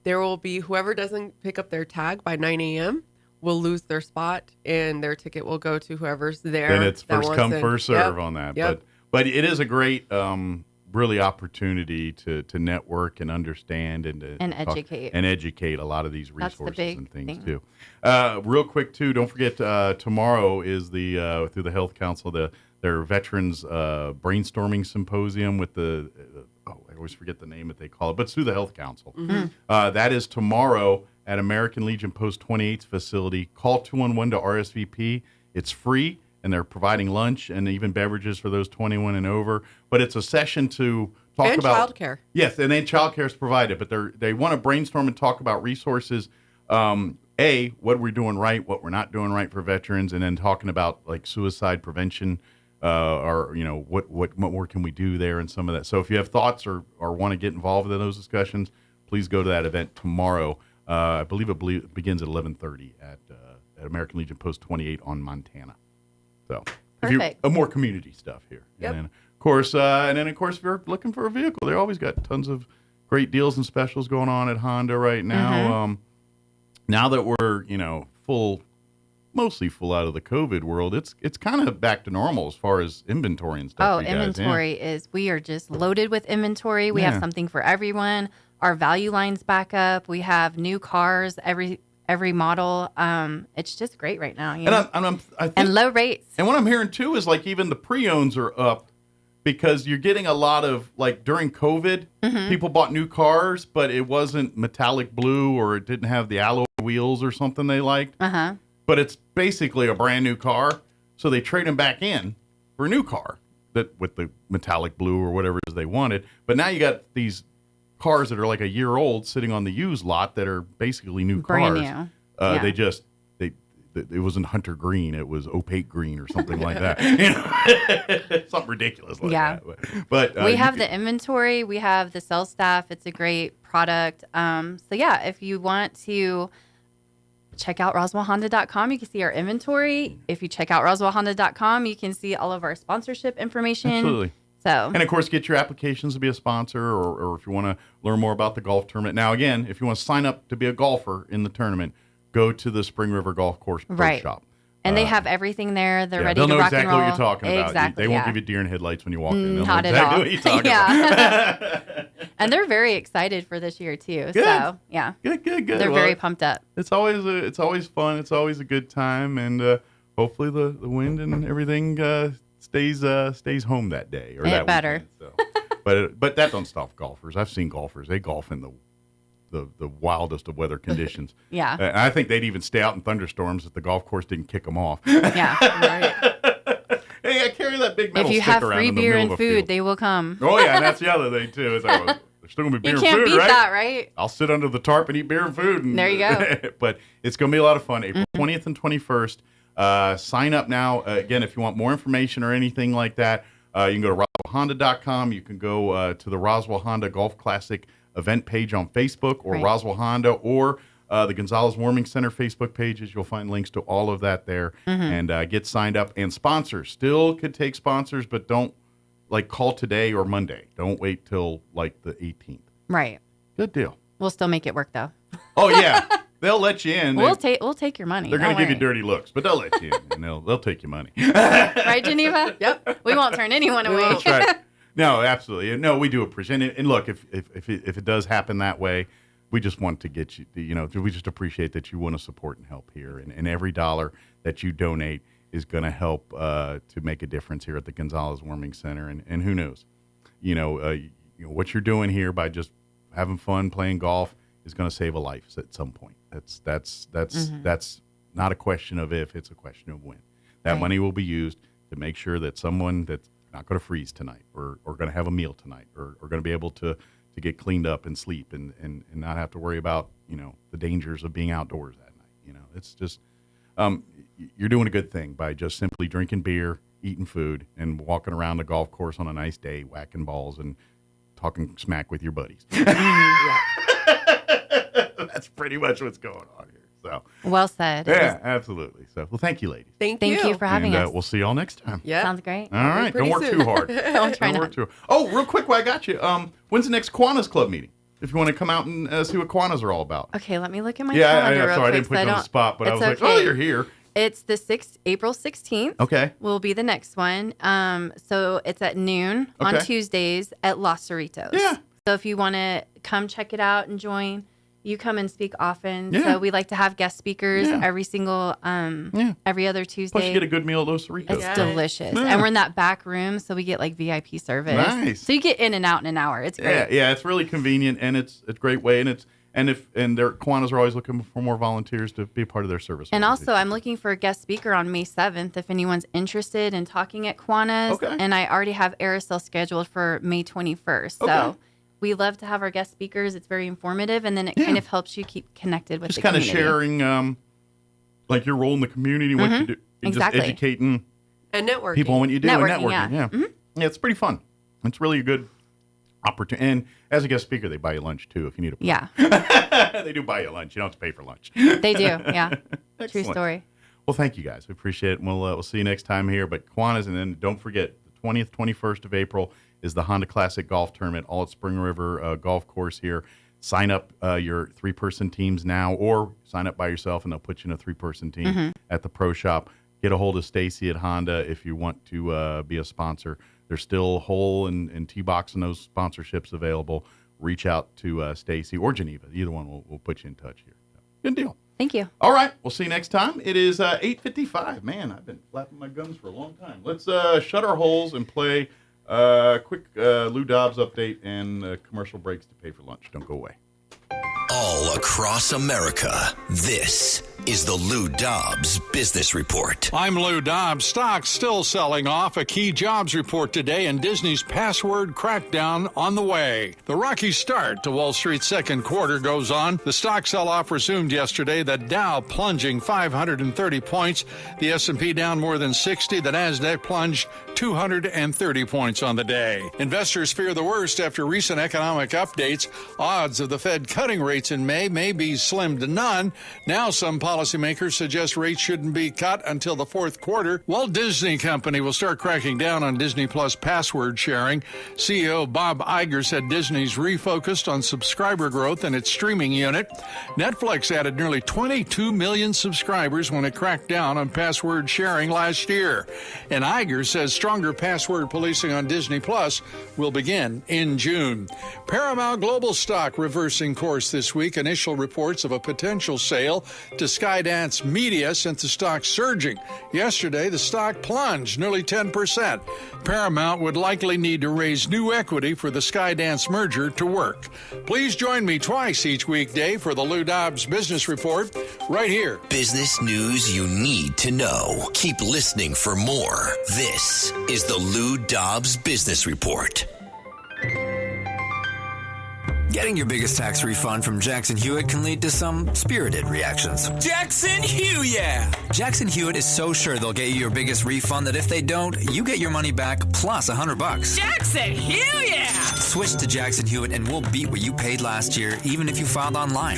There will be whoever doesn't pick up their tag by 9 a.m. will lose their spot, and their ticket will go to whoever's there. Then it's first come, first serve on that. Yep. But it is a great, really opportunity to network and understand and educate a lot of these resources and things too. Real quick too, don't forget tomorrow is the through the Health Council their Veterans Brainstorming Symposium with I always forget the name that they call it, but it's through the Health Council. Mm-hmm. That is tomorrow at American Legion Post 28's facility. Call 211 to RSVP. It's free. And they're providing lunch and even beverages for those 21 and over. But it's a session to talk about childcare. Yes, and then childcare is provided. But they want to brainstorm and talk about resources. What we're doing right, what we're not doing right for veterans, and then talking about like suicide prevention, or what more can we do there and some of that. So if you have thoughts or want to get involved in those discussions, please go to that event tomorrow. I believe it begins at 11:30 at American Legion Post 28 on Montana. So, perfect. More community stuff here. Yep. And then, of course, if you're looking for a vehicle, they always got tons of great deals and specials going on at Honda right now. Mm-hmm. Now that we're, mostly full out of the COVID world, it's kind of back to normal as far as inventory and stuff. Inventory we are just loaded with inventory. We have something for everyone. Our value line's back up. We have new cars every model. It's just great right now. And low rates. And what I'm hearing too is like even the pre-owns are up because you're getting a lot of like during COVID, people bought new cars, but it wasn't metallic blue or it didn't have the alloy wheels or something they liked. But it's basically a brand new car. So they trade them back in for a new car with the metallic blue or whatever it is they wanted. But now you got these cars that are like a year old sitting on the used lot that are basically new brand cars. New. They it wasn't hunter green, it was opaque green or something like that. You know? Something ridiculous like that. But we have the inventory, we have the sales staff. It's a great product. So yeah, if you want to check out RoswellHonda.com, you can see our inventory. If you check out RoswellHonda.com, you can see all of our sponsorship information. Absolutely. So, and of course, get your applications to be a sponsor, or if you want to learn more about the golf tournament. Now, again, if you want to sign up to be a golfer in the tournament, go to the Spring River Golf Course Pro Shop. And they have everything there. They're ready they'll to know rock exactly and roll. what you're talking about. Exactly, They won't give you deer in headlights when you walk in. They'll Not know at exactly all. what you're talking about. And they're very excited for this year too. Good. So yeah, Good. They're very pumped up. It's always fun. It's always a good time, and hopefully the wind and everything stays home that day or that better. Weekend, so. But that don't stop golfers. I've seen golfers. They golf in the wildest of weather conditions. Yeah. And I think they'd even stay out in thunderstorms if the golf course didn't kick them off. Yeah. Right. Hey, I carry that big metal If you stick have around free in the beer middle and of a food, field. they will come. Oh yeah, and that's the other thing too. Is there's still gonna be beer You can't and food, beat right? that, right? I'll sit under the tarp and eat beer and food. And, There you go. But it's gonna be a lot of fun. April 20th and 21st. Sign up now. Again, if you want more information or anything like that, you can go to RoswellHonda.com. You can go to the Roswell Honda Golf Classic event page on Facebook, or Roswell Honda, or the Gonzalez Warming Center Facebook pages. You'll find links to all of that there. And get signed up. And sponsors still could take sponsors, but don't call today or Monday. Don't wait till the 18th. Right. Good deal. We'll still make it work though. Oh yeah, they'll let you in. We'll take your money. They're going to give you dirty looks, but they'll let you in, and they'll take your money. Right, Geneva? Yep. We won't turn anyone away. That's right. No, absolutely. No, we do appreciate it. And look, if it does happen that way, we just want to get you. We just appreciate that you want to support and help here, and every dollar that you donate is going to help to make a difference here at the Gonzalez Warming Center. And who knows, what you're doing here by just having fun playing golf is going to save a life at some point. That's not a question of if, it's a question of when. That money will be used to make sure that someone that's not going to freeze tonight, or going to have a meal tonight, or going to be able to get cleaned up and sleep and not have to worry about the dangers of being outdoors that night. It's just you're doing a good thing by just simply drinking beer, eating food, and walking around the golf course on a nice day, whacking balls and talking smack with your buddies. That's pretty much what's going on here. So well said. Yeah, absolutely. So, well, thank you, ladies. Thank you for having us. We'll see y'all next time. Yeah. Sounds great. All right. Don't work too hard. Don't try not. Oh, real quick while I got you. When's the next Kiwanis Club meeting? If you want to come out and see what Kiwanis are all about. Okay, let me look at my calendar real sorry, quick. I didn't put you on the spot, but I was like, oh, you're here. It's the April 16th. Okay. Will be the next one. So it's at noon on Tuesdays at Los Cerritos. Yeah. So if you want to come check it out and join, you come and speak often. Yeah. So we like to have guest speakers every single every other Tuesday. Plus you get a good meal at Los Cerritos. It's delicious. Yeah. And we're in that back room, so we get VIP service. Nice. So you get in and out in an hour. It's great. Yeah, it's really convenient, and it's a great way, and their Kiwanis are always looking for more volunteers to be a part of their service. And also, I'm looking for a guest speaker on May 7th if anyone's interested in talking at Kiwanis. Okay. And I already have Aerosol scheduled for May 21st. So we love to have our guest speakers. It's very informative, and then it kind of helps you keep connected with the community. Just kind of sharing, your role in the community, what you do, and just educating and networking people on what you do, and networking. Yeah. Yeah, it's pretty fun. It's really a good opportunity. And as a guest speaker, they buy you lunch too if you need a. Yeah. They do buy you lunch. You don't have to pay for lunch. They do. Yeah. True story. Well, thank you guys. We appreciate it. And we'll see you next time here. But Kiwanis, and then don't forget the 20th, 21st of April is the Honda Classic Golf Tournament, all at Spring River Golf Course here. Sign up your 3-person teams now, or sign up by yourself, and they'll put you in a 3-person team at the Pro Shop. Get a hold of Stacy at Honda if you want to be a sponsor. There's still hole and T-box and those sponsorships available. Reach out to Stacy or Geneva. Either one will put you in touch here. Good deal. Thank you. All right. We'll see you next time. It is 8:55. Man, I've been flapping my gums for a long time. Let's shut our holes and play quick Lou Dobbs update and commercial breaks to pay for lunch. Don't go away. all across America. This is the Lou Dobbs Business Report. I'm Lou Dobbs. Stocks still selling off. A key jobs report today and Disney's password crackdown on the way. The rocky start to Wall Street's second quarter goes on. The stock sell-off resumed yesterday. The Dow plunging 530 points. The S&P down more than 60. The Nasdaq plunged 230 points on the day. Investors fear the worst after recent economic updates. Odds of the Fed cutting rates in May may be slim to none. Now some policymakers suggest rates shouldn't be cut until the fourth quarter. Walt Disney Company will start cracking down on Disney Plus password sharing. CEO Bob Iger said Disney's refocused on subscriber growth in its streaming unit. Netflix added nearly 22 million subscribers when it cracked down on password sharing last year. And Iger says stronger password policing on Disney Plus will begin in June. Paramount Global stock reversing course this week. Initial reports of a potential sale to Skydance Media sent the stock surging. Yesterday, the stock plunged nearly 10%. Paramount would likely need to raise new equity for the Skydance merger to work. Please join me twice each weekday for the Lou Dobbs Business Report right here. Business news you need to know. Keep listening for more. This is the Lou Dobbs Business Report. Getting your biggest tax refund from Jackson Hewitt can lead to some spirited reactions. Jackson Hewitt, yeah! Jackson Hewitt is so sure they'll get you your biggest refund that if they don't, you get your money back plus $100. Jackson Hewitt, yeah! Switch to Jackson Hewitt and we'll beat what you paid last year, even if you filed online.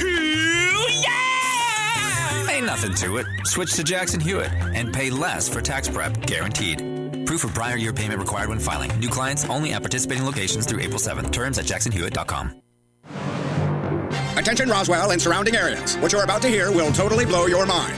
Yeah! Ain't nothing to it. Switch to Jackson Hewitt and pay less for tax prep, guaranteed. Proof of prior year payment required when filing. New clients only at participating locations through April 7th. Terms at jacksonhewitt.com. Attention Roswell and surrounding areas. What you're about to hear will totally blow your mind.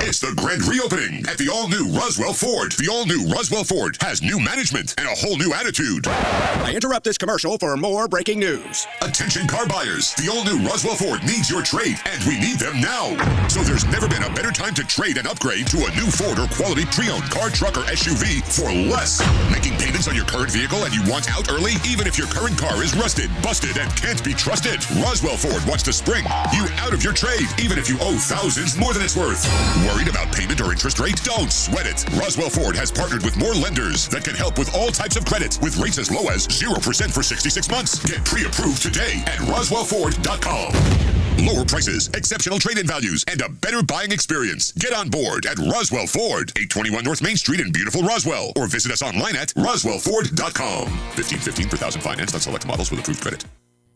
It's the grand reopening at the all-new Roswell Ford. The all-new Roswell Ford has new management and a whole new attitude. I interrupt this commercial for more breaking news. Attention car buyers. The all-new Roswell Ford needs your trade, and we need them now. So there's never been a better time to trade and upgrade to a new Ford or quality pre-owned car, truck, or SUV for less. Making payments on your current vehicle and you want out early? Even if your current car is rusted, busted, and can't be trusted, Roswell Ford wants to spring you out of your trade, even if you owe thousands more than it's worth. Worried about payment or interest rate? Don't sweat it. Roswell Ford has partnered with more lenders that can help with all types of credit with rates as low as 0% for 66 months. Get pre-approved today at roswellford.com. Lower prices, exceptional trade-in values, and a better buying experience. Get on board at Roswell Ford, 821 North Main Street in beautiful Roswell, or visit us online at roswellford.com. $15.15 per thousand financed on select models with approved credit.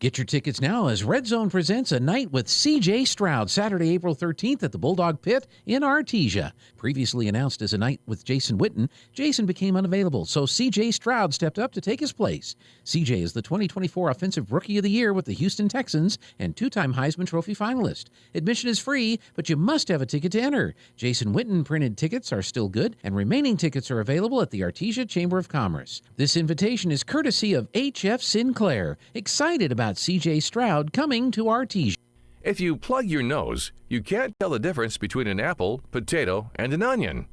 Get your tickets now as Red Zone presents A Night with C.J. Stroud, Saturday, April 13th at the Bulldog Pit in Artesia. Previously announced as A Night with Jason Witten, Jason became unavailable, so C.J. Stroud stepped up to take his place. C.J. is the 2024 Offensive Rookie of the Year with the Houston Texans and two-time Heisman Trophy finalist. Admission is free, but you must have a ticket to enter. Jason Witten printed tickets are still good, and remaining tickets are available at the Artesia Chamber of Commerce. This invitation is courtesy of H.F. Sinclair. Excited about C.J. Stroud coming to Artesia. If you plug your nose, you can't tell the difference between an apple, potato, and an onion.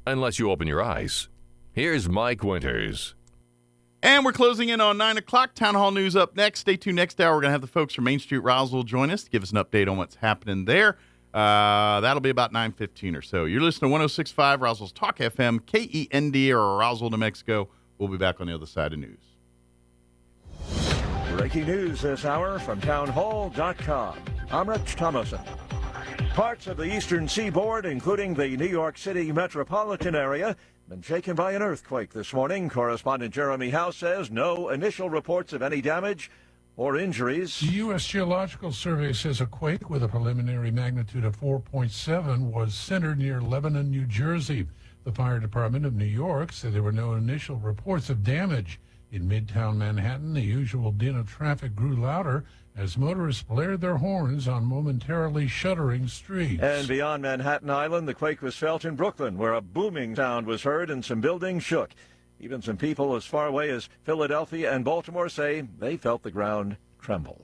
Unless you open your eyes. Here's Mike Winters. And we're closing in on 9 o'clock. Town Hall News up next. Stay tuned next hour. We're going to have the folks from Main Street Roswell join us to give us an update on what's happening there. That'll be about 9:15 or so. You're listening to 106.5 Roswell's Talk FM, KEND, or Roswell, New Mexico. We'll be back on the other side of news. Breaking news this hour from townhall.com. I'm Rich Thomason. Parts of the eastern seaboard, including the New York City metropolitan area, been shaken by an earthquake this morning. Correspondent Jeremy House says no initial reports of any damage or injuries. The U.S. Geological Survey says a quake with a preliminary magnitude of 4.7 was centered near Lebanon, New Jersey. The fire department of New York said there were no initial reports of damage. In Midtown Manhattan, the usual din of traffic grew louder as motorists blared their horns on momentarily shuddering streets. And beyond Manhattan Island, the quake was felt in Brooklyn, where a booming sound was heard and some buildings shook. Even some people as far away as Philadelphia and Baltimore say they felt the ground tremble.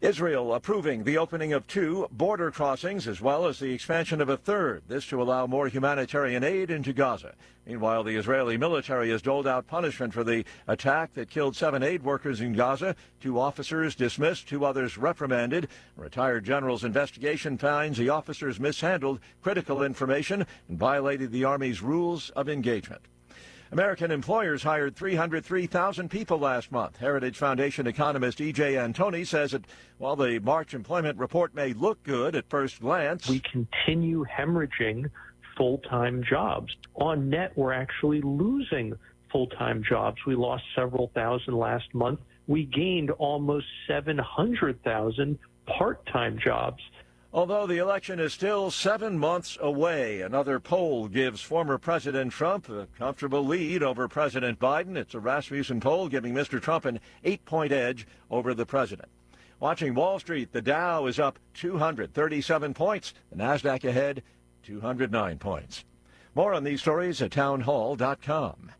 Israel approving the opening of 2 border crossings as well as the expansion of a 3rd, this to allow more humanitarian aid into Gaza. Meanwhile, the Israeli military has doled out punishment for the attack that killed 7 aid workers in Gaza. 2 officers dismissed, 2 others reprimanded. A retired general's investigation finds the officers mishandled critical information and violated the Army's rules of engagement. American employers hired 303,000 people last month. Heritage Foundation economist E.J. Antoni says that while the March employment report may look good at first glance, we continue hemorrhaging full-time jobs. On net, we're actually losing full-time jobs. We lost several thousand last month. We gained almost 700,000 part-time jobs. Although the election is still 7 months away, another poll gives former President Trump a comfortable lead over President Biden. It's a Rasmussen poll giving Mr. Trump an 8-point edge over the president. Watching Wall Street, the Dow is up 237 points. The Nasdaq ahead, 209 points. More on these stories at townhall.com.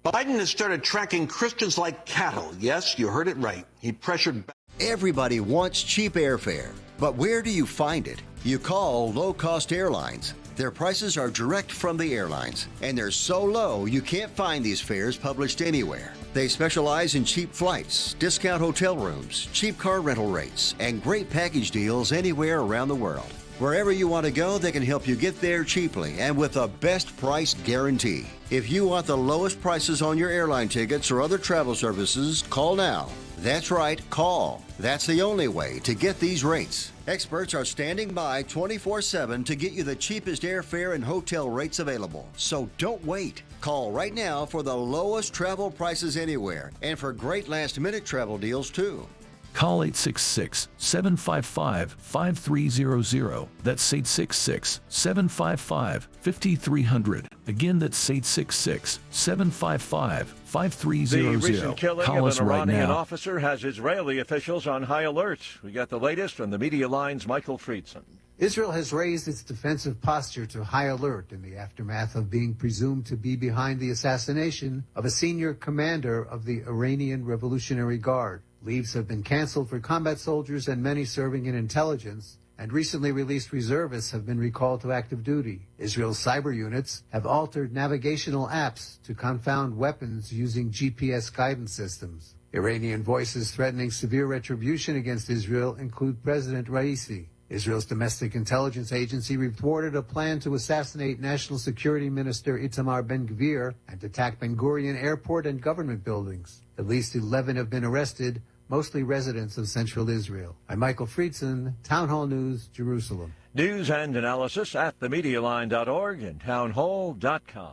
Biden has started tracking Christians like cattle. Yes, you heard it right. He pressured back. Everybody wants cheap airfare, but where do you find it? You call low-cost airlines. Their prices are direct from the airlines, and they're so low you can't find these fares published anywhere. They specialize in cheap flights, discount hotel rooms, cheap car rental rates, and great package deals anywhere around the world. Wherever you want to go, they can help you get there cheaply and with a best price guarantee. If you want the lowest prices on your airline tickets or other travel services, call now. That's right, call. That's the only way to get these rates. Experts are standing by 24/7 to get you the cheapest airfare and hotel rates available. So don't wait. Call right now for the lowest travel prices anywhere and for great last-minute travel deals too. Call 866-755-5300. That's 866-755-5300. Again, that's 866-755-5300. The recent killing Call of us an right Iranian now. officer has Israeli officials on high alert. We got the latest from the Media Line's Michael Friedson. Israel has raised its defensive posture to high alert in the aftermath of being presumed to be behind the assassination of a senior commander of the Iranian Revolutionary Guard. Leaves have been canceled for combat soldiers and many serving in intelligence, and recently released reservists have been recalled to active duty. Israel's cyber units have altered navigational apps to confound weapons using GPS guidance systems. Iranian voices threatening severe retribution against Israel include President Raisi. Israel's domestic intelligence agency reported a plan to assassinate National Security Minister Itamar Ben-Gvir and attack Ben Gurion Airport and government buildings. At least 11 have been arrested, mostly residents of central Israel. I'm Michael Friedson, Town Hall News, Jerusalem. News and analysis at themedialine.org and townhall.com.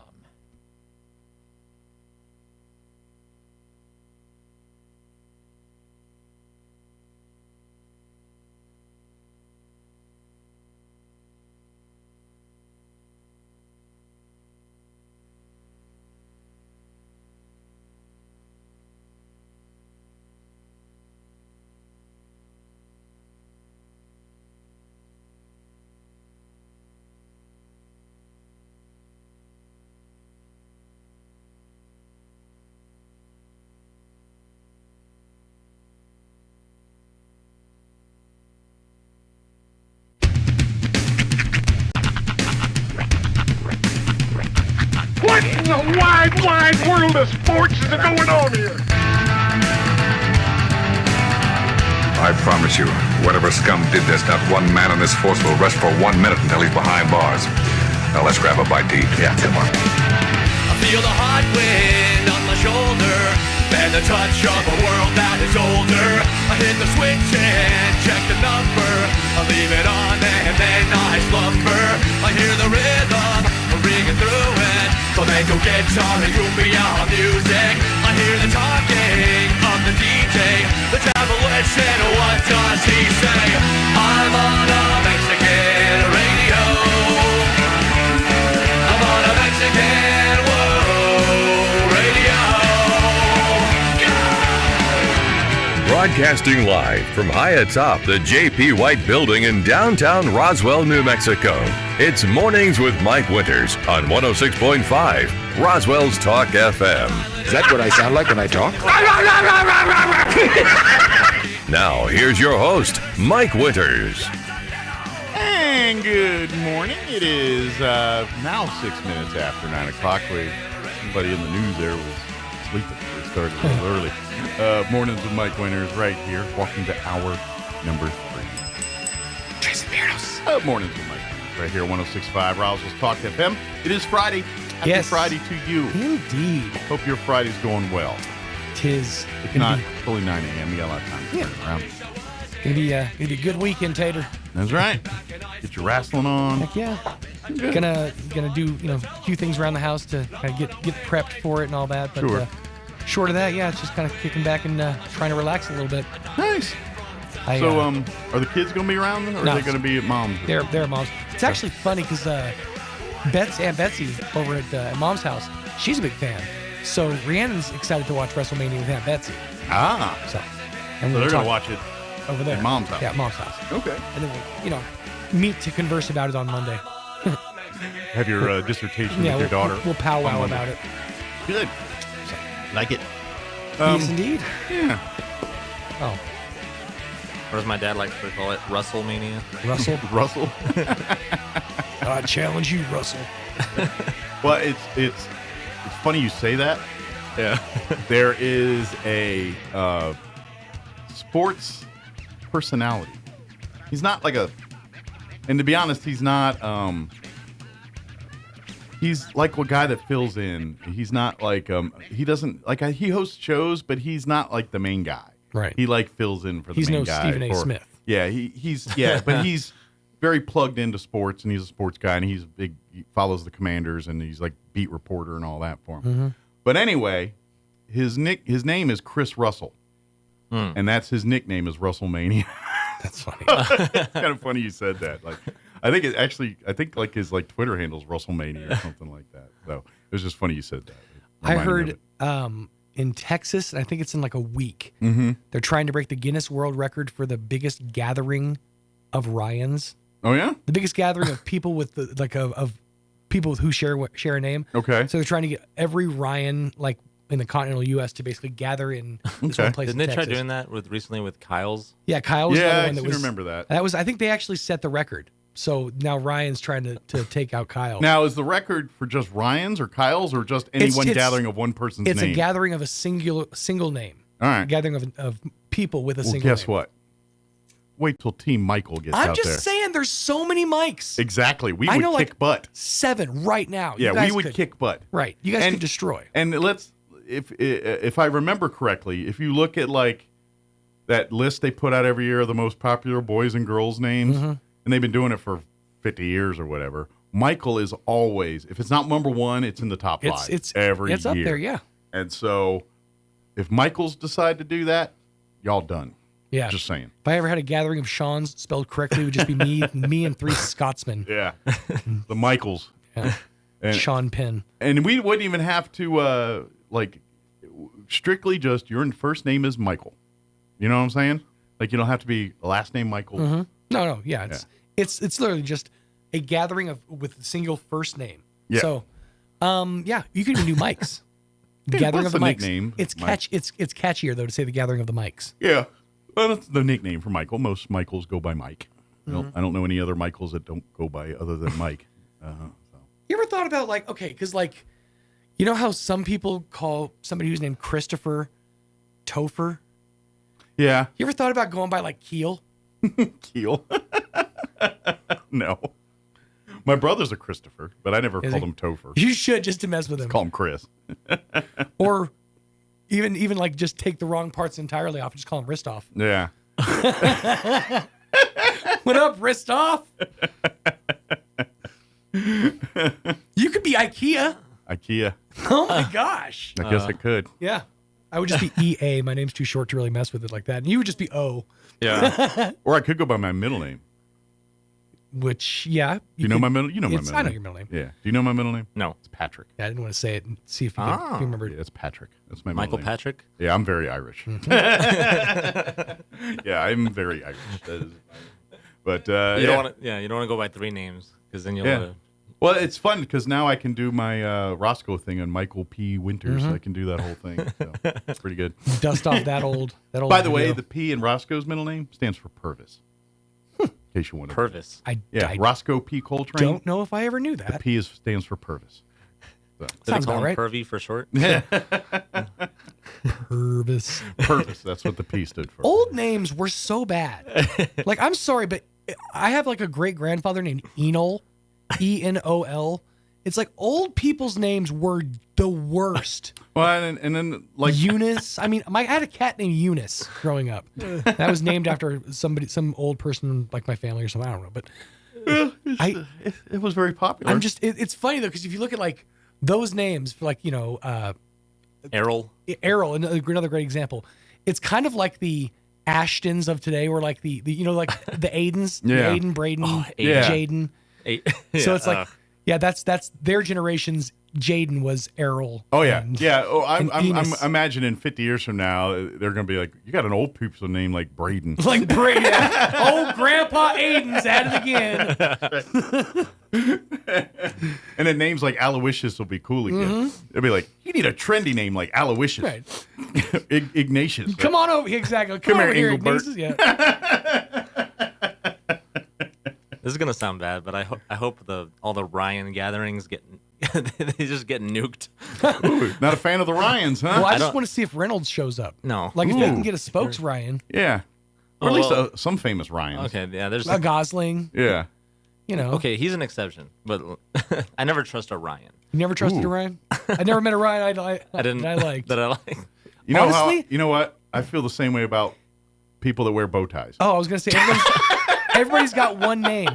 What in the wide, wide world of sports is going on here? I promise you, whatever scum did this, not one man on this force will rest for 1 minute until he's behind bars. Now let's grab a bite to eat. Yeah, come on. I feel the hot wind on my shoulder and the touch of a world that is older. I hit the switch and check the number. I leave it on and then I slumber. I hear the rhythm ringing through it. Flamenco guitar and cumbia music. I hear the talking of the DJ. The demolition, what does he say? I'm on a Mexican radio. I'm on a Mexican radio. Broadcasting live from high atop the J.P. White Building in downtown Roswell, New Mexico. It's Mornings with Mike Winters on 106.5 Roswell's Talk FM. Is that what I sound like when I talk? Now, here's your host, Mike Winters. And good morning. It is now 6 minutes after 9 o'clock. Somebody in the news there was sleeping. They started a little early. Mornings with Mike Winters right here. Walking to hour number 3. Jason Pieros. Mornings with Mike Winters right here, 106.5 Roswell Talk FM. It is Friday. Happy Friday to you. Indeed. Hope your Friday's going well. Tis. If not, it's only 9 a.m. You got a lot of time to turn around. Gonna be a good weekend, Tater. That's right. Get your wrestling on. Heck yeah. Gonna do a few things around the house to kind of get prepped for it and all that. But sure. Short of that, yeah, it's just kind of kicking back and trying to relax a little bit. Nice. Are the kids gonna be around, or are they gonna be at mom's? They're at mom's. It's actually funny because Aunt Betsy over at Mom's house, she's a big fan. So Rhiannon's excited to watch WrestleMania with Aunt Betsy. So they're gonna watch it over there at Mom's house. Yeah, at Mom's house. Okay. And then we'll, meet to converse about it on Monday. Have your dissertation with your daughter. We'll powwow about it. Good. Like it. Yes, indeed. Yeah. Oh. Or as my dad likes to call it, Russellmania. Russell. I challenge you, Russell. Well, it's funny you say that. Yeah. There is a sports personality. He's not like and to be honest, he's not, he's like a guy that fills in. He's not like, he doesn't, he hosts shows, but he's not like the main guy. Right. He fills in for the main guy. He's no Stephen A. Smith. Yeah, but he's very plugged into sports, and he's a sports guy, and he follows the Commanders, and he's like beat reporter and all that for him. Mm-hmm. But anyway, his name is Chris Russell, and that's his nickname is Russellmania. That's funny. It's kind of funny you said that. I think his Twitter handle is Russellmania or something like that. So it was just funny you said that. I heard in Texas, and I think it's in like a week, they're trying to break the Guinness World Record for the biggest gathering of Ryans. Oh yeah, the biggest gathering of people with of people who share a name. Okay, so they're trying to get every Ryan in the continental U.S. to basically gather in this one place. Didn't they try doing that recently with Kyle's? Yeah, Kyle was another one that was. Remember that? That was. I think they actually set the record. So now Ryan's trying to take out Kyle. Now, is the record for just Ryan's or Kyle's or just any one gathering of one person's name? It's a gathering of a single name. All right. A gathering of people with a single name. Well, guess name. what? Wait till Team Michael gets out there. I'm just saying there's so many mics. Exactly. We would kick butt. 7 right now. Yeah, we would kick butt. Right. You guys could destroy. And if I remember correctly, if you look at that list they put out every year of the most popular boys and girls names, and they've been doing it for 50 years or whatever, Michael is always, if it's not number 1, it's in the top 5 every year. It's up there, yeah. And so if Michaels decide to do that, y'all done. Yeah. Just saying. If I ever had a gathering of Sean's spelled correctly, it would just be me and 3 Scotsmen. Yeah. The Michaels. Yeah. And Sean Penn. And we wouldn't even have to, strictly just your first name is Michael. You know what I'm saying? You don't have to be last name Michael. Mm-hmm. No. Yeah. It's literally just a gathering with a single first name. Yeah. So, you could even do Mikes. The gathering of the Mikes. Nickname? It's catchier though to say the gathering of the Mikes. Yeah. Well, that's the nickname for Michael. Most Michaels go by Mike. I don't know any other Michaels that don't go by other than Mike. You ever thought about because you know how some people call somebody who's named Christopher Topher? Yeah. You ever thought about going by Keel? Keel? No. My brother's a Christopher, but I never called him Topher. You should, just to mess with him. Just call him Chris. Or even just take the wrong parts entirely off and just call him Ristoff. Yeah. What up, Ristoff? You could be IKEA. Oh my gosh. I guess I could. Yeah. I would just be EA. My name's too short to really mess with it like that. And you would just be O. Yeah. Or I could go by my middle name. Which, yeah. You know my middle? You know my middle name. I know your middle name. Yeah. Do you know my middle name? No. It's Patrick. Yeah, I didn't want to say it and see if you can remember. Yeah, it's Patrick. That's my Michael middle name. Patrick? Yeah, I'm very Irish. Yeah, I'm very Irish. But you don't want to go by 3 names because then you'll Well, it's fun because now I can do my Roscoe thing on Michael P. Winters. I can do that whole thing. So it's pretty good. Dust off that old. By the way, the P in Roscoe's middle name stands for Purvis. In case you wanted. Purvis. I Roscoe P. Coltrane. don't know if I ever knew that. The P stands for Purvis. So. Sounds about right. Pervy for short. Purvis. Purvis. That's what the P stood for. Old names were so bad. Like, I'm sorry, but I have like a great grandfather named Enol, E-N-O-L. It's like old people's names were the worst. Well, and then like Eunice. I mean, I had a cat named Eunice growing up. That was named after some old person like my family or something. I don't know, but it was very popular. I'm just. It's funny though because if you look at like those names for like Errol, another great example. It's kind of like the Ashtons of today, or like the like the Aidens, Aiden, Braden, Jaden. So it's like. Yeah, that's their generation's Jaden was Errol. Oh yeah, I'm imagining 50 years from now they're gonna be like, you got an old people name like Braden. Like Braden. Oh, Grandpa Aiden's at it again. And then names like Aloysius will be cool again. They'll be like, you need a trendy name like Aloysius. Right. Ignatius. Come on over. Exactly. Come over here, Ignatius. Yeah. This is gonna sound bad, but I hope all the Ryan gatherings they just get nuked. Ooh, not a fan of the Ryans, huh? Well, I just want to see if Reynolds shows up. No, like if they can get a spokes Ryan. Yeah, or at least some famous Ryans. Okay, yeah, there's a Gosling. Yeah, Okay, he's an exception, but I never trust a Ryan. You never trusted a Ryan? I never met a Ryan I liked. That I like. You know honestly, you know what? I feel the same way about people that wear bow ties. Oh, I was gonna say everybody's got one name.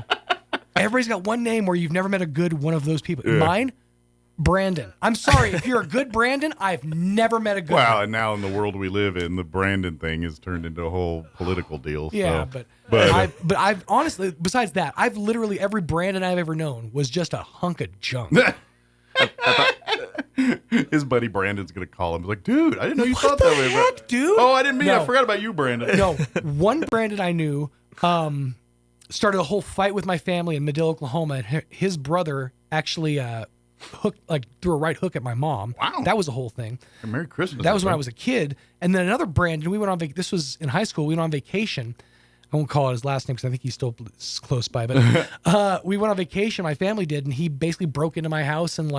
Everybody's got one name where you've never met a good one of those people. Mine, Brandon. I'm sorry. If you're a good Brandon, I've never met a good one. Well, and now in the world we live in, the Brandon thing has turned into a whole political deal. Yeah, so. but I've honestly, besides that, I've literally, every Brandon I've ever known was just a hunk of junk. His buddy Brandon's going to call him. He's like, dude, I didn't know you thought that way. Heck, dude? Oh, I didn't mean I forgot about you, Brandon. No, one Brandon I knew, started a whole fight with my family in Medill, Oklahoma. And his brother actually threw a right hook at my mom. Wow. That was a whole thing. Merry Christmas. That was when I was a kid. And then another Brandon, we went on this was in high school. We went on vacation. I won't call it his last name because I think he's still close by. But we went on vacation, my family did, and he basically broke into my house and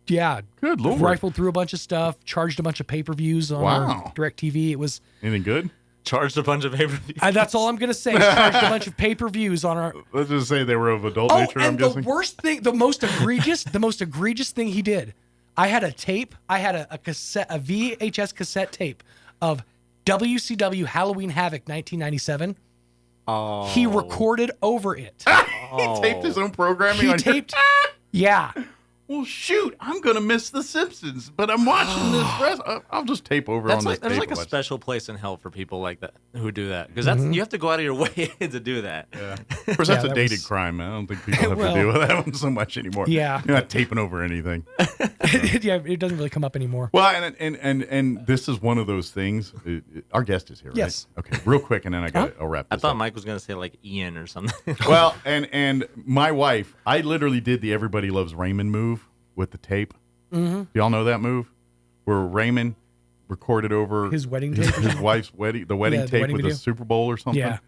good Lord, rifled through a bunch of stuff, charged a bunch of pay-per-views on DirecTV. It was anything good? Charged a bunch of pay-per-views. That's all I'm going to say. Charged a bunch of pay-per-views on our... Let's just say they were of adult nature, I'm guessing. The worst thing, the most egregious thing he did, I had a tape, I had a VHS cassette tape of WCW Halloween Havoc 1997. Oh. He recorded over it. He taped his own programming? Yeah. Well, shoot, I'm going to miss The Simpsons, but I'm watching this. I'll just tape over on this tape. There's like a special place in hell for people like that who do that. Because you have to go out of your way to do that. Yeah. Of course, that's a dated crime, man. I don't think people have to deal with that one so much anymore. Yeah. You're not taping over anything. It doesn't really come up anymore. Well, and this is one of those things. Our guest is here, right? Yes. Okay, real quick, and then I'll wrap this up. I thought Mike was going to say like Ian or something. Well, and my wife, I literally did the Everybody Loves Raymond move with the tape. Mm-hmm. Y'all know that move? Where Raymond recorded over his wedding tape, his wife's wedding, the wedding tape with the Super Bowl or something. Yeah.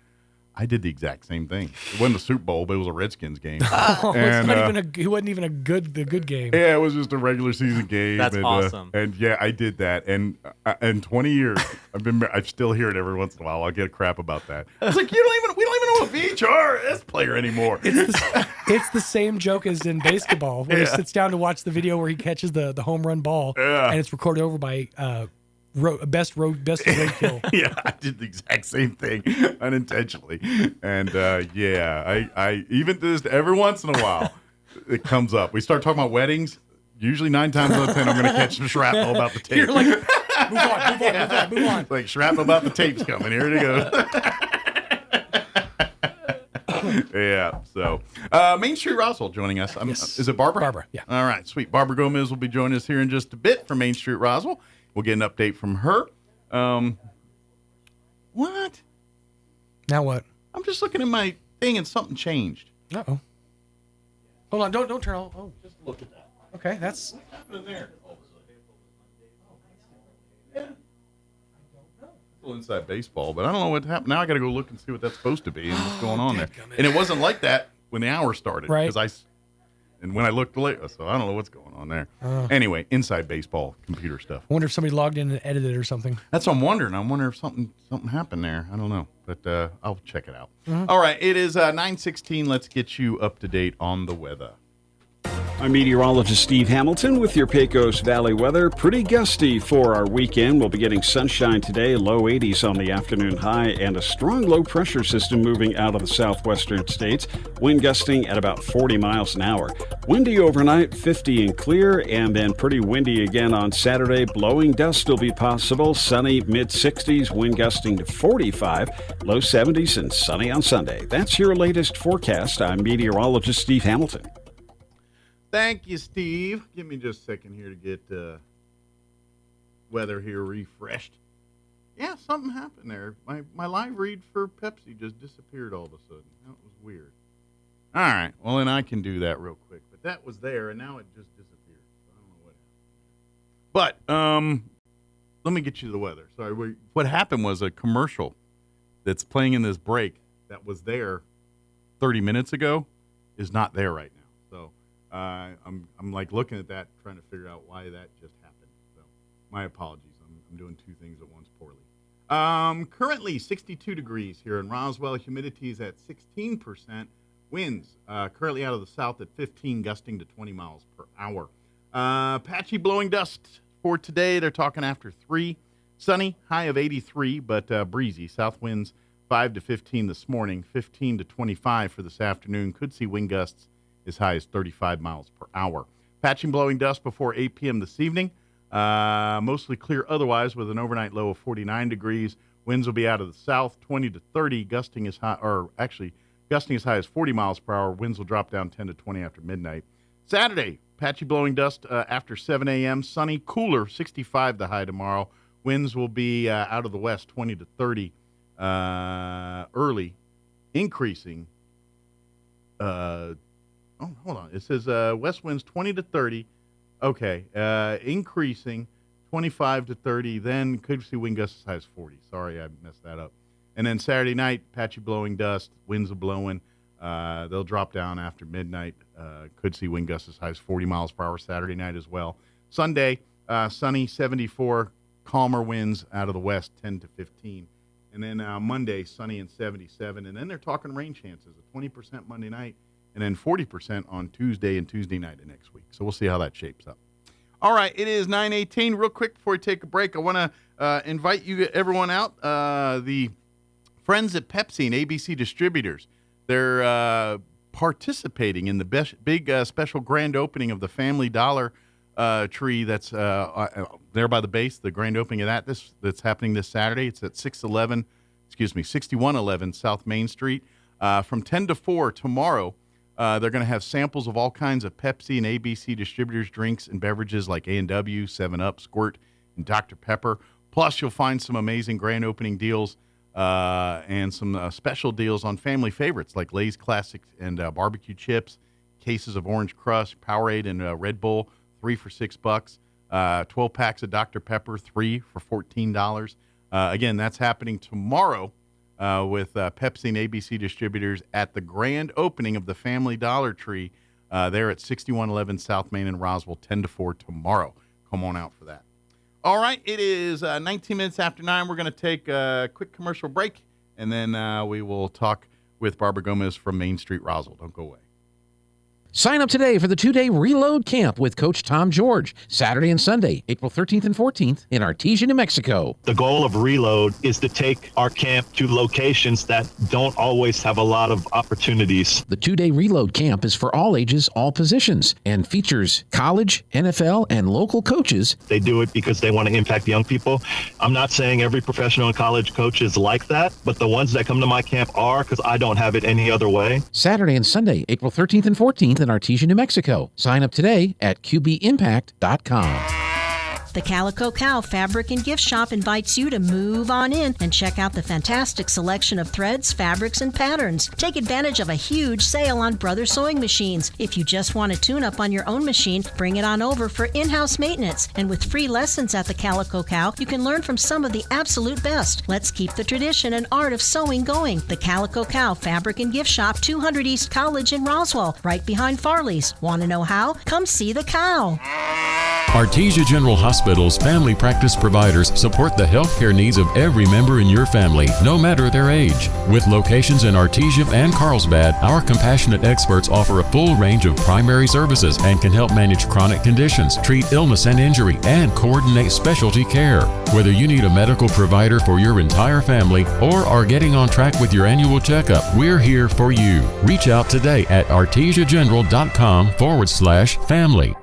I did the exact same thing. It wasn't a Super Bowl, but it was a Redskins game. And, it wasn't even a good game. Yeah, it was just a regular season game. That's awesome. And yeah, I did that. And in 20 years, I still hear it every once in a while. I'll get crap about that. It's like we don't even know a VHRS player anymore. It's the same joke as in basketball, where he sits down to watch the video where he catches the home run ball, and it's recorded over by best roadkill. Yeah, I did the exact same thing unintentionally, and I even this every once in a while it comes up. We start talking about weddings. Usually 9 times out of 10, I'm going to catch some shrapnel about the tape. You're like, move on. Like shrapnel about the tape's coming. Here it goes. Yeah. So, Main Street Roswell joining us. Yes. Is it Barbara? Barbara. Yeah. All right. Sweet. Barbara Gomez will be joining us here in just a bit from Main Street Roswell. We'll get an update from her. What? Now what? I'm just looking at my thing and something changed. Uh-oh. Hold on, don't turn on. Oh, just look at that. Okay, that's. What's happening there? Inside baseball, but I don't know what happened. Now I got to go look and see what that's supposed to be and what's going on there. And it wasn't like that when the hour started, right? And when I looked late, so I don't know what's going on there. Anyway, inside baseball, computer stuff. I wonder if somebody logged in and edited or something. That's what I'm wondering. I wonder if something happened there. I don't know, but I'll check it out. All right, it is 9:16. Let's get you up to date on the weather. I'm meteorologist Steve Hamilton with your Pecos Valley weather. Pretty gusty for our weekend. We'll be getting sunshine today, low 80s on the afternoon high, and a strong low pressure system moving out of the southwestern states. Wind gusting at about 40 miles an hour. Windy overnight, 50 and clear, and then pretty windy again on Saturday. Blowing dust will be possible. Sunny, mid-60s, wind gusting to 45, low 70s, and sunny on Sunday. That's your latest forecast. I'm meteorologist Steve Hamilton. Thank you, Steve. Give me just a second here to get weather here refreshed. Yeah, something happened there. My live read for Pepsi just disappeared all of a sudden. That was weird. All right. Well, then I can do that real quick. But that was there, and now it just disappeared. So I don't know what happened. But let me get you the weather. Sorry. What happened was a commercial that's playing in this break that was there 30 minutes ago is not there right now. So I'm like looking at that, trying to figure out why that just happened. So my apologies. I'm doing two things at once poorly. Currently 62 degrees here in Roswell. Humidity is at 16%. Winds currently out of the south at 15, gusting to 20 miles per hour. Patchy blowing dust for today. They're talking after 3. Sunny, high of 83, but breezy. South winds 5 to 15 this morning, 15 to 25 for this afternoon. Could see wind gusts as high as 35 miles per hour. Patching blowing dust before 8 p.m. this evening. Mostly clear otherwise with an overnight low of 49 degrees. Winds will be out of the south, 20 to 30, gusting as high as 40 miles per hour. Winds will drop down 10 to 20 after midnight. Saturday, patchy blowing dust after 7 a.m. Sunny, cooler, 65 the high tomorrow. Winds will be out of the west, 20 to 30 early, increasing. Hold on. It says west winds 20 to 30. Okay. Increasing 25 to 30. Then could see wind gusts as high as 40. Sorry, I messed that up. And then Saturday night, patchy blowing dust. Winds are blowing. They'll drop down after midnight. Could see wind gusts as high as 40 miles per hour Saturday night as well. Sunday, sunny, 74. Calmer winds out of the west, 10 to 15. And then Monday, sunny and 77. And then they're talking rain chances, a 20% Monday night. And then 40% on Tuesday and Tuesday night of next week. So we'll see how that shapes up. All right, it is 9:18. Real quick before we take a break, I want to invite everyone out. The friends at Pepsi and ABC Distributors, they're participating in the big special grand opening of the Family Dollar tree that's there by the base. The grand opening of that's happening this Saturday. It's at 6111 South Main Street from 10 to 4 tomorrow. They're going to have samples of all kinds of Pepsi and ABC Distributors drinks and beverages like A&W, 7-Up, Squirt, and Dr. Pepper. Plus, you'll find some amazing grand opening deals and some special deals on family favorites like Lay's Classics and barbecue chips, cases of Orange Crush, Powerade, and Red Bull, 3 for $6. 12 packs of Dr. Pepper, 3 for $14. Again, that's happening tomorrow. With Pepsi and ABC Distributors at the grand opening of the Family Dollar Tree there at 6111 South Main in Roswell, 10 to 4 tomorrow. Come on out for that. All right, it is 19 minutes after 9. We're going to take a quick commercial break, and then we will talk with Barbara Gomez from Main Street, Roswell. Don't go away. Sign up today for the 2-day Reload Camp with Coach Tom George, Saturday and Sunday, April 13th and 14th in Artesia, New Mexico. The goal of Reload is to take our camp to locations that don't always have a lot of opportunities. The 2-day Reload Camp is for all ages, all positions, and features college, NFL, and local coaches. They do it because they want to impact young people. I'm not saying every professional and college coach is like that, but the ones that come to my camp are, because I don't have it any other way. Saturday and Sunday, April 13th and 14th in Artesia, New Mexico. Sign up today at qbimpact.com. The Calico Cow Fabric and Gift Shop invites you to move on in and check out the fantastic selection of threads, fabrics, and patterns. Take advantage of a huge sale on Brother sewing machines. If you just want to tune up on your own machine, bring it on over for in-house maintenance. And with free lessons at the Calico Cow, you can learn from some of the absolute best. Let's keep the tradition and art of sewing going. The Calico Cow Fabric and Gift Shop, 200 East College in Roswell, right behind Farley's. Want to know how? Come see the cow. Artesia General Hospital's family practice providers support the healthcare needs of every member in your family, no matter their age. With locations in Artesia and Carlsbad, our compassionate experts offer a full range of primary services and can help manage chronic conditions, treat illness and injury, and coordinate specialty care. Whether you need a medical provider for your entire family or are getting on track with your annual checkup, we're here for you. Reach out today at artesiageneral.com/family.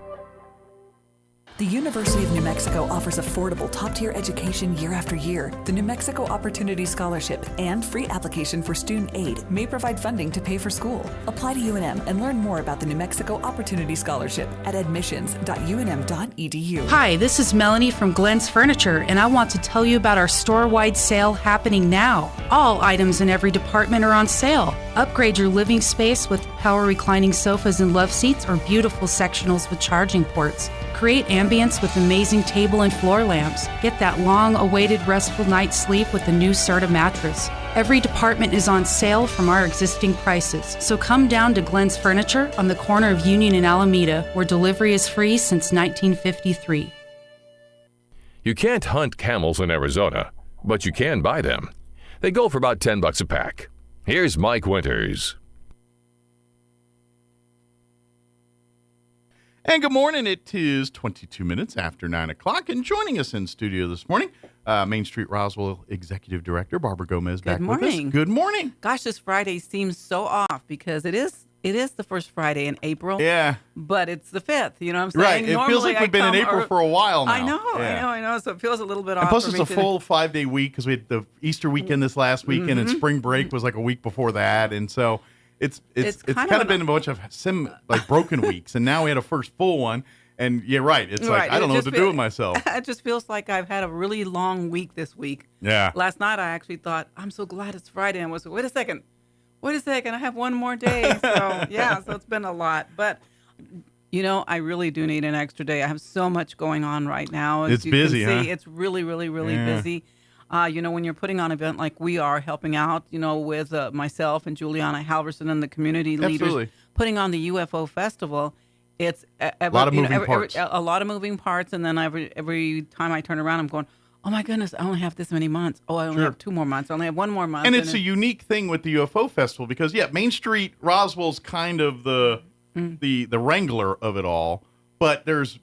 The University of New Mexico offers affordable, top-tier education year after year. The New Mexico Opportunity Scholarship and free application for student aid may provide funding to pay for school. Apply to UNM and learn more about the New Mexico Opportunity Scholarship at admissions.unm.edu. Hi, this is Melanie from Glenn's Furniture, and I want to tell you about our store-wide sale happening now. All items in every department are on sale. Upgrade your living space with power reclining sofas and love seats or beautiful sectionals with charging ports. Create ambience with amazing table and floor lamps. Get that long-awaited restful night's sleep with the new Serta mattress. Every department is on sale from our existing prices. So come down to Glenn's Furniture on the corner of Union and Alameda, where delivery is free since 1953. You can't hunt camels in Arizona, but you can buy them. They go for about $10 a pack. Here's Mike Winters. And good morning. It is 22 minutes after 9 o'clock. And joining us in studio this morning, Main Street Roswell Executive Director Barbara Gomez back with us. Good morning. Gosh, this Friday seems so off because it is the first Friday in April. Yeah. But it's the 5th. You know what I'm saying? Right. It feels like we've been in April for a while now. I know. So it feels a little bit off. And plus, for it's me a full 5-day week because we had the Easter weekend this last weekend, and spring break was like a week before that. And so it's kind of been a bunch of broken weeks, and now we had a first full one. And yeah, right. It's like I don't know what to do with myself. It just feels like I've had a really long week this week. Yeah. Last night I actually thought, I'm so glad it's Friday. And I was wait a second, I have one more day. So yeah, so it's been a lot. But I really do need an extra day. I have so much going on right now. As it's you busy, can see, huh? It's really, really, really busy. When you're putting on an event like we are, helping out, with myself and Juliana Halverson and the community leaders, putting on the UFO Festival, it's a lot of moving parts. A lot of moving parts, and then every time I turn around, I'm going, oh my goodness, I only have this many months. Oh, I only have 2 more months. I only have 1 more month. And it's a unique thing with the UFO Festival because, Main Street Roswell's kind of the wrangler of it all, but there's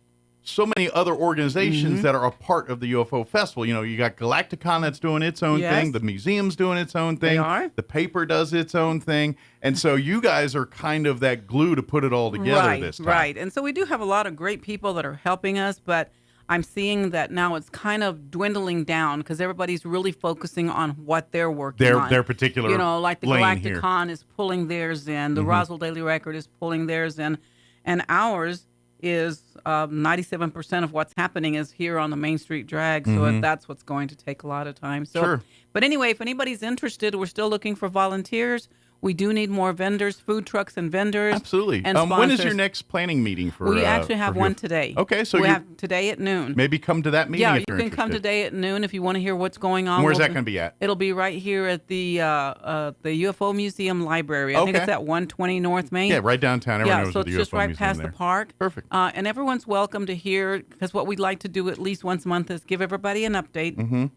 so many other organizations that are a part of the UFO Festival. You got Galacticon that's doing its own thing. The museum's doing its own thing. They are. The paper does its own thing. And so you guys are kind of that glue to put it all together this time. Right. And so we do have a lot of great people that are helping us, but I'm seeing that now it's kind of dwindling down because everybody's really focusing on what they're working on. Their particular like the Galacticon is pulling theirs in. The Roswell Daily Record is pulling theirs in. And ours is 97% of what's happening is here on the Main Street Drag. So that's what's going to take a lot of time. So, But anyway, if anybody's interested, we're still looking for volunteers. We do need more vendors, food trucks and vendors. Absolutely. And when is your next planning meeting for? We actually have one today. Okay, so we have today at noon. Maybe come to that meeting. Yeah, if you you're can come today at noon if you want to hear what's going on. And where's that going to be at? It'll be right here at the UFO Museum Library. I think it's at 120 North Main. Yeah, right downtown. Everyone knows so the it's UFO just right Museum past there. the park. Perfect. And everyone's welcome to hear because what we'd like to do at least once a month is give everybody an update.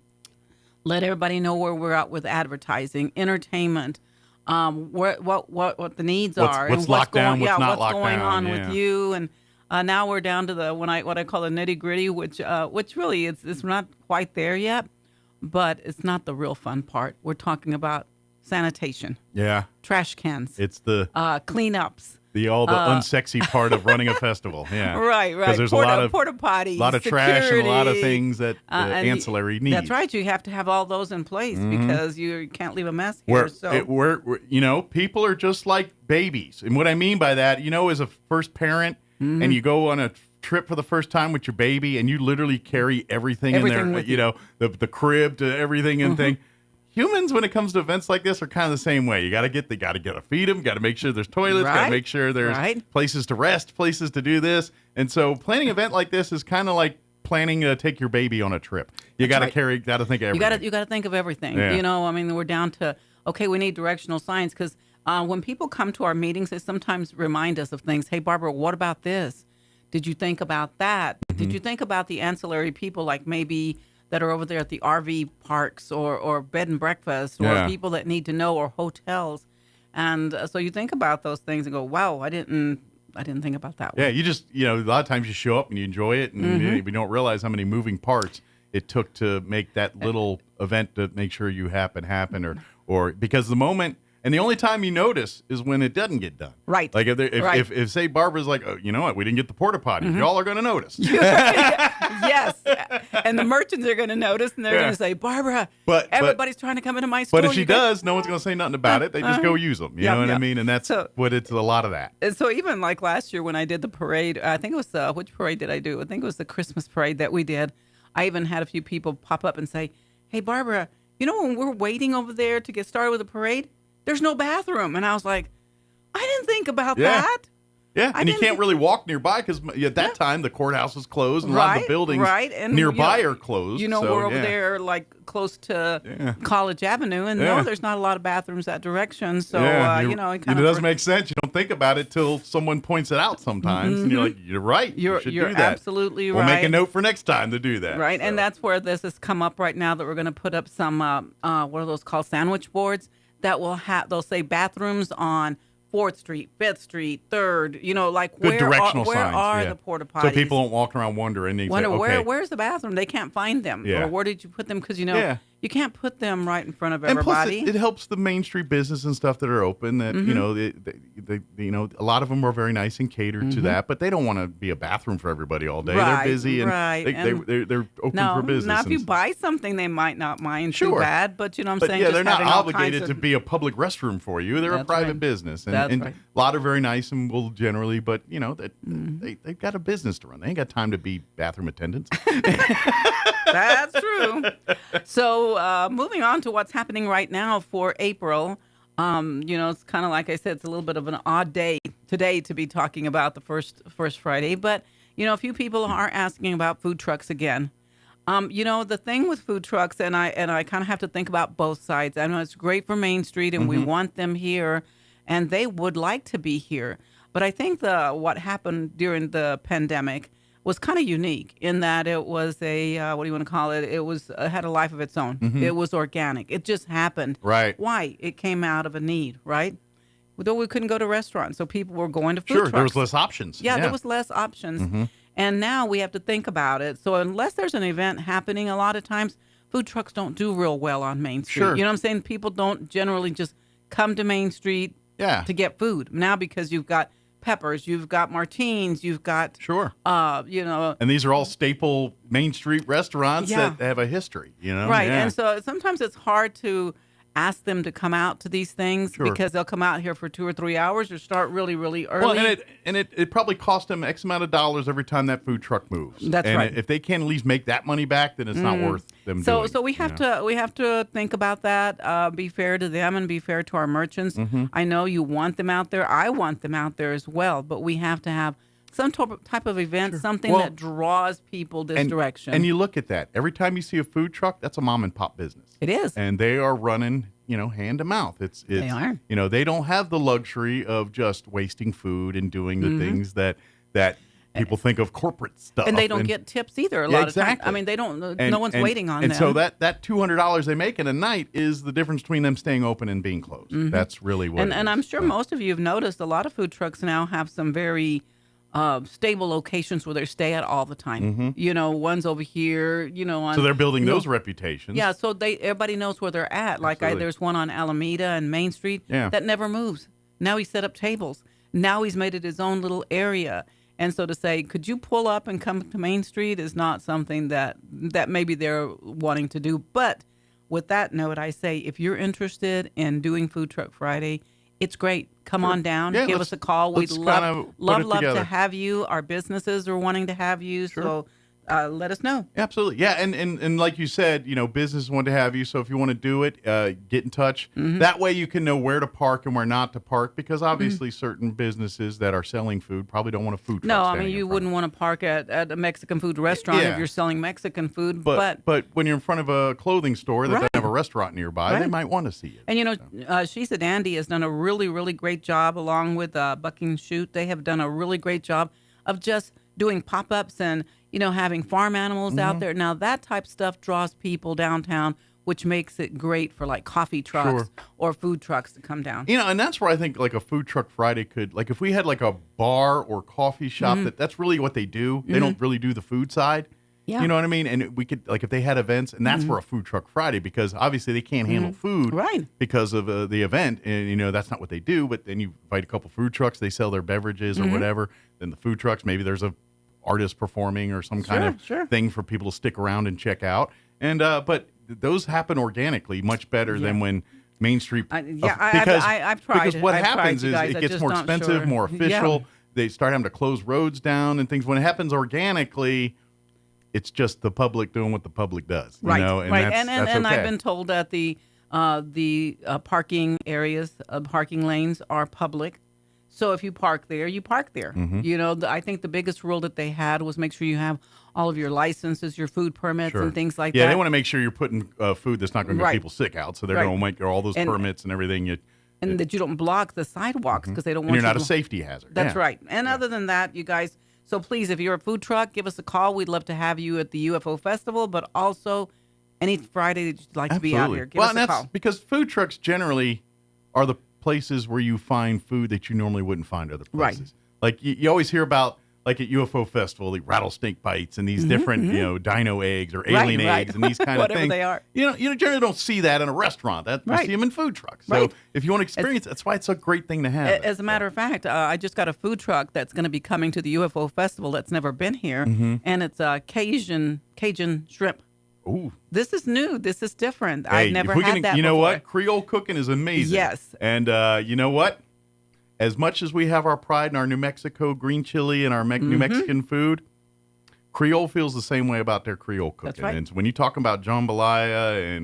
Let everybody know where we're at with advertising, entertainment. What the needs are, what's and locked down, what's not what's locked going down, on with you, and now we're down to the what I call the nitty gritty, which really it's not quite there yet, but it's not the real fun part. We're talking about sanitation, trash cans, it's the cleanups. The unsexy part of running a festival, right. Because there's a lot of porta potties, a lot of trash, and a lot of things that ancillary need. That's right. You have to have all those in place because you can't leave a mess here. People are just like babies, and what I mean by that, as a first parent, and you go on a trip for the first time with your baby and you literally carry everything in there, with you know, the crib to everything and thing. Humans, when it comes to events like this, are kind of the same way. You got to feed them, got to make sure there's toilets, got to make sure there's places to rest, places to do this. And so planning an event like this is kind of like planning to take your baby on a trip. You got to got to think of everything. You got to think of everything. Yeah. You know, I mean, we're down to, okay, we need directional signs because when people come to our meetings, they sometimes remind us of things. Hey, Barbara, what about this? Did you think about that? Did you think about the ancillary people like maybe that are over there at the RV parks or bed and breakfast or people that need to know or hotels? And so you think about those things and go, wow, I didn't think about that one. Yeah, you just, a lot of times you show up and you enjoy it and we don't realize how many moving parts it took to make that little event to make sure you happen or because the moment, and the only time you notice is when it doesn't get done. Right. Like if say Barbara's like, oh, you know what, we didn't get the porta potty, y'all are going to notice. Yes. And the merchants are going to notice and they're going to say, Barbara, everybody's trying to come into my store. But if she does, no one's going to say nothing about it. They just go use them. You know what I mean? And that's what it's a lot of that. And so even like last year when I did the parade, I think it was, which parade did I do? I think it was the Christmas parade that we did. I even had a few people pop up and say, hey, Barbara, you know when we're waiting over there to get started with the parade, there's no bathroom. And I was like, I didn't think about that. Yeah, and you can't really walk nearby because at that time the courthouse was closed and a lot of the buildings nearby are closed. You know, we're over there like close to College Avenue, and no, there's not a lot of bathrooms that direction. So, it doesn't make sense. You don't think about it till someone points it out sometimes, and you're like, you're right. You should do that. Absolutely right. We'll make a note for next time to do that. Right, and that's where this has come up right now that we're going to put up some, what are those called, sandwich boards that will have, they'll say bathrooms on 4th Street, 5th Street, 3rd, like where are the porta potties? So people don't walk around wondering. Where's the bathroom? They can't find them. Yeah. Or where did you put them? Because, you can't put them right in front of everybody. And plus, it helps the Main Street business and stuff that are open. That they a lot of them are very nice and catered to that, but they don't want to be a bathroom for everybody all day. They're busy and they're open for business. Now, if you buy something, they might not mind too bad. But you know what I'm saying? Yeah, they're not obligated to be a public restroom for you. They're a private business, and a lot are very nice and will generally, but they've got a business to run. They ain't got time to be bathroom attendants. That's true. So moving on to what's happening right now for April, it's kind of like I said, it's a little bit of an odd day today to be talking about the first Friday. But, a few people are asking about food trucks again. The thing with food trucks, and I kind of have to think about both sides. I know it's great for Main Street, and we want them here, and they would like to be here. But I think what happened during the pandemic was kind of unique in that it was a, what do you want to call it? It had a life of its own. It was organic. It just happened. Right. Why? It came out of a need, right? Though we couldn't go to restaurants, so people were going to food trucks. There was less options. Yeah, there was less options. And now we have to think about it. So unless there's an event happening, a lot of times food trucks don't do real well on Main Street. Sure. You know what I'm saying? People don't generally just come to Main Street to get food. Now because you've got Peppers, you've got Martines, you've got and these are all staple Main Street restaurants that have a history, right. And so sometimes it's hard to ask them to come out to these things because they'll come out here for 2 or 3 hours or start really, really early. Well, and it probably costs them X amount of dollars every time that food truck moves. That's right. If they can't at least make that money back, then it's not worth them doing. So we have to think about that. Be fair to them and be fair to our merchants. I know you want them out there. I want them out there as well. But we have to have some type of event, something that draws people this direction. And you look at that. Every time you see a food truck, that's a mom and pop business. It is. And they are running, hand to mouth. They are. They don't have the luxury of just wasting food and doing the things that people think of corporate stuff. And they don't get tips either a lot of times. I mean, they don't, no one's waiting on them. And so that $200 they make in a night is the difference between them staying open and being closed. That's really what it is. And I'm sure most of you have noticed a lot of food trucks now have some very stable locations where they stay at all the time. One's over here, so they're building those reputations. Yeah, so everybody knows where they're at. Like there's one on Alameda and Main Street that never moves. Now he's set up tables. Now he's made it his own little area. And so to say, could you pull up and come to Main Street is not something that maybe they're wanting to do. But with that note, I say if you're interested in doing Food Truck Friday, It's great. Come Sure. on down. Yeah, Give us a call. We'd love to together. have you. Our businesses are wanting to have you. Sure. So let us know. Absolutely. Yeah. And like you said, business want to have you. So if you want to do it, get in touch. Mm-hmm. That way you can know where to park and where not to park, because obviously certain businesses that are selling food probably don't want a food truck. No, I standing mean, in you front. wouldn't want to park at a Mexican food restaurant Yeah. if you're selling Mexican food. But when you're in front of a clothing store that doesn't have a restaurant nearby, they Right. might want to see you. And She's a Dandy has done a really, really great job, along with Bucking Shoot. They have done a really great job of just doing pop-ups and having farm animals out there. Now that type of stuff draws people downtown, which makes it great for like coffee trucks or food trucks to come down. And that's where I think like a food truck Friday could, like if we had like a bar or coffee shop, that's really what they do. They don't really do the food side. Yeah. You know what I mean? And we could, like if they had events, and that's for a food truck Friday, because obviously they can't handle food because of the event. And, that's not what they do. But then you invite a couple food trucks, they sell their beverages or whatever. Then the food trucks, maybe there's a artist performing or some kind of thing for people to stick around and check out. And but those happen organically much better than when Main Street. I've tried. Because what I've happens tried, you guys. is I'm it gets just more not expensive, sure. more official. Yeah. They start having to close roads down and things. When it happens organically, it's just the public doing what the public does. Right, And right. that's, that's and okay. I've been told that the parking areas, parking lanes are public. So if you park there, you park there. I think the biggest rule that they had was make sure you have all of your licenses, your food permits, and things like that. Yeah, they want to make sure you're putting food that's not going to get people sick out. So they're going to make all those permits and everything. And that you don't block the sidewalks because they don't want you're you not to. a safety hazard. That's Yeah. right. And other than that, you guys, so please, if you're a food truck, give us a call. We'd love to have you at the UFO Festival, but also any Friday that you'd like to be out here, give us a call. Because food trucks generally are the places where you find food that you normally wouldn't find other places. Like you always hear about, like at UFO Festival, the rattlesnake bites and these different, dino eggs or alien eggs and these kind of Whatever things. they are. You generally don't see that in a restaurant. You see them in food trucks. So if you want to experience it, that's why it's a great thing to have. As a matter of fact, I just got a food truck that's going to be coming to the UFO Festival that's never been here, and it's Cajun shrimp. Ooh. This is new. This is different. Hey, I've never if we had can, that You know before. what? Creole cooking is amazing. Yes. And you know what? As much as we have our pride in our New Mexico green chili and our New Mexican food, Creole feels the same way about their Creole cooking. That's right. And so when you talk about jambalaya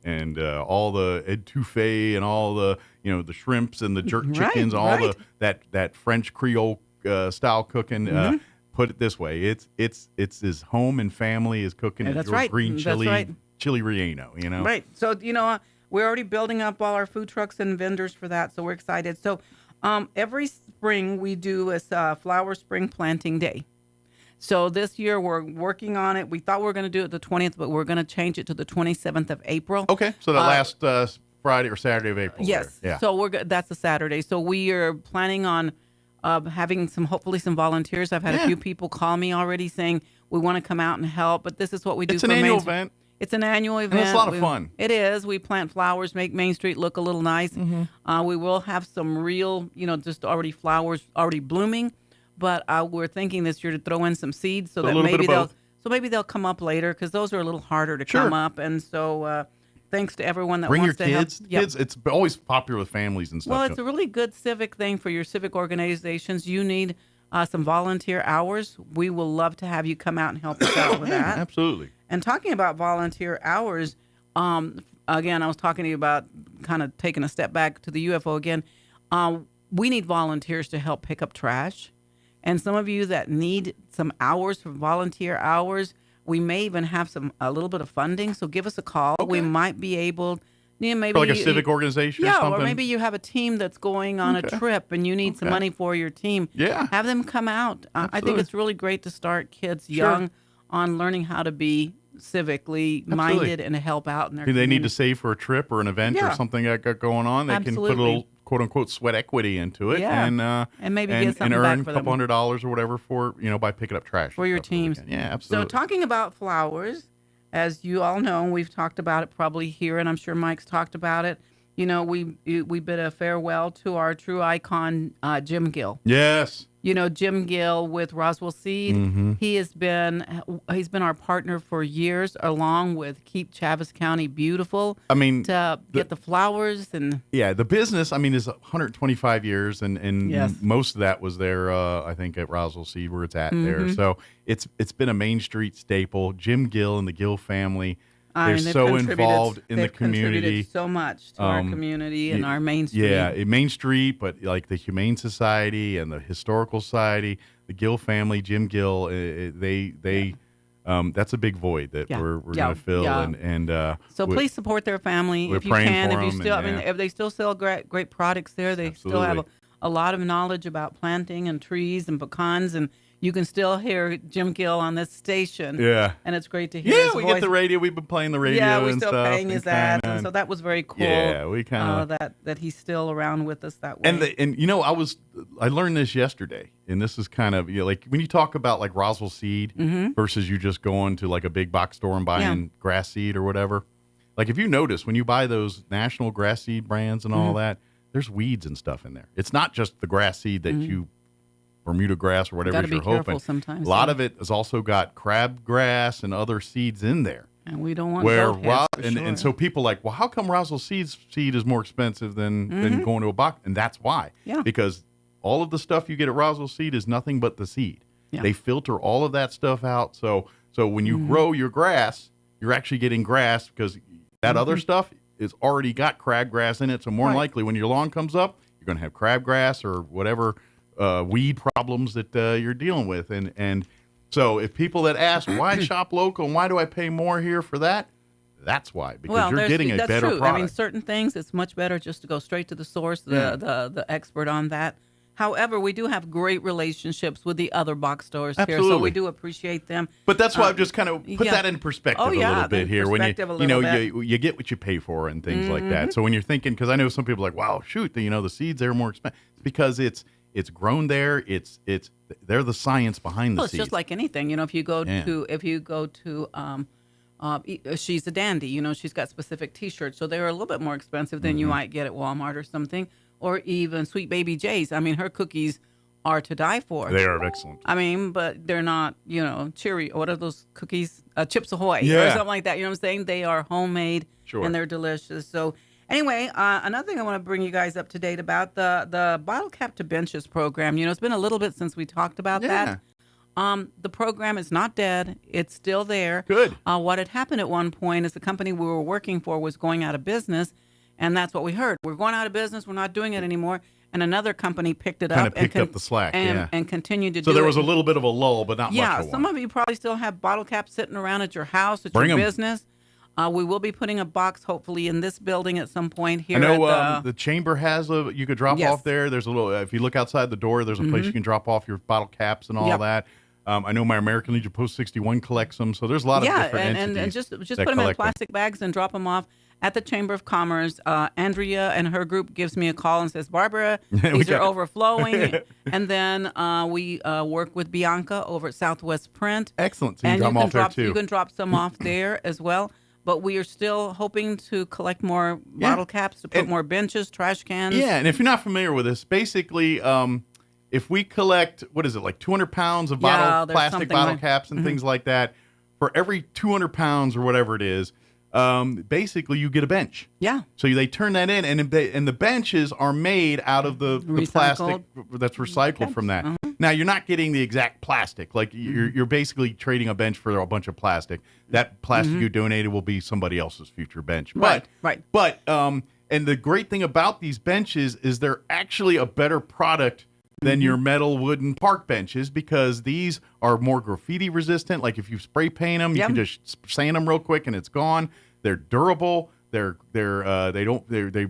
and all the etouffee and all the the shrimps and the jerk chickens, all that French Creole style cooking. Put it this way, it's as home and family as cooking your green chili, chili relleno. Right. So we're already building up all our food trucks and vendors for that, so we're excited. So every spring we do a flower spring planting day. So this year we're working on it. We thought we were going to do it the 20th, but we're going to change it to the 27th of April. Okay, so the last Friday or Saturday of April. Yes. There. Yeah. So that's a Saturday. So we are planning on having hopefully some volunteers. I've had a few people call me already saying we want to come out and help, but this is what we do. It's an annual event. It's an annual event. And it's a lot of fun. It is. We plant flowers, make Main Street look a little nice. We will have some real, just already flowers already blooming, but we're thinking this year to throw in some seeds so that maybe they'll come up later, because those are a little harder to come up. And so thanks to everyone that Bring wants your to kids. help. Yep. Kids, it's always popular with families and stuff. Well, it's a really good civic thing for your civic organizations. You need some volunteer hours. We will love to have you come out and help us out with that. Absolutely. And talking about volunteer hours, again, I was talking to you about kind of taking a step back to the UFO again. We need volunteers to help pick up trash. And some of you that need some hours for volunteer hours, we may even have a little bit of funding. So give us a call. Okay. We might be able, maybe for like a civic organization or something? or maybe you have a team that's going on a trip and you need some money for your team. Yeah. Have them come out. I think it's really great to start kids young on learning how to be civically minded and to help out in their community. They need to save for a trip or an event or something that got going on. They can put a little quote unquote sweat equity into it and maybe get something and earn back for a couple them. $100 or whatever for by picking up trash for your teams. Yeah, absolutely. So talking about flowers, as you all know, we've talked about it probably here, and I'm sure Mike's talked about it. We bid a farewell to our true icon, Jim Gill. Yes. Jim Gill with Roswell Seed. Mm-hmm. He's been our partner for years, along with Keep Chaves County Beautiful. I mean, to get the flowers and the business. I mean, is 125 years, and Yes. most of that was there. I think at Roswell Seed, where it's at there. Mhm. So it's been a Main Street staple. Jim Gill and the Gill family. They're and they've so contributed- involved in the they've contributed community. so much to our community and our Main Street. Yeah, Main Street, but like the Humane Society and the Historical Society, the Gill family, Jim Gill, that's a big void that we're going to fill. Yeah. And So please support their family we're if you praying can. for If you them, still, and, if they still sell great products there, they still have a lot of knowledge about planting and trees and pecans, and you can still hear Jim Gill on this station. Yeah. And it's great to hear yeah, his we voice. get the radio. We've been playing the radio Yeah, we're and still stuff. paying his ads, and kinda- so that was very cool. Yeah, we kind of that he's still around with us that way. And I learned this yesterday, and this is kind of like when you talk about like Roswell Seed Mhm. versus you just going to like a big box store and buying grass seed or whatever. Like if you notice when you buy those national grass seed brands and all Mhm. that, there's weeds and stuff in there. It's not just the grass seed that Mhm. you Bermuda grass or whatever Gotta you're be careful hoping. sometimes, A lot yeah. of it has also got crabgrass and other seeds in there. And we don't want Where goat heads for sure. and so people like, well, how come Roswell seed is more expensive than Mhm. going to a box? And that's why. Yeah. Because all of the stuff you get at Roswell Seed is nothing but the seed. Yeah. They filter all of that stuff out. So when you Mhm. grow your grass, you're actually getting grass because that other Mhm. stuff is already got crabgrass in it. So more than Right. likely when your lawn comes up, you're going to have crabgrass or whatever weed problems that you're dealing with. And so if people that ask, why shop local and why do I pay more here for that? That's why, because you're getting a that's better true. product. I mean, certain things, it's much better just to go straight to the source, the expert on that. However, we do have great relationships with the other box stores here, so Absolutely. we do appreciate them. But that's why I've just kind of put yeah. that in perspective Oh, a yeah, little bit in here. When perspective a you know little you get what you pay for and things like that. Mhm. So when you're thinking, because I know some people are like, wow, shoot, the seeds there are more expensive. It's because it's grown there. They're the science behind the Well, it's seeds. just like anything, if you go Yeah. to She's a Dandy, she's got specific T-shirts, so they're a little bit more expensive than you might get at Walmart or something, or even Sweet Baby J's. I mean, her cookies are to die for. They are excellent. I mean, but they're not, cheery. What are those cookies? Chips Ahoy or Yeah. something like that. You know what I'm saying? They are homemade Sure. and they're delicious. So anyway, another thing I want to bring you guys up to date about the Bottle Cap to Benches program. It's been a little bit since we talked about that. The program is not dead. It's still there. Good. What had happened at one point is the company we were working for was going out of business, and that's what we heard. We're going out of business. We're not doing it anymore. And another company picked it Kind up of picked up the slack, and continued to do So it. there was a little bit of a lull, but not much Yeah, of one. some of you probably still have bottle caps sitting around at your house, at Bring your 'em. business. We will be putting a box, hopefully, in this building at some point here. I know at the chamber has you could drop Yes. off there. There's a little, if you look outside the door, there's a place Mhm. you can drop off your bottle caps and all Yep. that. I know my American Legion Post 61 collects them, so there's a lot of different entities and just that put them in collect plastic bags and drop them off at the Chamber of Commerce. Andrea and her group gives me a call and says, Barbara, these are overflowing. And then we work with Bianca over at Southwest Print. Excellent. So you And can drop 'em off there, too. You can drop some off there as well. But we are still hoping to collect more bottle caps, to put more benches, trash cans. Yeah, and if you're not familiar with this, basically, if we collect, what is it, like 200 pounds of Yeah, bottle there's plastic something bottle like- caps and Mhm. things like that, for every 200 pounds or whatever it is, basically you get a bench. Yeah. So they turn that in, and the benches are made out of the plastic that's recycled from that. Now you're not getting the exact plastic. Like you're basically trading a bench for a bunch of plastic. That plastic Mhm. you donated will be somebody else's future bench. Right, But and the great thing about these benches is they're actually a better product than your metal wooden park benches, because these are more graffiti resistant. Like if you spray paint them, you can just sand them real quick and it's gone. They're durable. They're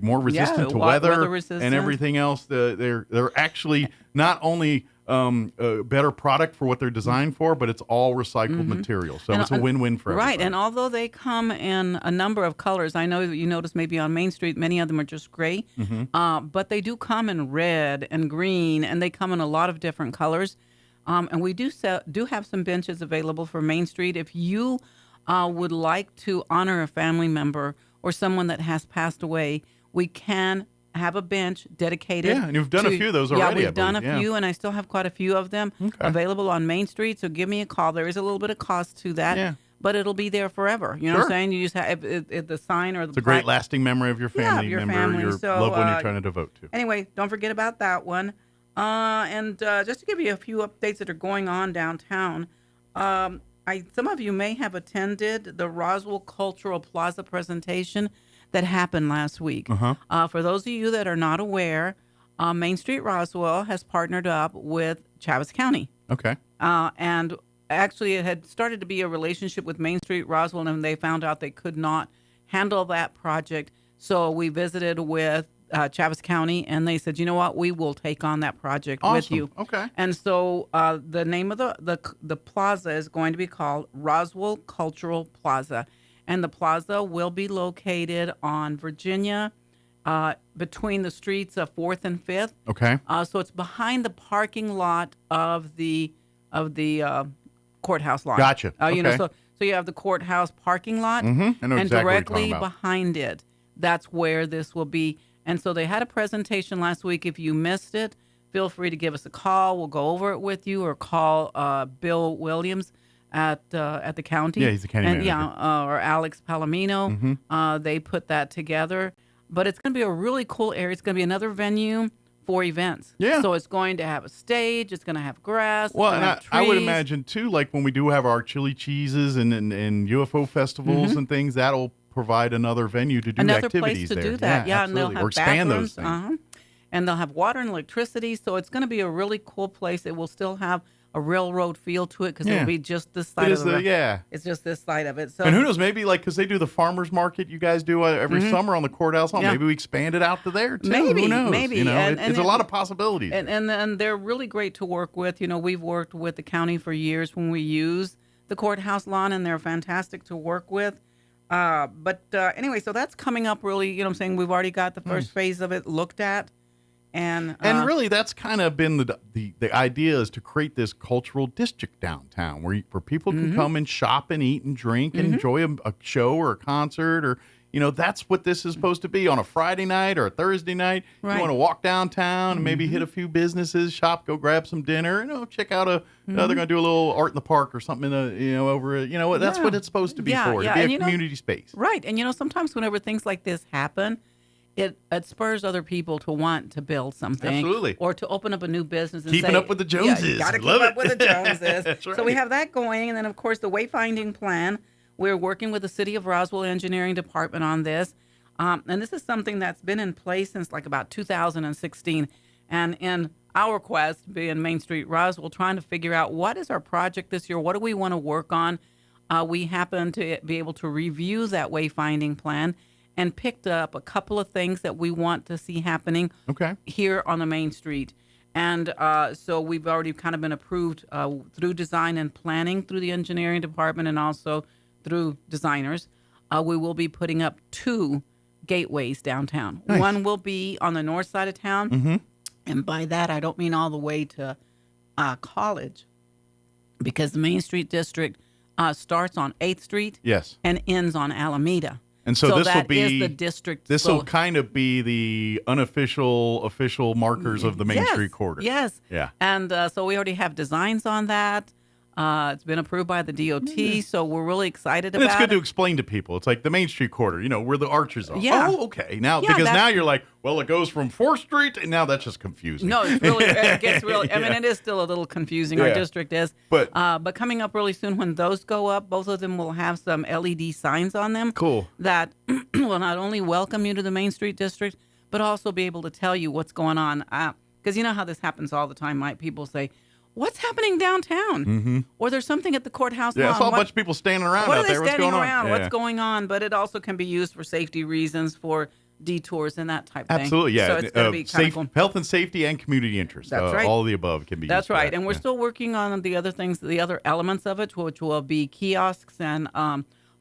more resistant to weather resistant. and everything else. They're actually not only a better product for what they're designed for, but it's all recycled material. So it's a win-win for everybody. Right, and although they come in a number of colors, I know that you notice maybe on Main Street, many of them are just gray, but they do come in red and green, and they come in a lot of different colors. And we do have some benches available for Main Street. If you would like to honor a family member or someone that has passed away, we can have a bench dedicated. Yeah, and you've done a few of those already. Yeah, we've done a few, and I still have quite a few of them available on Main Street. So give me a call. There is a little bit of cost to that, but it'll be there forever. You know what I'm saying? You just have the sign or the. It's a great lasting memory of your family member, your loved one you're trying to devote to. Anyway, don't forget about that one. And just to give you a few updates that are going on downtown, some of you may have attended the Roswell Cultural Plaza presentation that happened last week. For those of you that are not aware, Main Street Roswell has partnered up with Chaves County. Okay. And actually, it had started to be a relationship with Main Street Roswell, and they found out they could not handle that project. So we visited with Chaves County, and they said, you know what, we will take on that project with you. Okay. And so the name of the plaza is going to be called Roswell Cultural Plaza. And the plaza will be located on Virginia between the streets of 4th and 5th. Okay. So it's behind the parking lot of the courthouse lot. Gotcha. You know, so you have the courthouse parking lot, I know and exactly what you're directly talking about. behind it, that's where this will be. And so they had a presentation last week. If you missed it, feel free to give us a call. We'll go over it with you, or call Bill Williams at the county. Yeah, he's the county manager. Or Alex Palomino. They put that together. But it's going to be a really cool area. It's going to be another venue for events. Yeah. So it's going to have a stage. It's going to have grass. Well, it's and gonna have I would trees. imagine, too, like when we do have our chili cheeses and UFO festivals and things, that'll provide another venue to do another activities place to there. do that. Yeah, and they'll absolutely. have Or expand those bathrooms. things. And they'll have water and electricity. So it's going to be a really cool place. It will still have a railroad feel to it, because it'll be just this side of the It's just this side of it. So, and who knows, maybe like because they do the farmers market you guys do every summer on the courthouse lawn, maybe we expand it out to there too. Maybe, who knows? maybe. You know, And it's a lot of possibilities. And they're really great to work with. You know, we've worked with the county for years when we use the courthouse lawn, and they're fantastic to work with. But anyway, so that's coming up really, you know what I'm saying? We've already got the first phase of it looked at. And really, that's kind of been the idea, is to create this cultural district downtown where people can come and shop and eat and drink and enjoy a show or a concert, or, you know, that's what this is supposed to be on a Friday night or a Thursday night. Right. You want to walk downtown and maybe hit a few businesses, shop, go grab some dinner, you know, check out they're going to do a little art in the park or something, that's what it's supposed to be for, to be a community space. Right. And, you know, sometimes whenever things like this happen, it spurs other people to want to build something. Absolutely. Or to open up a new business. And Keeping up with the Joneses. Yeah, you got to keep Love up it. with the Joneses. That's right. So we have that going. And then, of course, the wayfinding plan. We're working with the City of Roswell Engineering Department on this. And this is something that's been in place since like about 2016. And in our quest, being Main Street Roswell, trying to figure out what is our project this year? What do we want to work on? We happen to be able to review that wayfinding plan and picked up a couple of things that we want to see happening here on the Main Street. And so we've already kind of been approved through design and planning through the engineering department, and also through designers. We will be putting up 2 gateways downtown. Nice. One will be on the north side of town. And by that, I don't mean all the way to College, because the Main Street District starts on 8th Street and ends on Alameda. And so this will that be is the district. This will kind of be the unofficial, official markers of the Main Street corridor. Yes. Yeah. And so we already have designs on that. It's been approved by the DOT, so we're really excited And about it. it's good to explain to people. It's like the Main Street corridor, you know, where the arches are. Yeah. Oh, okay. Now, Yeah, because that's- now you're like, well, it goes from 4th Street, and now that's just confusing. No, it's really, it gets really, I mean, it is still a little confusing. Our Yeah. district is. But coming up really soon, when those go up, both of them will have some LED signs on them. Cool. That will not only welcome you to the Main Street District, but also be able to tell you what's going on. Because you know how this happens all the time, Mike? People say, what's happening downtown? Or there's something at the courthouse Yeah, I lawn. saw a bunch of people standing around What out are they there. What's standing going around? on? What's going on? But it also can be used for safety reasons, for detours and that type of thing. Absolutely, yeah. So it's going to be kind of cool. Health and safety and community interest. That's right. All of the above can be That's used for right. that. And we're still working on the other things, the other elements of it, which will be kiosks and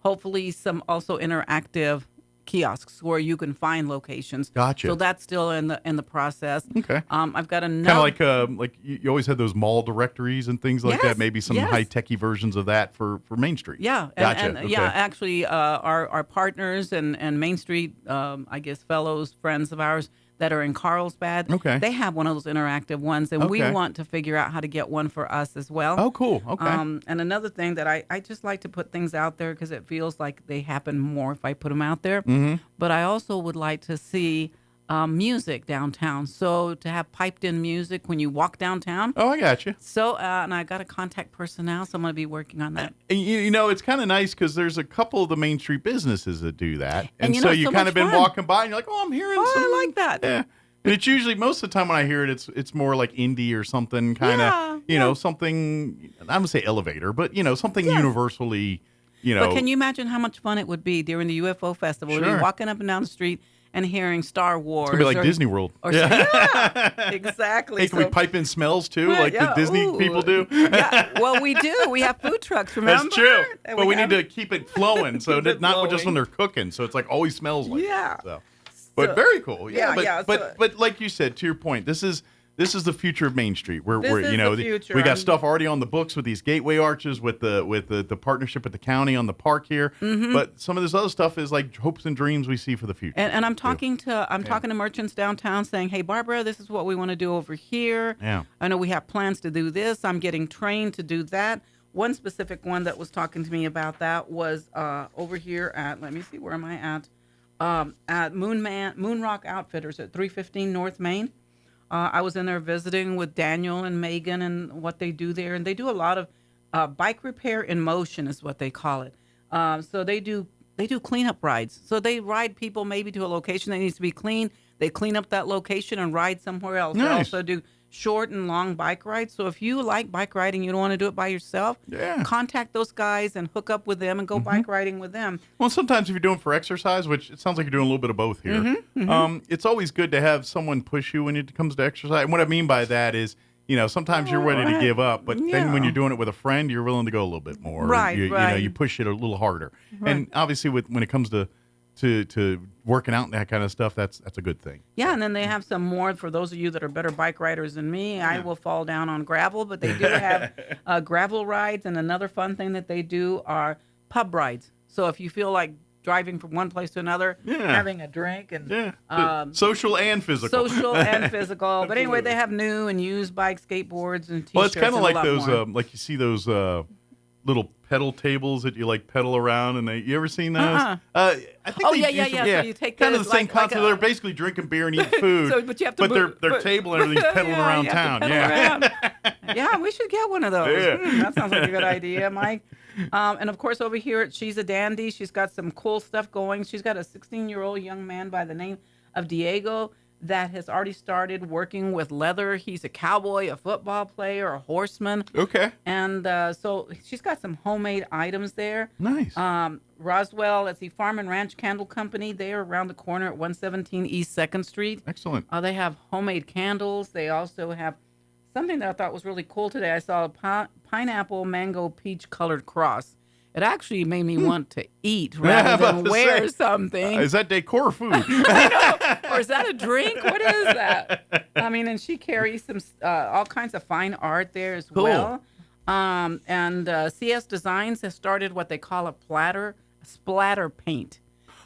hopefully some also interactive kiosks where you can find locations. Gotcha. So that's still in the process. Okay. I've got Kind another. of like you always had those mall directories and things like Yes, that. Maybe some yes. high-techy versions of that for Main Street. Yeah, Gotcha. and Okay. yeah, actually, our partners and Main Street, I guess, fellows, friends of ours, that are in Carlsbad. Okay. They have one of those interactive ones, and we want to figure out how to get one for us as well. Oh, cool. Okay. And another thing that I just like to put things out there because it feels like they happen more if I put them out there. Mm-hmm. But I also would like to see music downtown. So to have piped in music when you walk downtown. Oh, I got you. So, and I got a contact person now, so I'm going to be working on that. You know, it's kind of nice because there's a couple of the Main Street businesses that do that. And you so know, you so kind of much been fun. walking by and you're like, oh, I'm hearing some. I like that. Yeah. And it's usually, most of the time when I hear it, it's more like indie or something kind of, you know, something, I'm going to say elevator, but, you know, something universally, you know. But can you imagine how much fun it would be during the UFO Festival? Sure. You're walking up and down the street and hearing Star Wars. It's going to be like Disney World. Exactly. Hey, can we pipe in smells too, Well, like the Disney people do? Well, we do. We have food trucks, remember? That's true. And But we need to keep it flowing, so Keep it not just flowing. when they're cooking. So it's like always smells like Yeah. that. So. But very cool. Yeah, But like you said, to your point, this is the future of Main Street. We're This you know is the future. we got stuff already on the books with these gateway arches, with the partnership with the county on the park here. Mhm. But some of this other stuff is like hopes and dreams we see for the future. And I'm talking to talking to merchants downtown saying, hey, Barbara, this is what we want to do over here. Yeah. I know we have plans to do this. I'm getting trained to do that. One specific one that was talking to me about that was over here at, let me see, where am I at Moon Rock Outfitters at 315 North Main. I was in there visiting with Daniel and Megan and what they do there. And they do a lot of bike repair in motion is what they call it. So they do cleanup rides. So they ride people maybe to a location that needs to be clean. They clean up that location and ride somewhere else. They Nice. also do short and long bike rides. So if you like bike riding, you don't want to do it by yourself, contact those guys and hook up with them and go bike riding with them. Well, sometimes if you're doing for exercise, which it sounds like you're doing a little bit of both here, it's always good to have someone push you when it comes to exercise. And what I mean by that is, you know, sometimes you're ready to give up, but then when you're doing it with a friend, you're willing to go a little bit more. Right, You know, you push it a little harder. Right. And obviously, when it comes to working out and that kind of stuff, that's a good thing. Yeah, and then they have some more for those of you that are better bike riders than me. I will fall down on gravel, but they do have gravel rides. And another fun thing that they do are pub rides. So if you feel like driving from one place to another, having a drink, and social and physical. But anyway, they have new and used bikes, skateboards, and T-shirts. Well, it's kind of and a like lot those, more. like you see those little pedal tables that you like pedal around, and you ever seen those? I think Oh, they yeah, do yeah, some- yeah. So you take kind of this the same like concept. a- They're basically drinking beer and eating food, So, but you have to their move- table and everything's pedaling around you have town. to pedal around. Yeah, we should get one of those. Yeah. That sounds like a good idea, Mike. And of course, over here at She's a Dandy, she's got some cool stuff going. She's got a 16-year-old young man by the name of Diego that has already started working with leather. He's a cowboy, a football player, a horseman. Okay. And so she's got some homemade items there. Nice. Roswell, let's see, Farm and Ranch Candle Company. They are around the corner at 117 East 2nd Street. Excellent. They have homemade candles. They also have something that I thought was really cool today. I saw a pineapple, mango, peach colored cross. It actually made me want to eat rather than wear something. Is that decor or food? I know. Or is that a drink? What is that? I mean, and she carries some all kinds of fine art there as well. And CS Designs has started what they call a splatter paint.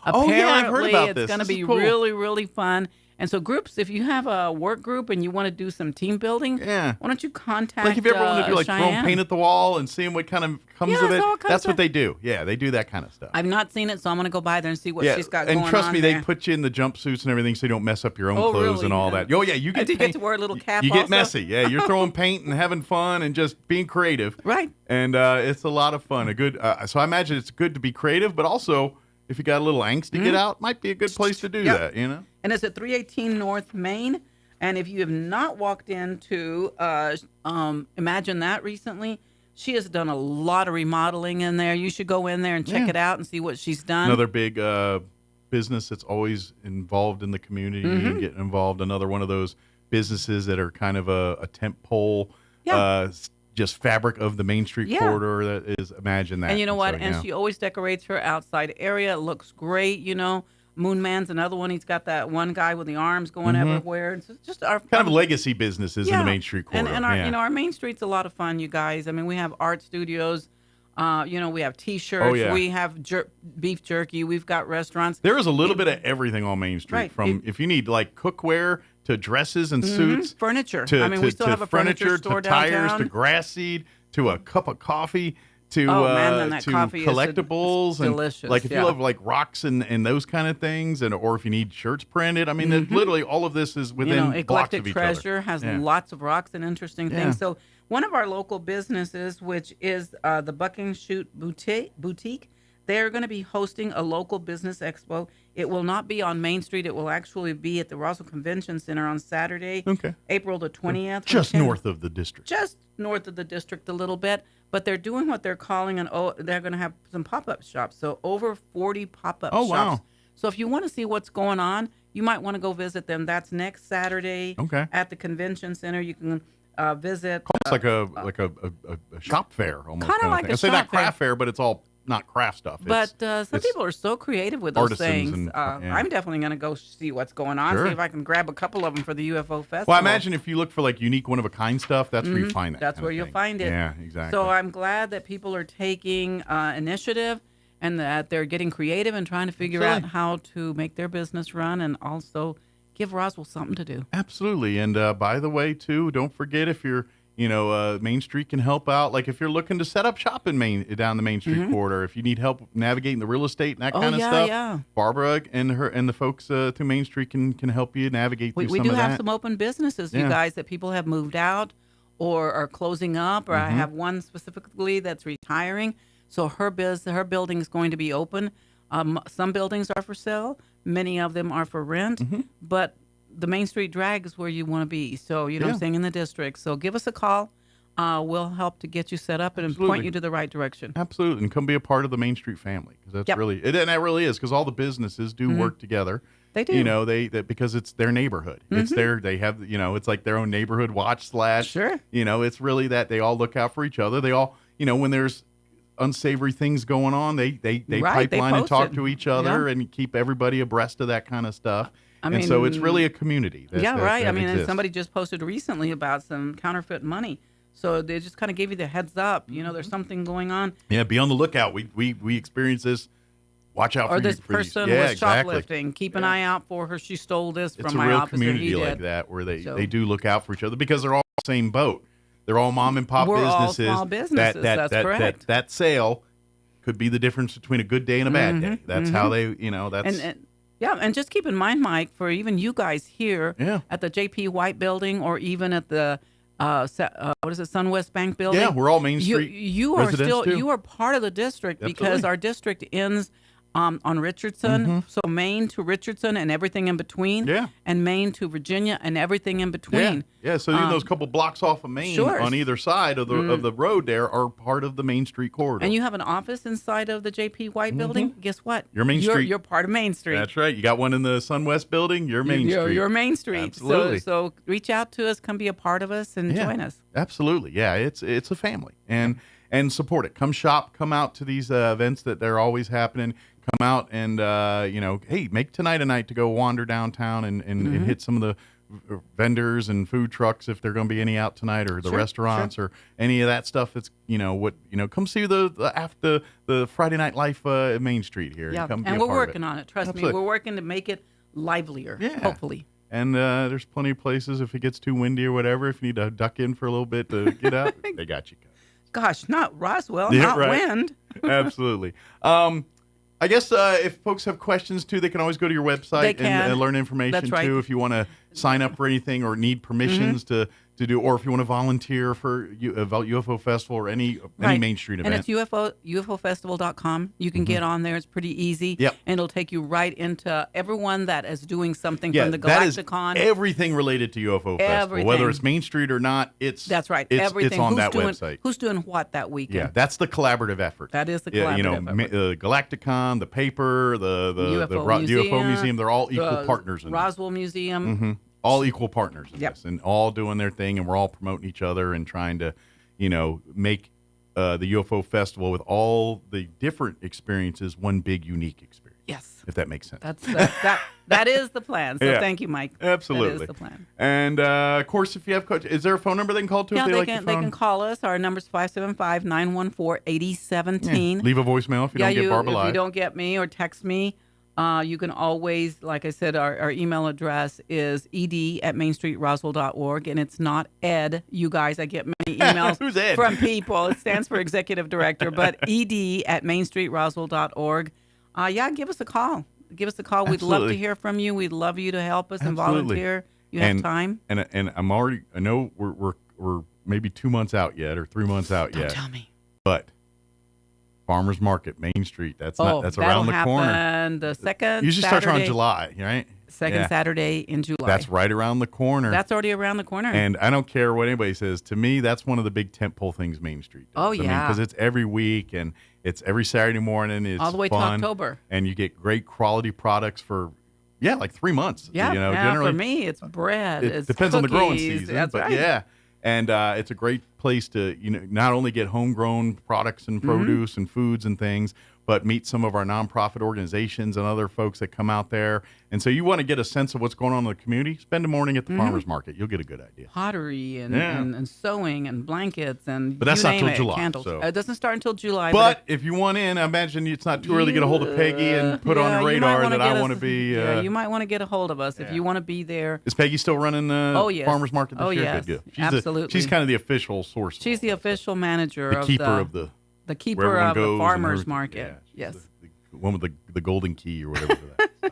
Oh, yeah, I've heard Apparently, about it's this. going to This is be cool. really, really fun. And so groups, if you have a work group and you want to do some team building, why don't you contact Like if you ever want to do like throwing Cheyenne? paint at the wall and seeing what kind of comes Yeah, of it, it's all kinds that's what of- they do. Yeah, they do that kind of stuff. I've not seen it, so I'm going to go by there and see what she's got going on. and trust me, there. they put you in the jumpsuits and everything so you don't mess up your own Oh, clothes really? and all Yeah. that. Oh yeah, you get And do you paint- get to wear a little cap You get also? messy. Yeah, you're throwing paint and having fun and just being creative. Right. And it's a lot of fun. A good. So I imagine it's good to be creative, but also if you got a little angst to get out, might be a good place to do Yep. that. You know. And it's at 318 North Main. And if you have not walked into Imagine That recently, she has done a lot of remodeling in there. You should go in there and check Yeah. it out and see what she's done. Another big business that's always involved in the community and getting involved. Another one of those businesses that are kind of a tent pole, just fabric of the Main Street corridor. That is Imagine That. And you know what? So, And yeah. she always decorates her outside area. It looks great, you know. Moon Man's another one. He's got that one guy with the arms going everywhere. It's just our kind of legacy businesses in the Main Street corridor. And our, yeah. you know, our Main Street's a lot of fun, you guys. I mean, we have art studios. We have T-shirts. We have beef jerky. We've got restaurants. There is a little bit of everything on Main Street. Right. From if you need like cookware to dresses and suits, furniture. We still have a furniture store to tires downtown. to grass seed to a cup of coffee to that to coffee collectibles is and delicious. like if you love like rocks and those kind of things, or if you need shirts printed. I mean, literally all of this is within blocks of each other. Eclectic Treasure has lots of rocks and interesting things. So one of our local businesses, which is the Bucking Shoot Boutique, they're going to be hosting a local business expo. It will not be on Main Street. It will actually be at the Roswell Convention Center on Saturday, April the 20th. Just north of the district. Just north of the district a little bit. But they're doing what they're calling they're going to have some pop-up shops. So over 40 pop-up shops. Wow. So if you want to see what's going on, you might want to go visit them. That's next Saturday at the Convention Center. You can visit. It's like a shop fair almost. Kind of like a I say shop not craft fair, but it's all not craft stuff. But some people are so creative with those things. And, I'm definitely going to go see what's going on, see if I can grab a couple of them for the UFO Festival. Well, I imagine if you look for like unique, one-of-a-kind stuff, that's where you find that. That's where you'll find it. Yeah, exactly. So I'm glad that people are taking initiative and that they're getting creative and trying to figure out how to make their business run and also give Roswell something to do. Absolutely. And by the way, too, don't forget if you're Main Street can help out. Like if you're looking to set up shop down the Main Street corridor, if you need help navigating the real estate and that kind of stuff, Barbara and the folks through Main Street can help you navigate through some of that. We do have some open businesses, you guys, that people have moved out or are closing up, or I have one specifically that's retiring. So her building is going to be open. Some buildings are for sale. Many of them are for rent, but the Main Street Drag is where you want to be. So, what I'm saying, in the district. So give us a call. We'll help to get you set up and point you to the right direction. Absolutely. And come be a part of the Main Street family. Because that's really, and that really is, because all the businesses do work together. They do. Because it's their neighborhood. It's they have, it's like their own neighborhood watch / it's really that they all look out for each other. They all, when there's unsavory things going on, they pipeline and talk to each other and keep everybody abreast of that kind of stuff. So it's really a community. That and somebody just posted recently about some counterfeit money. So they just kind of gave you the heads up. There's something going on. Yeah, be on the lookout. We experienced this. Watch out for this person was shoplifting. Keep an eye out for her. She stole this from my office. It's a real community like that where they do look out for each other because they're all the same boat. They're all mom and pop businesses. All small businesses. That's correct. That sale could be the difference between a good day and a bad day. That's how they. That's. And just keep in mind, Mike, for even you guys here at the J.P. White building or even at the SunWest Bank building. Yeah, we're all Main Street. You are still too. You are part of the district because our district ends on Richardson. So Maine to Richardson and everything in between. Yeah. And Maine to Virginia and everything in between. Yeah. So even those couple blocks off of Maine on either side of the road there are part of the Main Street corridor. And you have an office inside of the J.P. White building. Guess what? You're Main Street. You're part of Main Street. That's right. You got one in the SunWest building. You're Main Street. You're Main Street. Absolutely. So reach out to us. Come be a part of us and join us. Absolutely. Yeah. It's a family and support it. Come shop. Come out to these events that they're always happening. Come out and, hey, make tonight a night to go wander downtown and hit some of the vendors and food trucks if there are going to be any out tonight, or the restaurants or any of that stuff. It's, come see the Friday Night Life at Main Street here. Yeah, and we're working on it. Trust me, we're working to make it livelier, hopefully. And there's plenty of places if it gets too windy or whatever, if you need to duck in for a little bit to get out, they got you covered. Gosh, not Roswell, not wind. Absolutely. I guess if folks have questions, too, they can always go to your website and learn information, too, if you want to sign up for anything or need permissions to do, or if you want to volunteer for UFO Festival or any Main Street event. And it's UFOfestival.com. You can get on there. It's pretty easy. Yep. And it'll take you right into everyone that is doing something from the Galacticon. That is everything related to UFO Festival. Whether it's Main Street or not, that's right. Everything. It's on that website. Who's doing what that weekend? Yeah, that's the collaborative effort. That is the collaborative effort. Galacticon, the paper, the UFO Museum, they're all equal partners in Roswell Museum. All equal partners in this, and all doing their thing, and we're all promoting each other and trying to, make the UFO Festival with all the different experiences one big unique experience. Yes. If that makes sense. That is the plan. So thank you, Mike. Absolutely. That is the plan. And, of course, if you have is there a phone number they can call to? Yeah, if they can call us. Our number's 575-914-8017. Yeah. Leave a voicemail if you don't get Barbara live. If you don't get me or text me, you can always, like I said, our email address is ed@mainstreetroswell.org, and it's not Ed. You guys, I get many emails Who's Ed? from people. It stands for Executive Director, but ed@mainstreetroswell.org. Give us a call. Give us a call. We'd love to hear from you. We'd love you to help us and volunteer. You have time. And I'm already. I know we're maybe 2 months out yet or 3 months out yet. Don't tell me. But Farmers Market, Main Street. That's around the corner. The second. Usually starts around July, right? Second Saturday in July. That's right around the corner. That's already around the corner. And I don't care what anybody says. To me, that's one of the big tentpole things Main Street does. Oh, yeah. Because it's every week and it's every Saturday morning. It's all the way fun, to October. And you get great quality products for, like 3 months. Yeah, generally, for me, it's bread. It it's depends cookies. on the growing season. That's but right. yeah. And it's a great place to, not only get homegrown products and produce and foods and things, but meet some of our nonprofit organizations and other folks that come out there. And so you want to get a sense of what's going on in the community, spend a morning at the farmer's market. You'll get a good idea. Pottery and sewing and blankets and but that's not till July. Candles. So. It doesn't start until July. But if you want in, I imagine it's not too early to get a hold of Peggy and put on the radar that I want to be. You might want to get a hold of us if you want to be there. Is Peggy still running the farmer's market this year? Yes. Good. Absolutely. She's kind of the official source. She's the official manager the keeper of the farmer's market. Yes. The one with the golden key or whatever. So,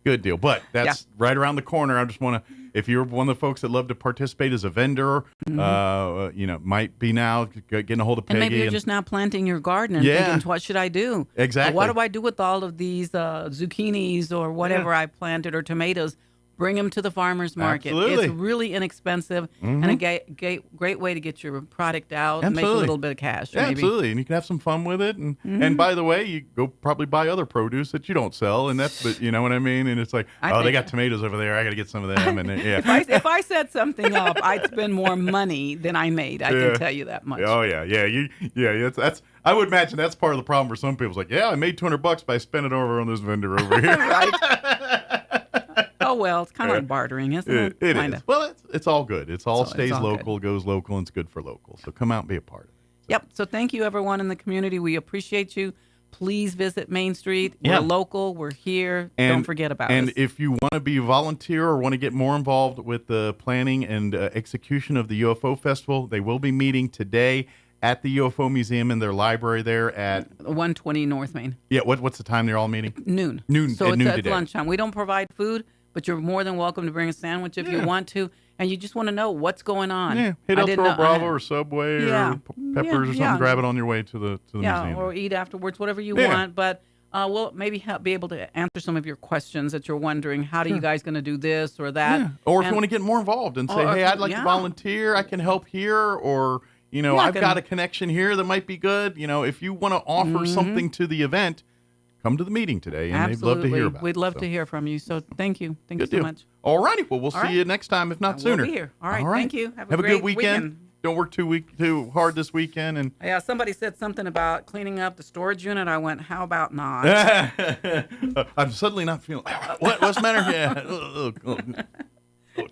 good deal. But that's right around the corner. I just want to, if you're one of the folks that love to participate as a vendor, might be now getting a hold of Peggy. And maybe you're just now planting your garden and thinking, what should I do? Exactly. What do I do with all of these zucchinis or whatever I planted or tomatoes? Bring them to the farmer's market. Absolutely. It's really inexpensive and a great way to get your product out and make a little bit of cash. Yeah, absolutely. And you can have some fun with it. And by the way, you go probably buy other produce that you don't sell. And but you know what I mean? And it's like, they got tomatoes over there. I got to get some of them. And if I set something up, I'd spend more money than I made. I can tell you that much. Oh, yeah. Yeah. That's I would imagine that's part of the problem for some people. It's like, I made $200 by spending it over on this vendor over here. Right. Oh, well, it's kind of like bartering, isn't it? It is. Well, it's all good. It's all stays local, goes local, and it's good for local. So come out and be a part of it. Yep. So thank you, everyone in the community. We appreciate you. Please visit Main Street. We're local. We're here. Don't forget about us. And if you want to be a volunteer or want to get more involved with the planning and execution of the UFO Festival, they will be meeting today at the UFO Museum in their library there at 120 North Main. Yeah. What's the time they're all meeting? Noon. So it's lunchtime. We don't provide food, but you're more than welcome to bring a sandwich if you want to, and you just want to know what's going on. Yeah, hit El Toro Bravo or Subway or Peppers or something. Grab it on your way to the museum. Or eat afterwards, whatever you want. But we'll maybe be able to answer some of your questions that you're wondering. How are you guys going to do this or that? Yeah. Or if you want to get more involved and say, hey, I'd like to volunteer. I can help here. Or, I've got a connection here that might be good. If you want to offer something to the event, come to the meeting today, and they'd love to hear about it. We'd love to hear from you. So thank you. Thank you so much. All righty. Well, we'll see you next time, if not sooner. We'll be here. All right. Thank you. Have a great good weekend. Don't work too hard this weekend. And somebody said something about cleaning up the storage unit. I went, how about not? I'm suddenly not feeling. What's the matter? Yeah.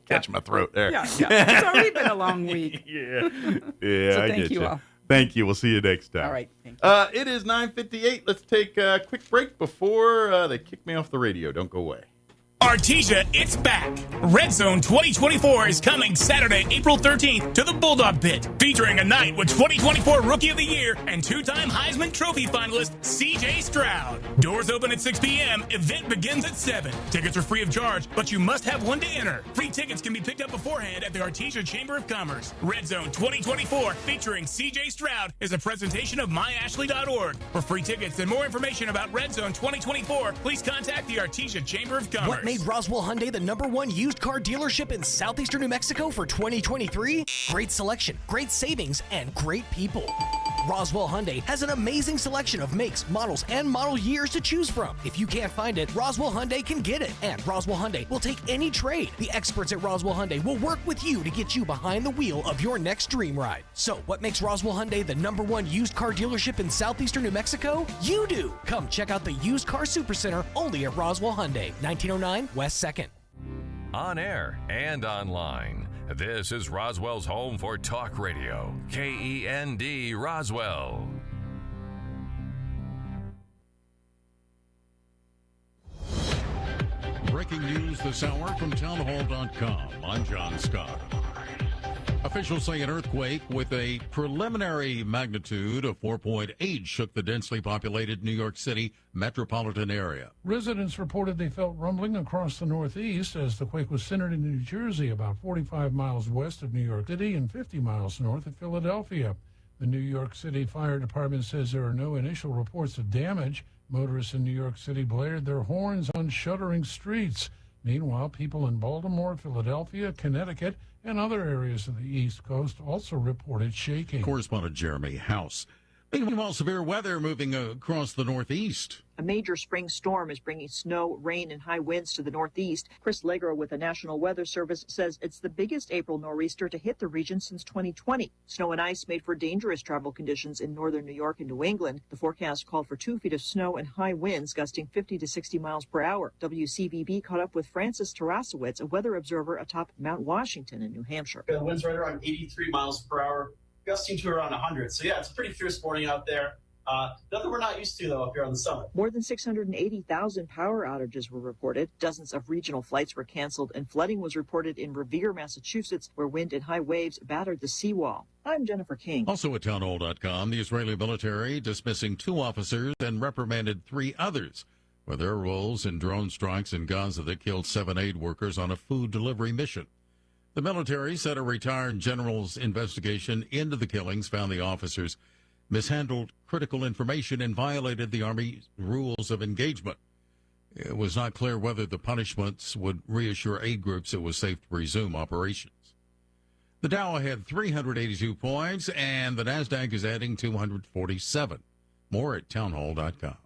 Catch my throat there. Yeah. It's already been a long week. Yeah. So I thank get you all. Thank you. We'll see you next time. All right. Thank you. It is 9:58. Let's take a quick break before they kick me off the radio. Don't go away. Artesia, it's back. Red Zone 2024 is coming Saturday, April 13th to the Bulldog Pit, featuring a night with 2024 Rookie of the Year and two-time Heisman Trophy finalist CJ Stroud. Doors open at 6 p.m. Event begins at 7. Tickets are free of charge, but you must have one to enter. Free tickets can be picked up beforehand at the Artesia Chamber of Commerce. Red Zone 2024 featuring CJ Stroud is a presentation of myashley.org. For free tickets and more information about Red Zone 2024, please contact the Artesia Chamber of Commerce. made Roswell Hyundai the #1 used car dealership in southeastern New Mexico for 2023? Great selection, great savings, and great people. Roswell Hyundai has an amazing selection of makes, models, and model years to choose from. If you can't find it, Roswell Hyundai can get it. And Roswell Hyundai will take any trade. The experts at Roswell Hyundai will work with you to get you behind the wheel of your next dream ride. So, what makes Roswell Hyundai the #1 used car dealership in southeastern New Mexico? You do! Come check out the Used Car Supercenter only at Roswell Hyundai, 1909 West 2nd. On air and online, this is Roswell's home for talk radio, KEND Roswell. Breaking news this hour from townhall.com. I'm John Scott. Officials say an earthquake with a preliminary magnitude of 4.8 shook the densely populated New York City metropolitan area. Residents reported they felt rumbling across the Northeast as the quake was centered in New Jersey, about 45 miles west of New York City and 50 miles north of Philadelphia. The New York City Fire Department says there are no initial reports of damage. Motorists in New York City blared their horns on shuddering streets. Meanwhile, people in Baltimore, Philadelphia, Connecticut, and other areas of the East Coast also reported shaking. Correspondent Jeremy House. Meanwhile, severe weather moving across the Northeast. A major spring storm is bringing snow, rain, and high winds to the Northeast. Chris Legro with the National Weather Service says it's the biggest April nor'easter to hit the region since 2020. Snow and ice made for dangerous travel conditions in northern New York and New England. The forecast called for 2 feet of snow and high winds gusting 50 to 60 miles per hour. WCVB caught up with Francis Tarasowitz, a weather observer atop Mount Washington in New Hampshire. The wind's right around 83 miles per hour, gusting to around 100. So yeah, it's a pretty fierce morning out there. Nothing we're not used to, though, up here on the summit. More than 680,000 power outages were reported. Dozens of regional flights were canceled, and flooding was reported in Revere, Massachusetts, where wind and high waves battered the seawall. I'm Jennifer King. Also at townhall.com, the Israeli military dismissing 2 officers and reprimanded 3 others for their roles in drone strikes in Gaza that killed 7 aid workers on a food delivery mission. The military said a retired general's investigation into the killings found the officers mishandled critical information and violated the Army's rules of engagement. It was not clear whether the punishments would reassure aid groups it was safe to resume operations. The Dow had 382 points, and the NASDAQ is adding 247. More at townhall.com.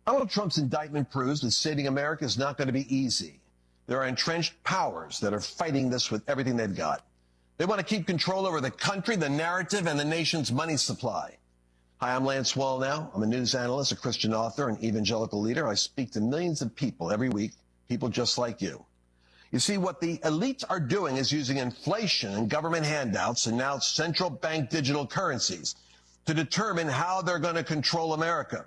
Donald Trump's indictment proves that saving America is not going to be easy. There are entrenched powers that are fighting this with everything they've got. They want to keep control over the country, the narrative, and the nation's money supply. Hi, I'm Lance Wallnau. I'm a news analyst, a Christian author, and evangelical leader. I speak to millions of people every week, people just like you. You see, what the elites are doing is using inflation and government handouts and now central bank digital currencies to determine how they're going to control America.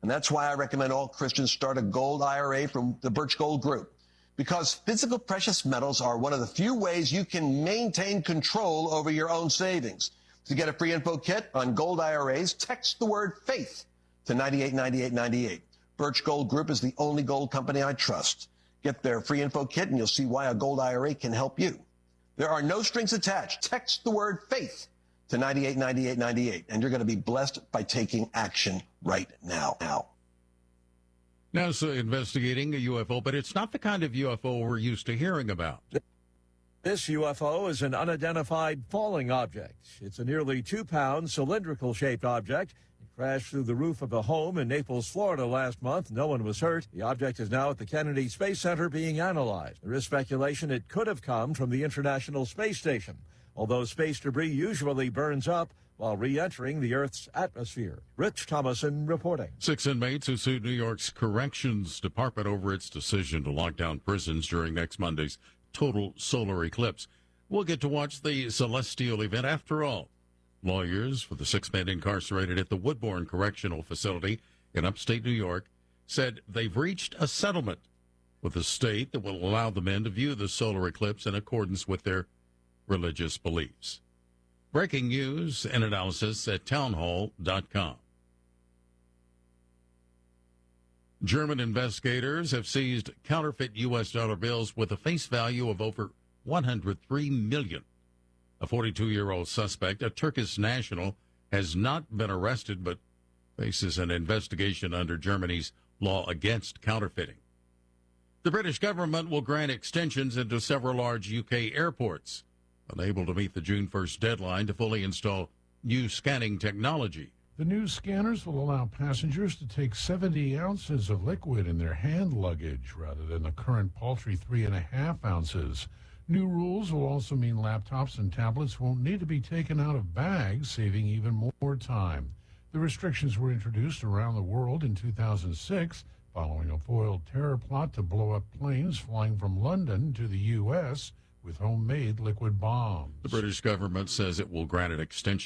And that's why I recommend all Christians start a gold IRA from the Birch Gold Group. Because physical precious metals are one of the few ways you can maintain control over your own savings. To get a free info kit on gold IRAs, text the word faith to 989898. Birch Gold Group is the only gold company I trust. Get their free info kit and you'll see why a gold IRA can help you. There are no strings attached. Text the word faith to 989898 and you're going to be blessed by taking action right now. NASA investigating a UFO, but it's not the kind of UFO we're used to hearing about. This UFO is an unidentified falling object. It's a nearly 2-pound cylindrical-shaped object. It crashed through the roof of a home in Naples, Florida last month. No one was hurt. The object is now at the Kennedy Space Center being analyzed. There is speculation it could have come from the International Space Station, although space debris usually burns up while re-entering the Earth's atmosphere. Rich Thomason reporting. 6 inmates who sued New York's Corrections Department over its decision to lock down prisons during next Monday's total solar eclipse will get to watch the celestial event after all. Lawyers for the 6 men incarcerated at the Woodbourne Correctional Facility in upstate New York said they've reached a settlement with the state that will allow the men to view the solar eclipse in accordance with their religious beliefs. Breaking news and analysis at townhall.com. German investigators have seized counterfeit U.S. dollar bills with a face value of over $103 million. A 42-year-old suspect, a Turkish national, has not been arrested but faces an investigation under Germany's law against counterfeiting. The British government will grant extensions into several large UK airports, unable to meet the June 1st deadline to fully install new scanning technology. The new scanners will allow passengers to take 70 ounces of liquid in their hand luggage rather than the current paltry 3.5 ounces. New rules will also mean laptops and tablets won't need to be taken out of bags, saving even more time. The restrictions were introduced around the world in 2006, following a foiled terror plot to blow up planes flying from London to the U.S. with homemade liquid bombs. The British government says it will grant an extension